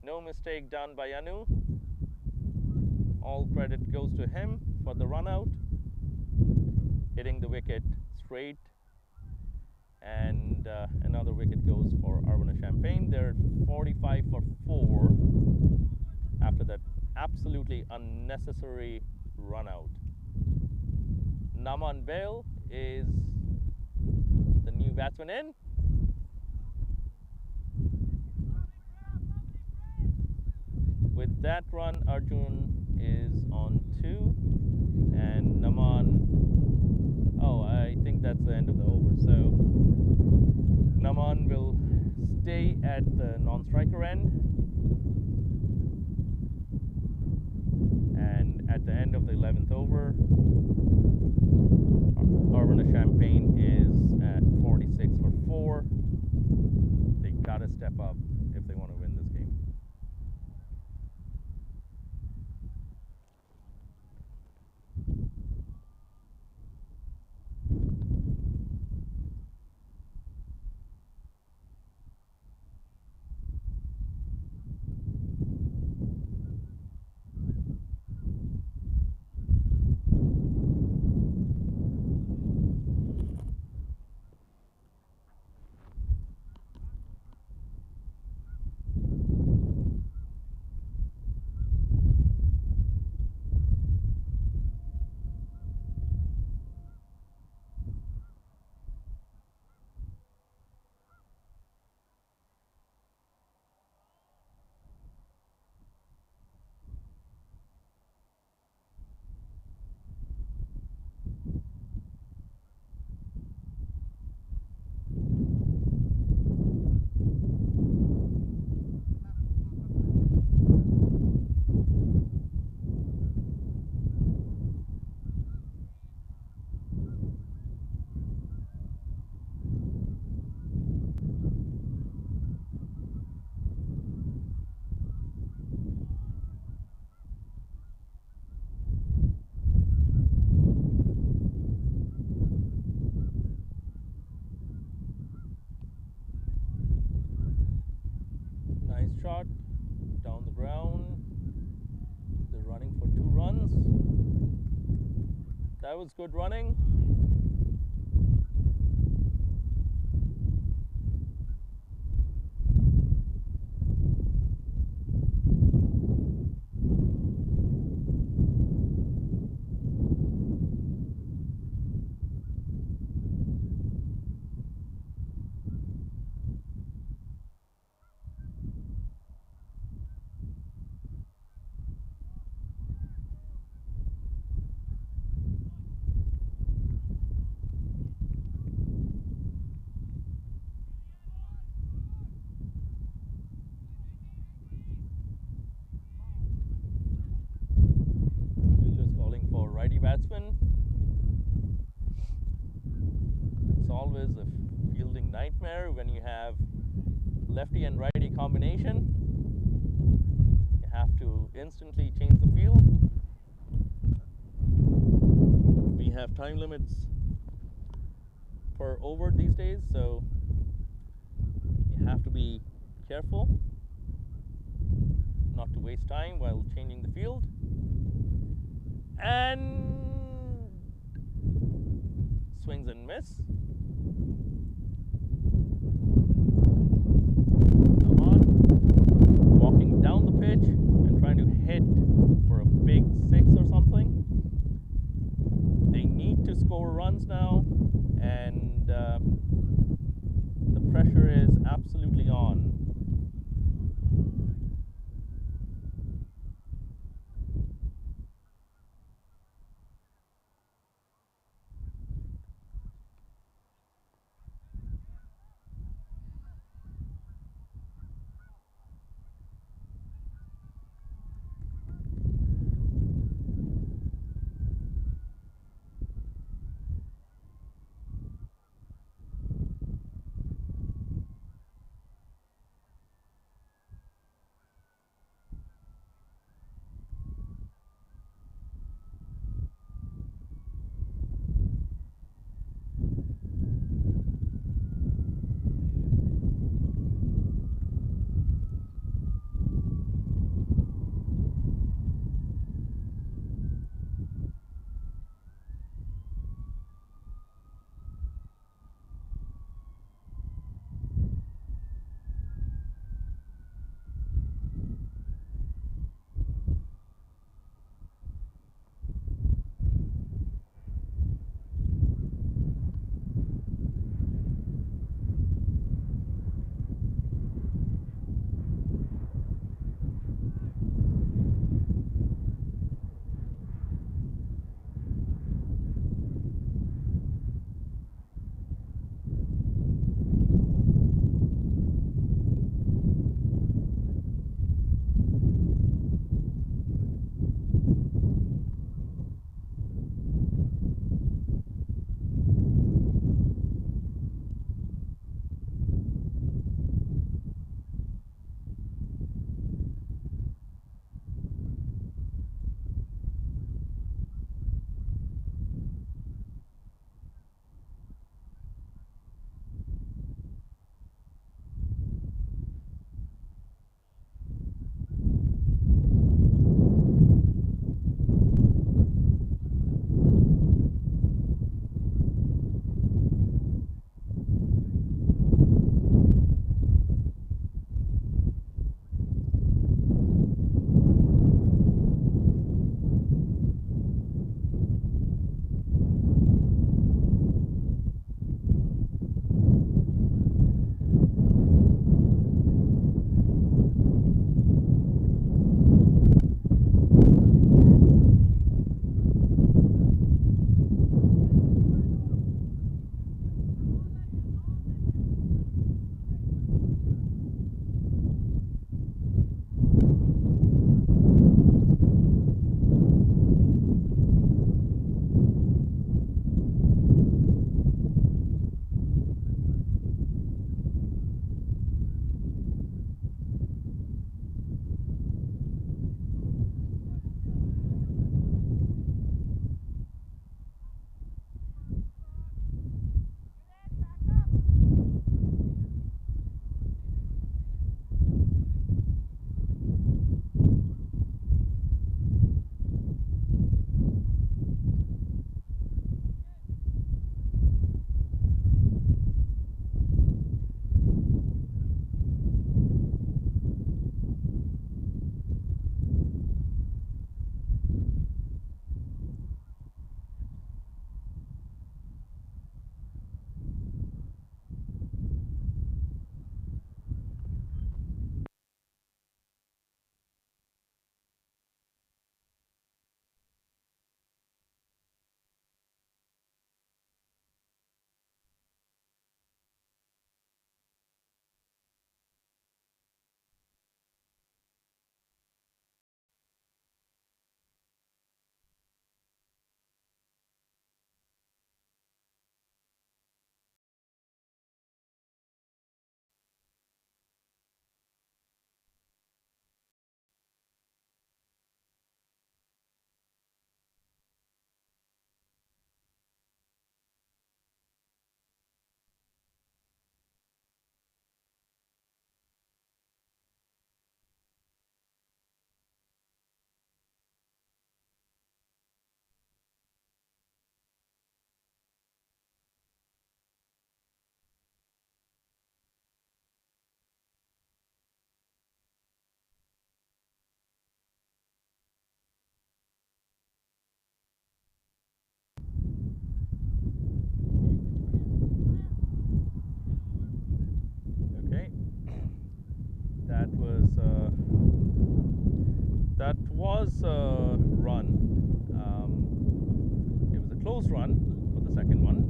No mistake done by Anu. All credit goes to him for the run out, hitting the wicket straight, and another wicket goes for Arvana Champagne. They're 45 for 4 after that absolutely unnecessary run out. Naman Bale is the new batsman in. With that run, Arjun is on 2, and Naman, oh, I think that's the end of the over. So Naman will stay at the non-striker end, and at the end of the 11th over, Arvana Champagne is at 46 for 4. They gotta step up if they want to win this game. Shot down the ground. They're running for 2 runs. That was good running. Batsman. It's always a fielding nightmare when you have lefty and righty combination. You have to instantly change the field. We have time limits per over these days, so you have to be careful. not to waste time while changing the field. And swings and miss. Come on. Walking down the pitch and trying to hit for a big six or something. They need to score runs now, and the pressure is absolutely on.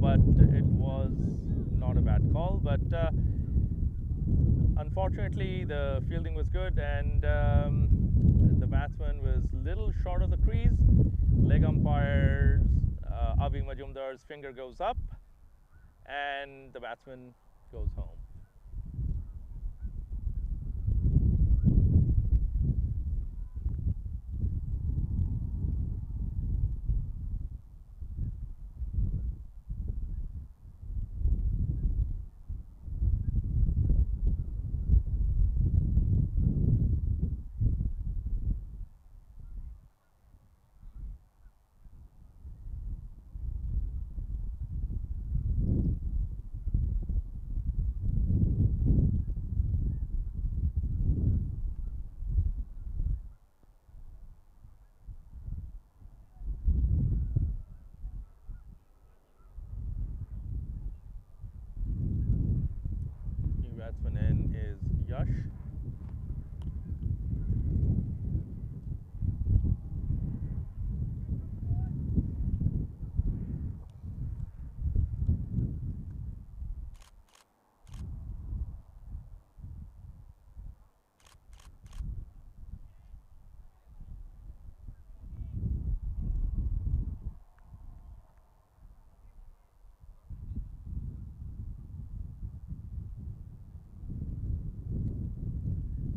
but it was not a bad call. But unfortunately, the fielding was good, and the batsman was little short of the crease. Leg umpire's Avi Majumdar's finger goes up, and the batsman goes home. New batsman in is Yash.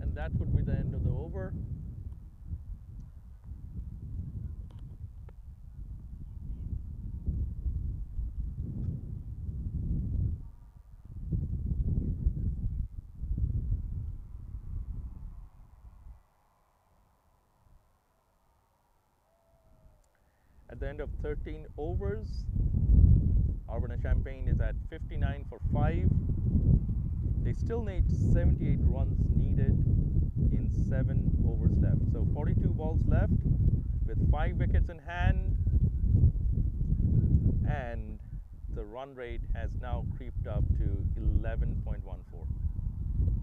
And that would be the end of the over. At the end of 13 overs, Urbana-Champaign is at 59 for 5. They still need 78 runs needed in 7 overs left. So 42 balls left with 5 wickets in hand, and the run rate has now creeped up to 11.14.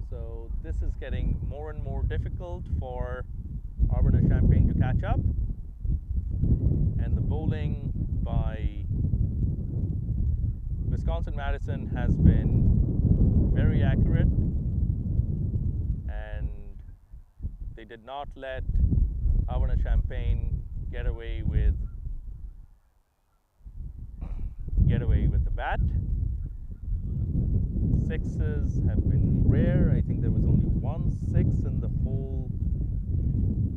So this is getting more and more difficult for Urbana-Champaign to catch up, and the bowling by Wisconsin-Madison has been very accurate, and they did not let Urbana-Champaign get away with the bat. Sixes have been rare. I think there was only 1 6 in the whole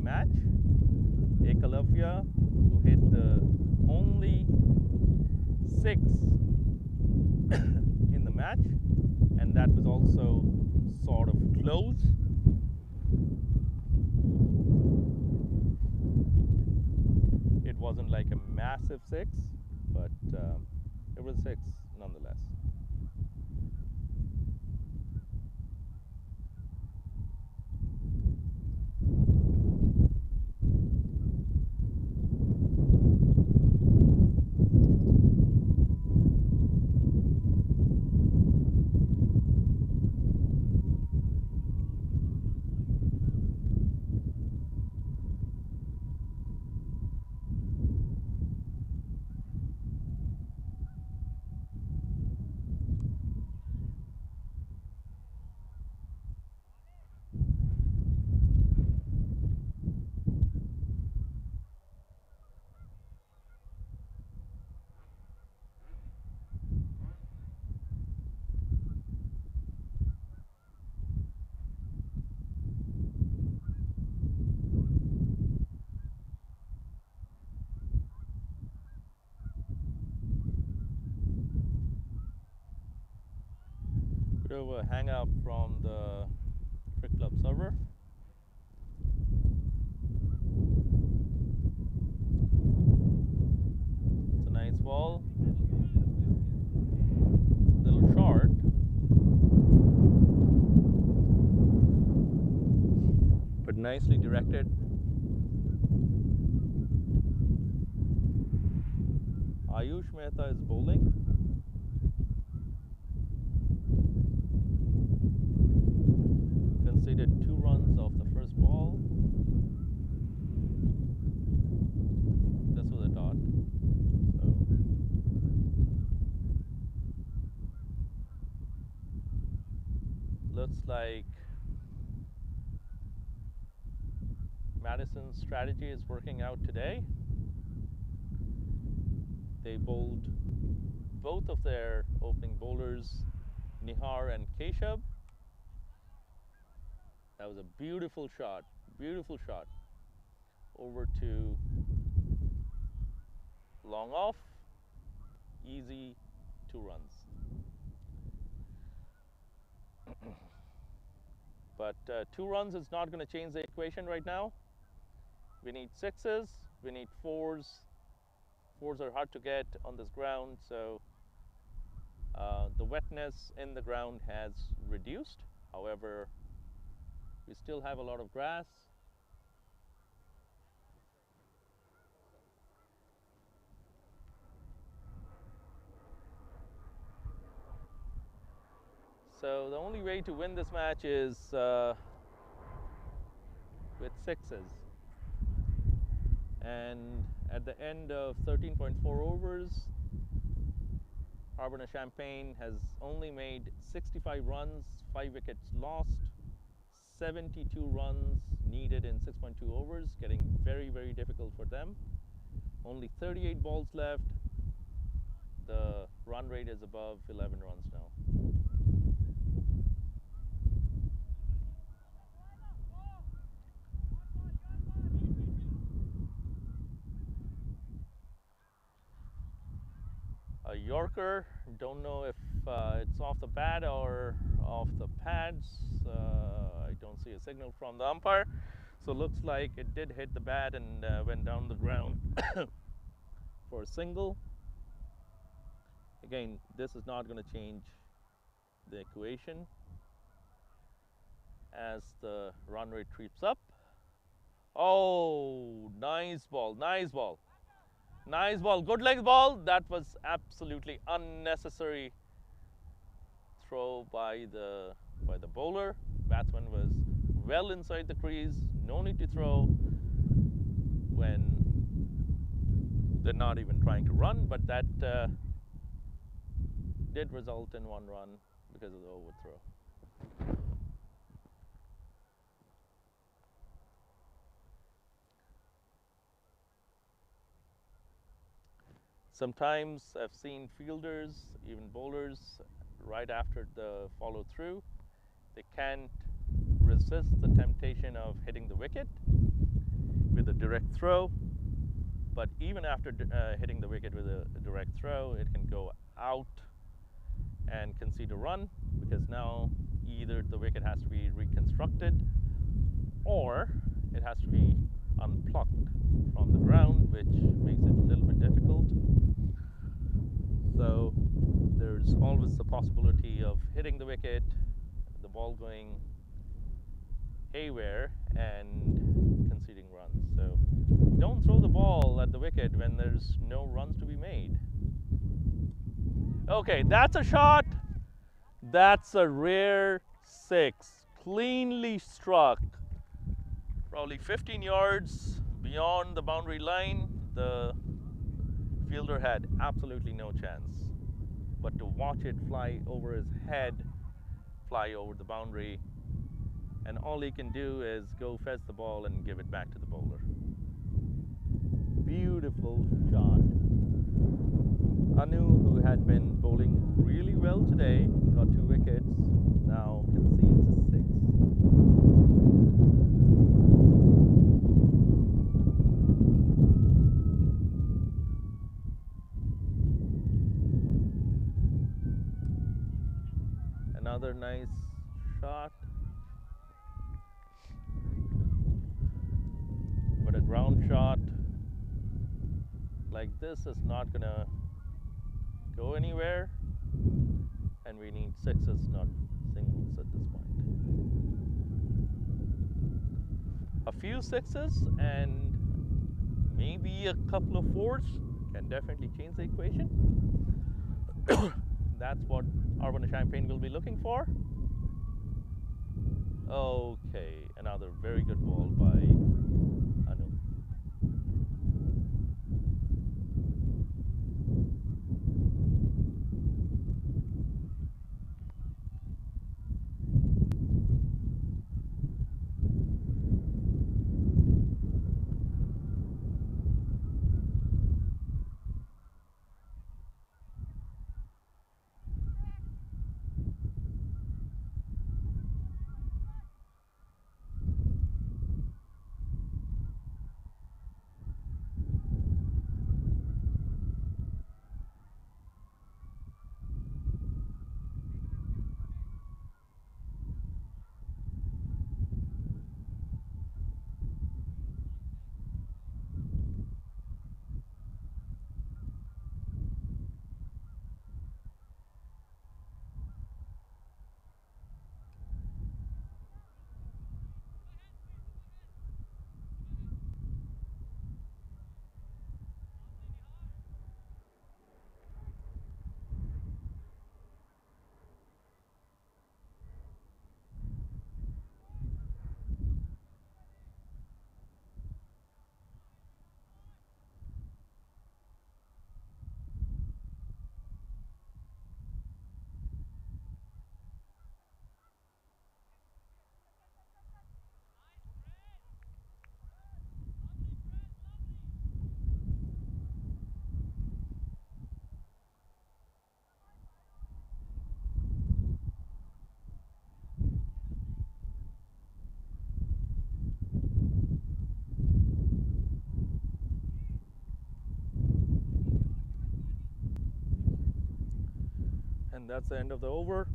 match. Ekalavya, who hit the only 6 in the match, and that was also sort of close. It wasn't like a massive 6, but it was 6 nonetheless. Bit of a hang up from the Cricket Club server. It's a nice ball. Little short. But nicely directed. Ayush Mehta is bowling. Conceded 2 runs off the first ball. This was a dot. So looks like Madison's strategy is working out today. They bowled both of their opening bowlers, Nihar and Keshav. That was a beautiful shot, over to long off, easy 2 runs. But 2 runs is not going to change the equation right now. We need 6s, we need 4s. 4s are hard to get on this ground, so the wetness in the ground has reduced. However, we still have a lot of grass. So the only way to win this match is with 6s. And at the end of 13.4 overs, Urbana-Champaign has only made 65 runs, 5 wickets lost, 72 runs needed in 6.2 overs, getting very, very difficult for them. Only 38 balls left. The run rate is above 11 runs now. A Yorker, don't know if it's off the bat or off the pads. I don't see a signal from the umpire. So looks like it did hit the bat and went down the ground for a single. Again, this is not going to change the equation as the run rate creeps up. Oh, nice ball, nice ball. Nice ball, good leg ball. That was absolutely unnecessary throw by the bowler. Batsman was well inside the crease. No need to throw when they're not even trying to run, but that did result in 1 run because of the overthrow. Sometimes I've seen fielders, even bowlers, right after the follow through, they can't resist the temptation of hitting the wicket with a direct throw. But even after hitting the wicket with a direct throw, it can go out and concede a run, because now either the wicket has to be reconstructed or it has to be unplucked from the ground, which makes it a little bit difficult. So there's always the possibility of hitting the wicket, the ball going haywire and conceding runs. So don't throw the ball at the wicket when there's no runs to be made. Okay, that's a shot. That's a rare 6. Cleanly struck. Probably 15 yards beyond the boundary line. The fielder had absolutely no chance. But to watch it fly over his head, fly over the boundary, and all he can do is go fetch the ball and give it back to the bowler. Beautiful shot. Anu, who had been bowling really well today, got 2 wickets, now concedes a 6. Another nice shot, but a ground shot like this is not gonna go anywhere, and we need 6s, not singles at this point. A few 6s and maybe a couple of 4s can definitely change the equation. That's what Urbana-Champaign will be looking for. Okay, another very good ball by And that's the end of the over.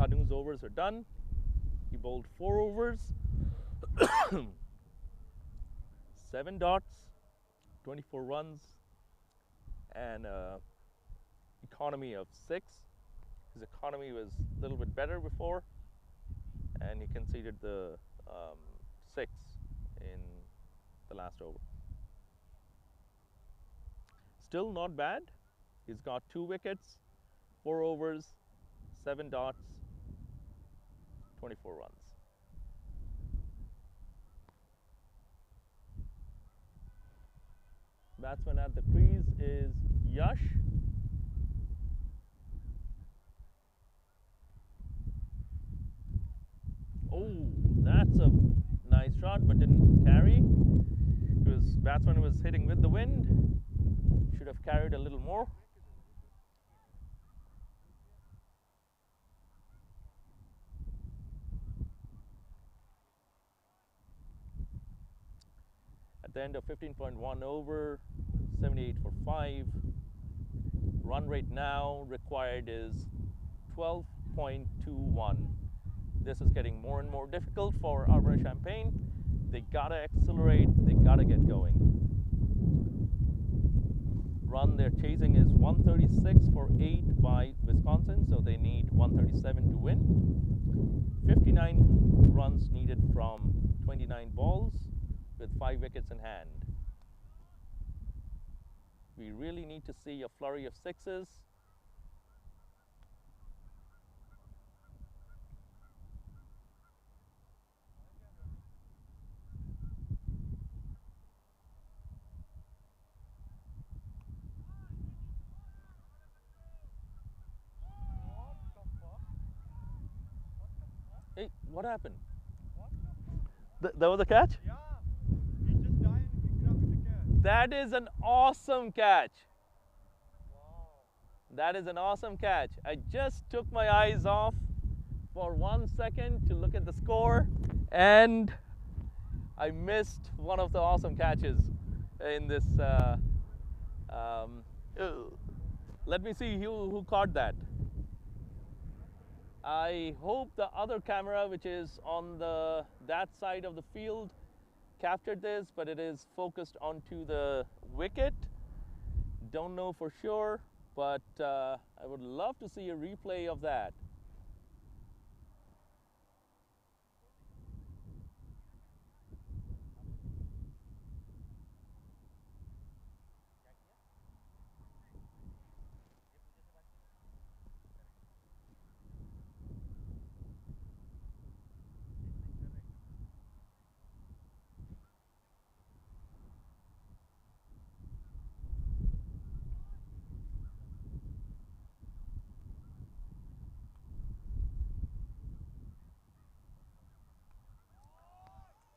Anu's overs are done. He bowled 4 overs, 7 dots, 24 runs, and economy of 6. His economy was a little bit better before, and he conceded the 6 in the last over. Still not bad. He's got 2 wickets, 4 overs, 7 dots, 24 runs. Batsman at the crease is Yash. Oh, that's a nice shot, but didn't carry. Because batsman was hitting with the wind. Should have carried a little more. At the end of 15.1 over, 78 for 5. Run rate now required is 12.21. This is getting more and more difficult for Arbor Champagne. They gotta accelerate, they gotta get going. Run they're chasing is 136 for 8 by Wisconsin, so they need 137 to win. 59 runs needed from 29 balls with 5 wickets in hand. We really need to see a flurry of 6s. Hey, what happened? That was a catch? Yeah, he just died and he grabbed the catch. That is an awesome catch. Wow. That is an awesome catch. I just took my eyes off for 1 second to look at the score, and I missed one of the awesome catches in this. Let me see who caught that. I hope the other camera, which is on that side of the field, captured this, but it is focused onto the wicket. Don't know for sure, but I would love to see a replay of that.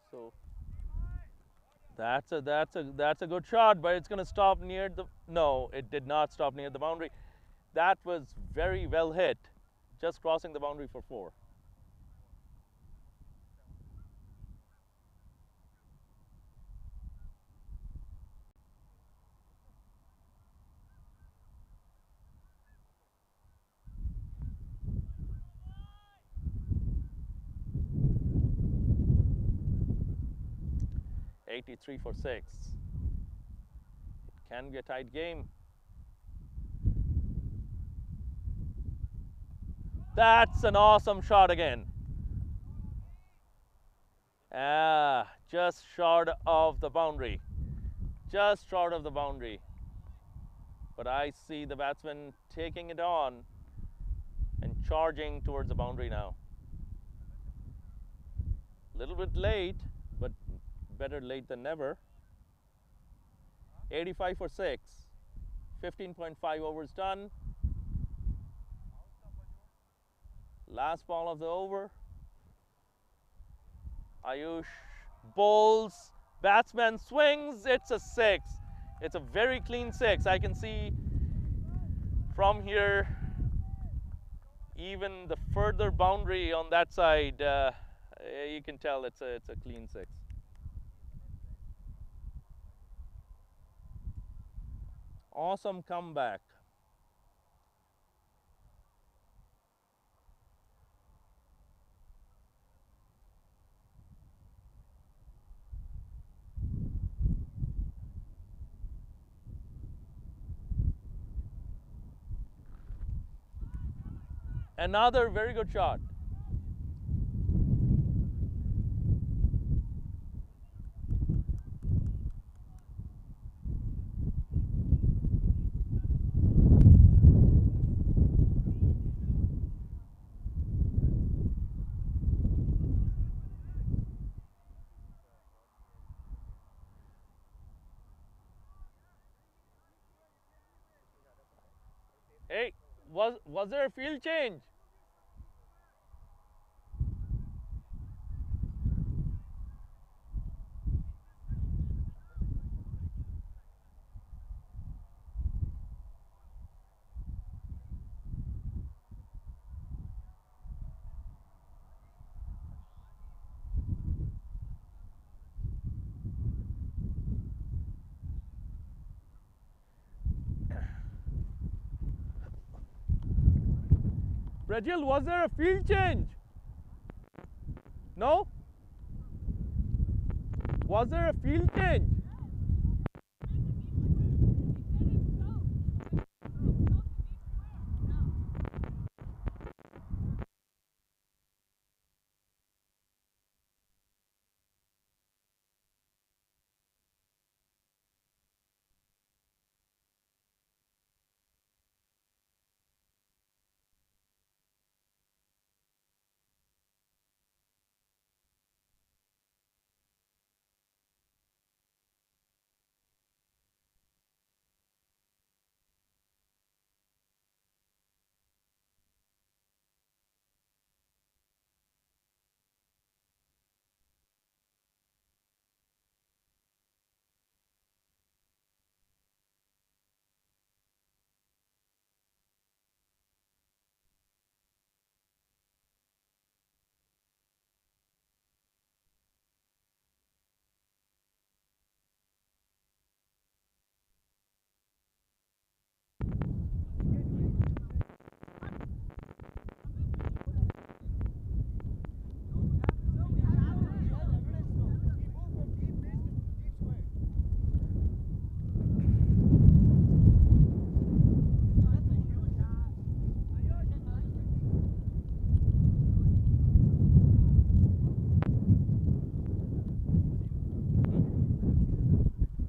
So that's a good shot, but it's going to stop near the. No, it did not stop near the boundary. That was very well hit, just crossing the boundary for 4. $83 for 6. It can be a tight game. That's an awesome shot again. Just short of the boundary. Just short of the boundary. But I see the batsman taking it on and charging towards the boundary now. A little bit late, but better late than never. 85 for 6. 15.5 overs done. Last ball of the over. Ayush bowls. Batsman swings. It's a 6. It's a very clean 6. I can see from here even the further boundary on that side. You can tell it's a clean 6. Awesome comeback. Another very good shot. Hey, was there a field change? Rajil, was there a field change? No? Was there a field change?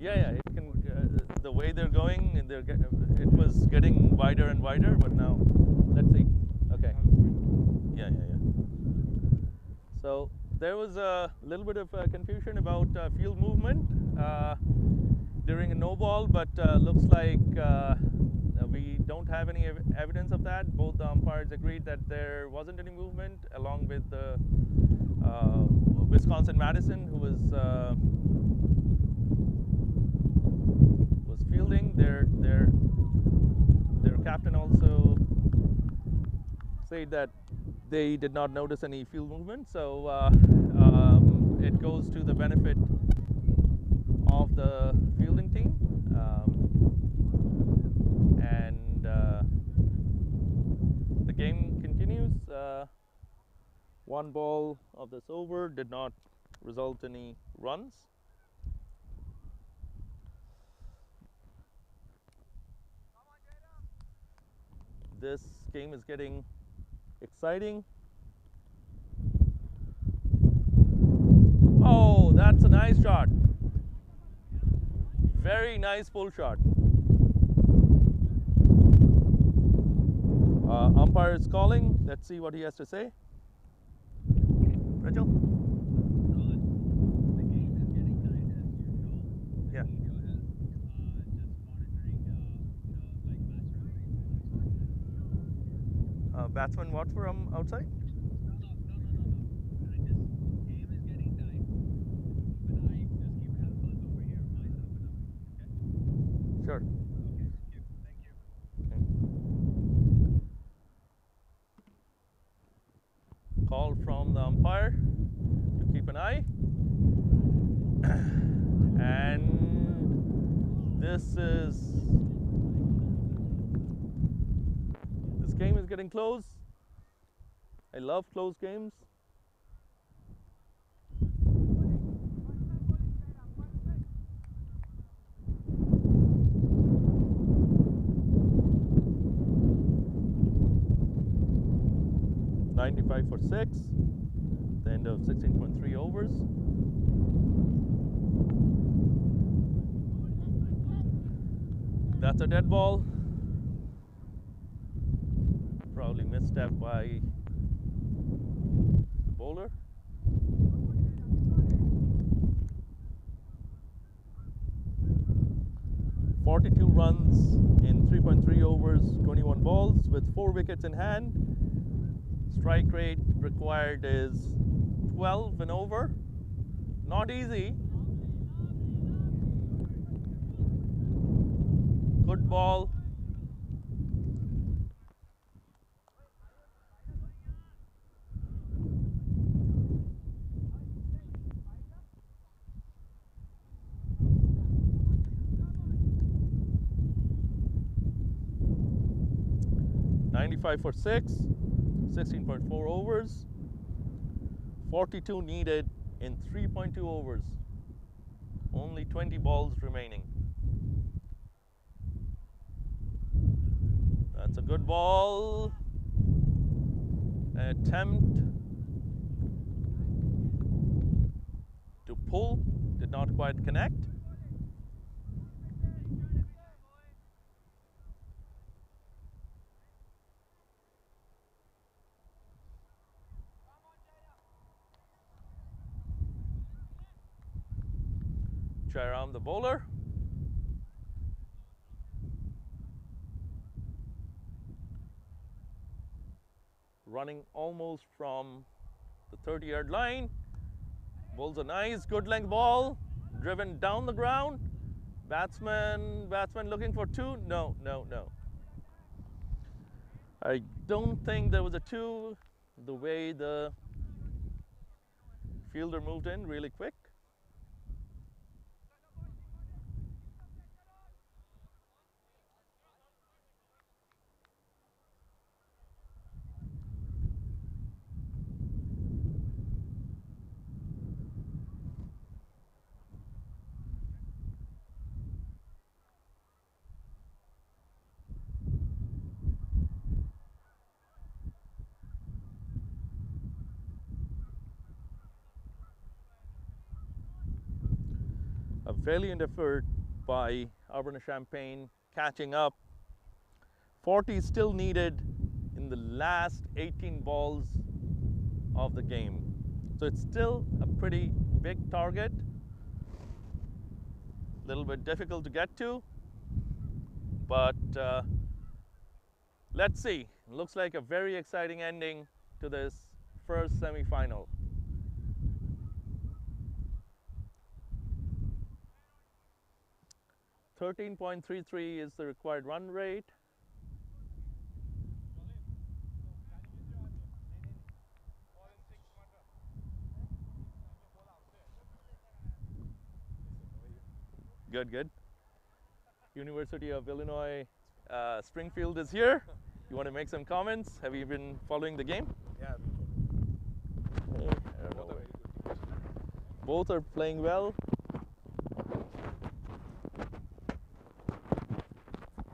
Yeah, it can. The way they're going, and it was getting wider and wider, but now, let's see. Okay. Yeah. So there was a little bit of confusion about field movement during a no ball, but looks like we don't have any evidence of that. Both the umpires agreed that there wasn't any movement, along with the Wisconsin Madison, who was fielding. Their captain also said that they did not notice any field movement. So it goes to the benefit of the fielding team, and the game continues. One ball of this over did not result in any runs. This game is getting exciting. Oh, that's a nice shot. Very nice pull shot. Umpire is calling. Let's see what he has to say. Rachel? The game is getting tight as usual. Yeah. Just monitoring, like Batsman what from outside? No. Game is getting tight. Keep an eye, just keep help us over here, myself and Amit. Okay? Sure. Okay. Thank you. Call from the umpire to keep an eye. And this game is getting close. I love close games. 95 for 6. The end of 16.3 overs. That's a dead ball. Probably misstep by the bowler. .42 runs in 3.3 overs, 21 balls with 4 wickets in hand. Strike rate required is 12 and over. Not easy. Good ball. .95 for 6, 16.4 overs, 42 needed in 3.2 overs, only 20 balls remaining. That's a good ball. Attempt to pull, did not quite connect. Jairam, the bowler. Running almost from the 30-yard line. Bowls a nice, good length ball. Driven down the ground. Batsman looking for 2. No. I don't think there was a 2. The way the fielder moved in really quick. A valiant effort by Auburn-Champaign catching up. 40 still needed in the last 18 balls of the game. So it's still a pretty big target. A little bit difficult to get to, but let's see. Looks like a very exciting ending to this first semi-final. .33 is the required run rate. Good. University of Illinois Springfield is here. You want to make some comments? Have you been following the game? Yeah, Hey, I don't know. Both are playing well.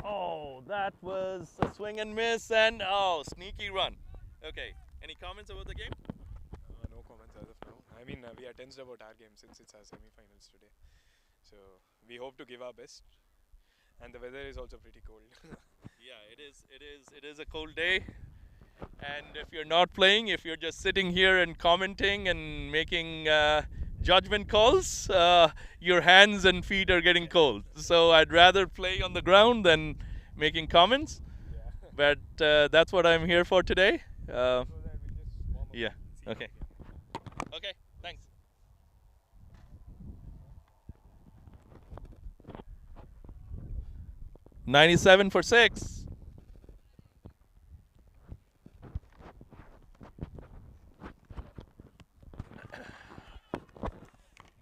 Oh, that was a swing and miss, and oh, sneaky run. Okay, any comments about the game? no comments as of now. I mean, we are tensed about our game since it's our semi-finals today. So we hope to give our best. And the weather is also pretty cold. Yeah, it is a cold day. And if you're not playing, if you're just sitting here and commenting and making judgment calls, your hands and feet are getting cold. So I'd rather play on the ground than making comments. Yeah. But that's what I'm here for today. So that we just warm up Yeah, and see okay. how we are. Okay, thanks. .97 for 6.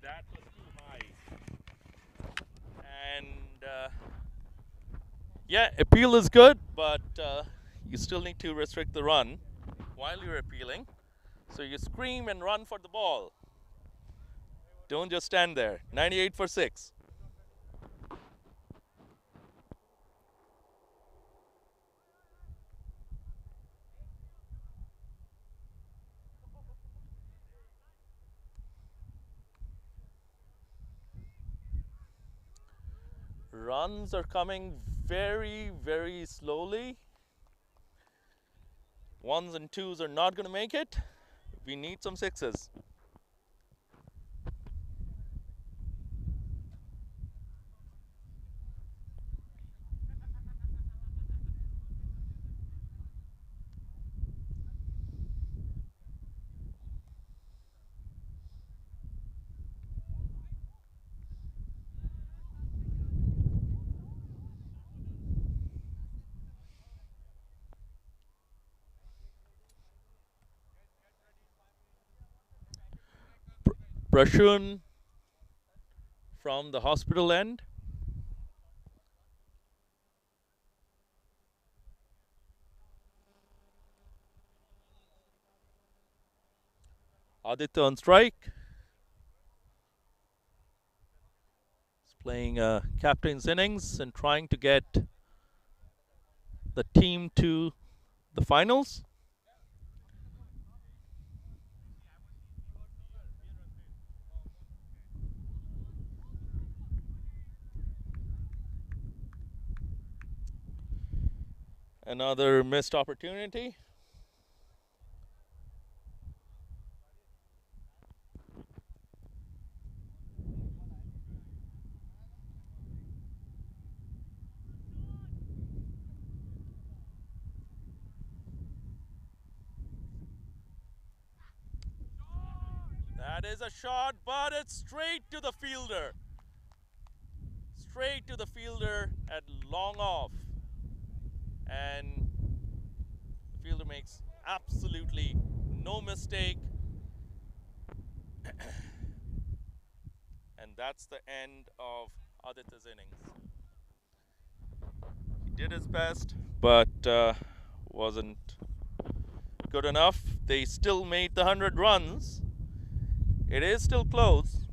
That was too high. And yeah, appeal is good, but you still need to restrict the run while you're appealing. So you scream and run for the ball. Don't just stand there. 98 for 6. runs are coming very, very slowly. Ones and twos are not going to make it. We need some sixes. Prashun from the hospital end. Aditya on strike. He's playing a captain's innings and trying to get the team to the finals. Another missed opportunity. That is a shot, but it's straight to the fielder. Straight to the fielder at long off. And the fielder makes absolutely no mistake. And that's the end of Aditya's innings. He did his best, but wasn't good enough. They still made the 100 runs. It is still close.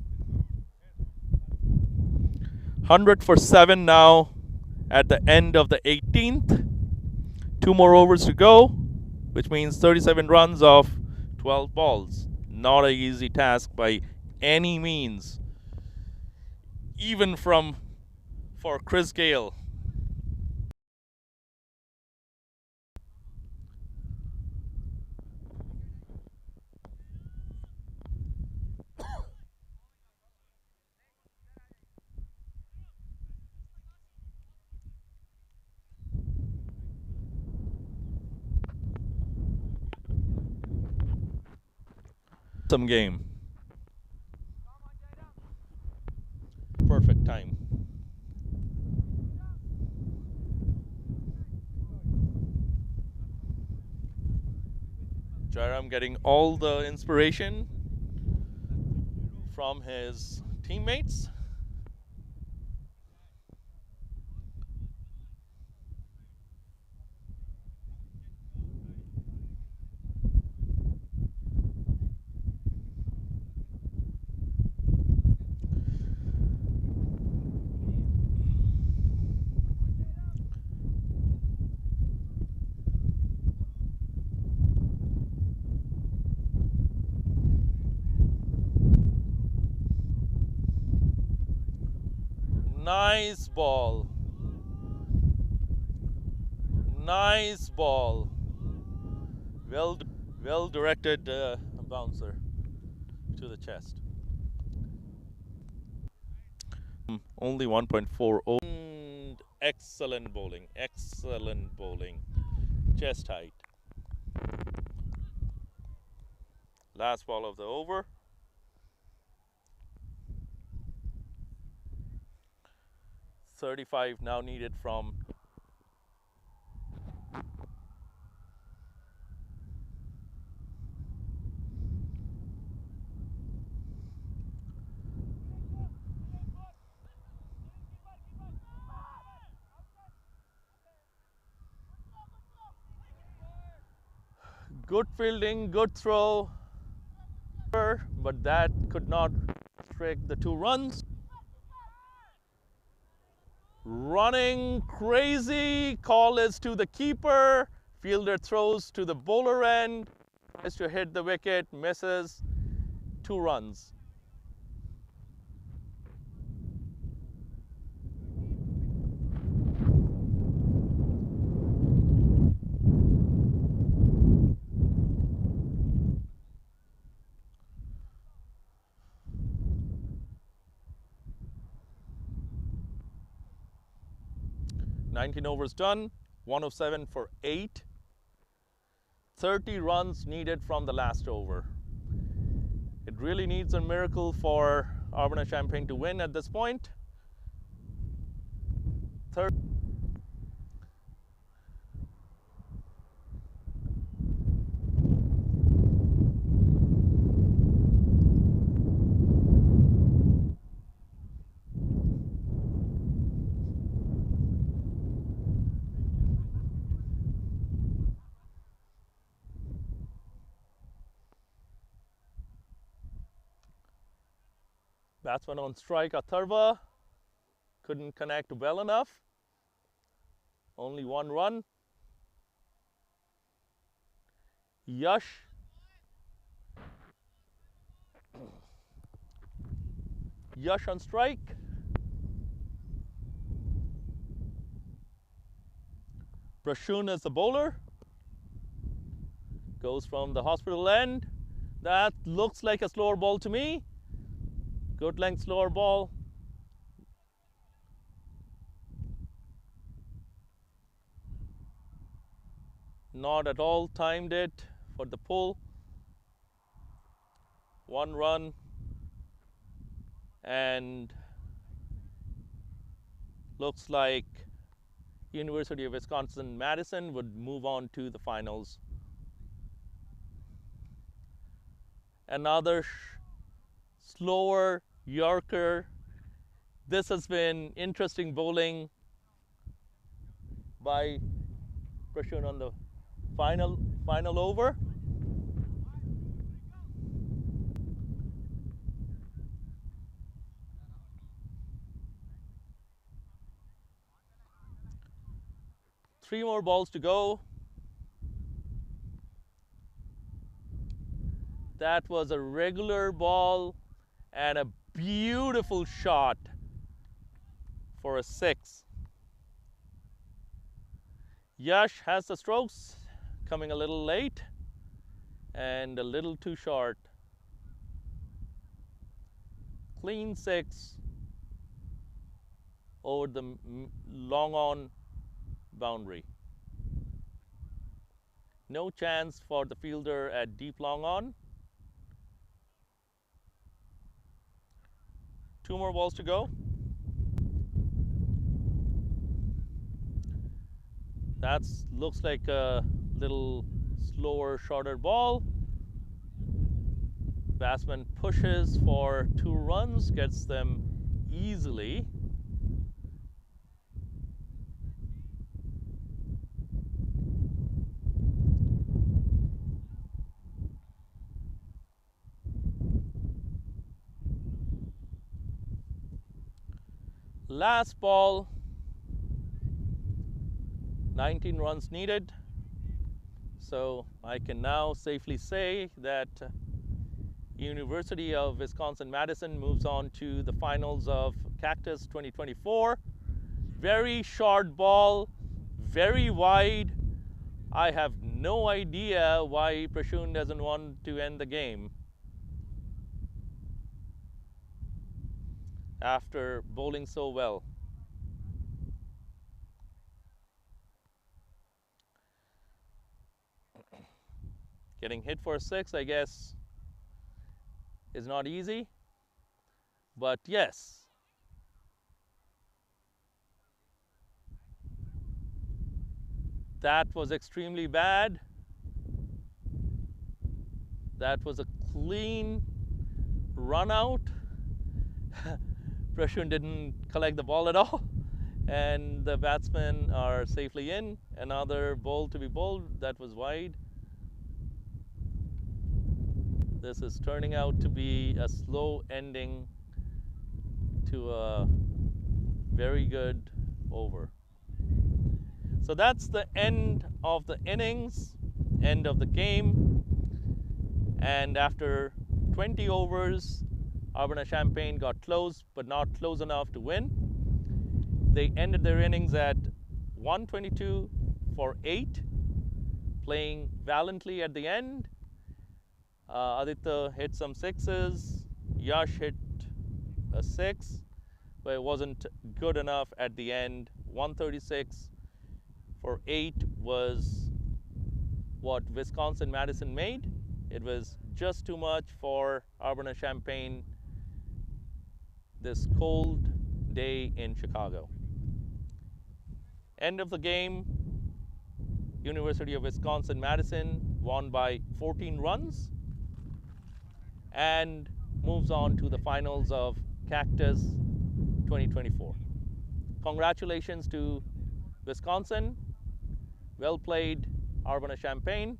100 for 7 now at the end of the 18th. 2 more overs to go, which means 37 runs off 12 balls. Not an easy task by any means, even for Chris Gale. Some game. Perfect time. Jairam getting all the inspiration from his teammates. Nice ball. Nice ball. Well directed bouncer to the chest. Only 1.40. Excellent bowling. Excellent bowling. Chest height. Last ball of the over. .35 now needed from good fielding, good throw, but that could not strike the 2 runs. Running crazy, call is to the keeper. Fielder throws to the bowler end, tries to hit the wicket, misses. 2 runs. 19 overs done, 107 for 8. 30 runs needed from the last over. It really needs a miracle for Urbana-Champaign to win at this point. Batsman on strike, Atharva. Couldn't connect well enough. Only 1 run. Yash. Yash on strike. Prashun is the bowler. Goes from the hospital end. That looks like a slower ball to me. Good length slower ball. Not at all timed it for the pull. 1 run, and looks like University of Wisconsin-Madison would move on to the finals. Another slower Yorker. This has been interesting bowling by Prashun on the final over. Three more balls to go. That was a regular ball and a beautiful shot for a 6. Yash has the strokes, coming a little late and a little too short. Clean 6 over the long on boundary. No chance for the fielder at deep long on. 2 more balls to go. That looks like a little slower, shorter ball. Batsman pushes for 2 runs, gets them easily. Last ball, 19 runs needed. So I can now safely say that University of Wisconsin-Madison moves on to the finals of Cactus 2024. Very short ball, very wide. I have no idea why Prashun doesn't want to end the game after bowling so well. Getting hit for a 6, I guess, is not easy, but yes. That was extremely bad. That was a clean run out. Prashun didn't collect the ball at all, and the batsmen are safely in. Another ball to be bowled, that was wide. This is turning out to be a slow ending to a very good over. So that's the end of the innings, end of the game. And after 20 overs, Urbana-Champaign got close, but not close enough to win. They ended their innings at 122 for 8, playing valiantly at the end. Aditya hit some 6s. Yash hit a 6, but it wasn't good enough at the end. 136 for 8 was what Wisconsin-Madison made. It was just too much for Urbana-Champaign this cold day in Chicago. End of the game, University of Wisconsin-Madison won by 14 runs and moves on to the finals of Cactus 2024. Congratulations to Wisconsin. Well played, Urbana-Champaign.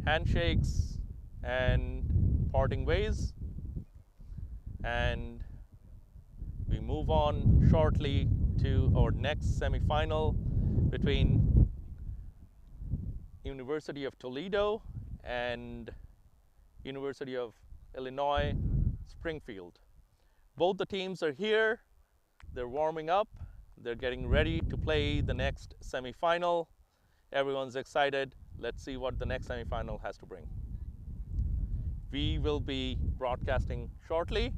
Handshakes and parting ways. And we move on shortly to our next semifinal between University of Toledo and University of Illinois Springfield. Both the teams are here. They're warming up. They're getting ready to play the next semifinal. Everyone's excited. Let's see what the next semifinal has to bring. We will be broadcasting shortly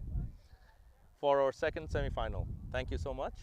for our second semifinal. Thank you so much.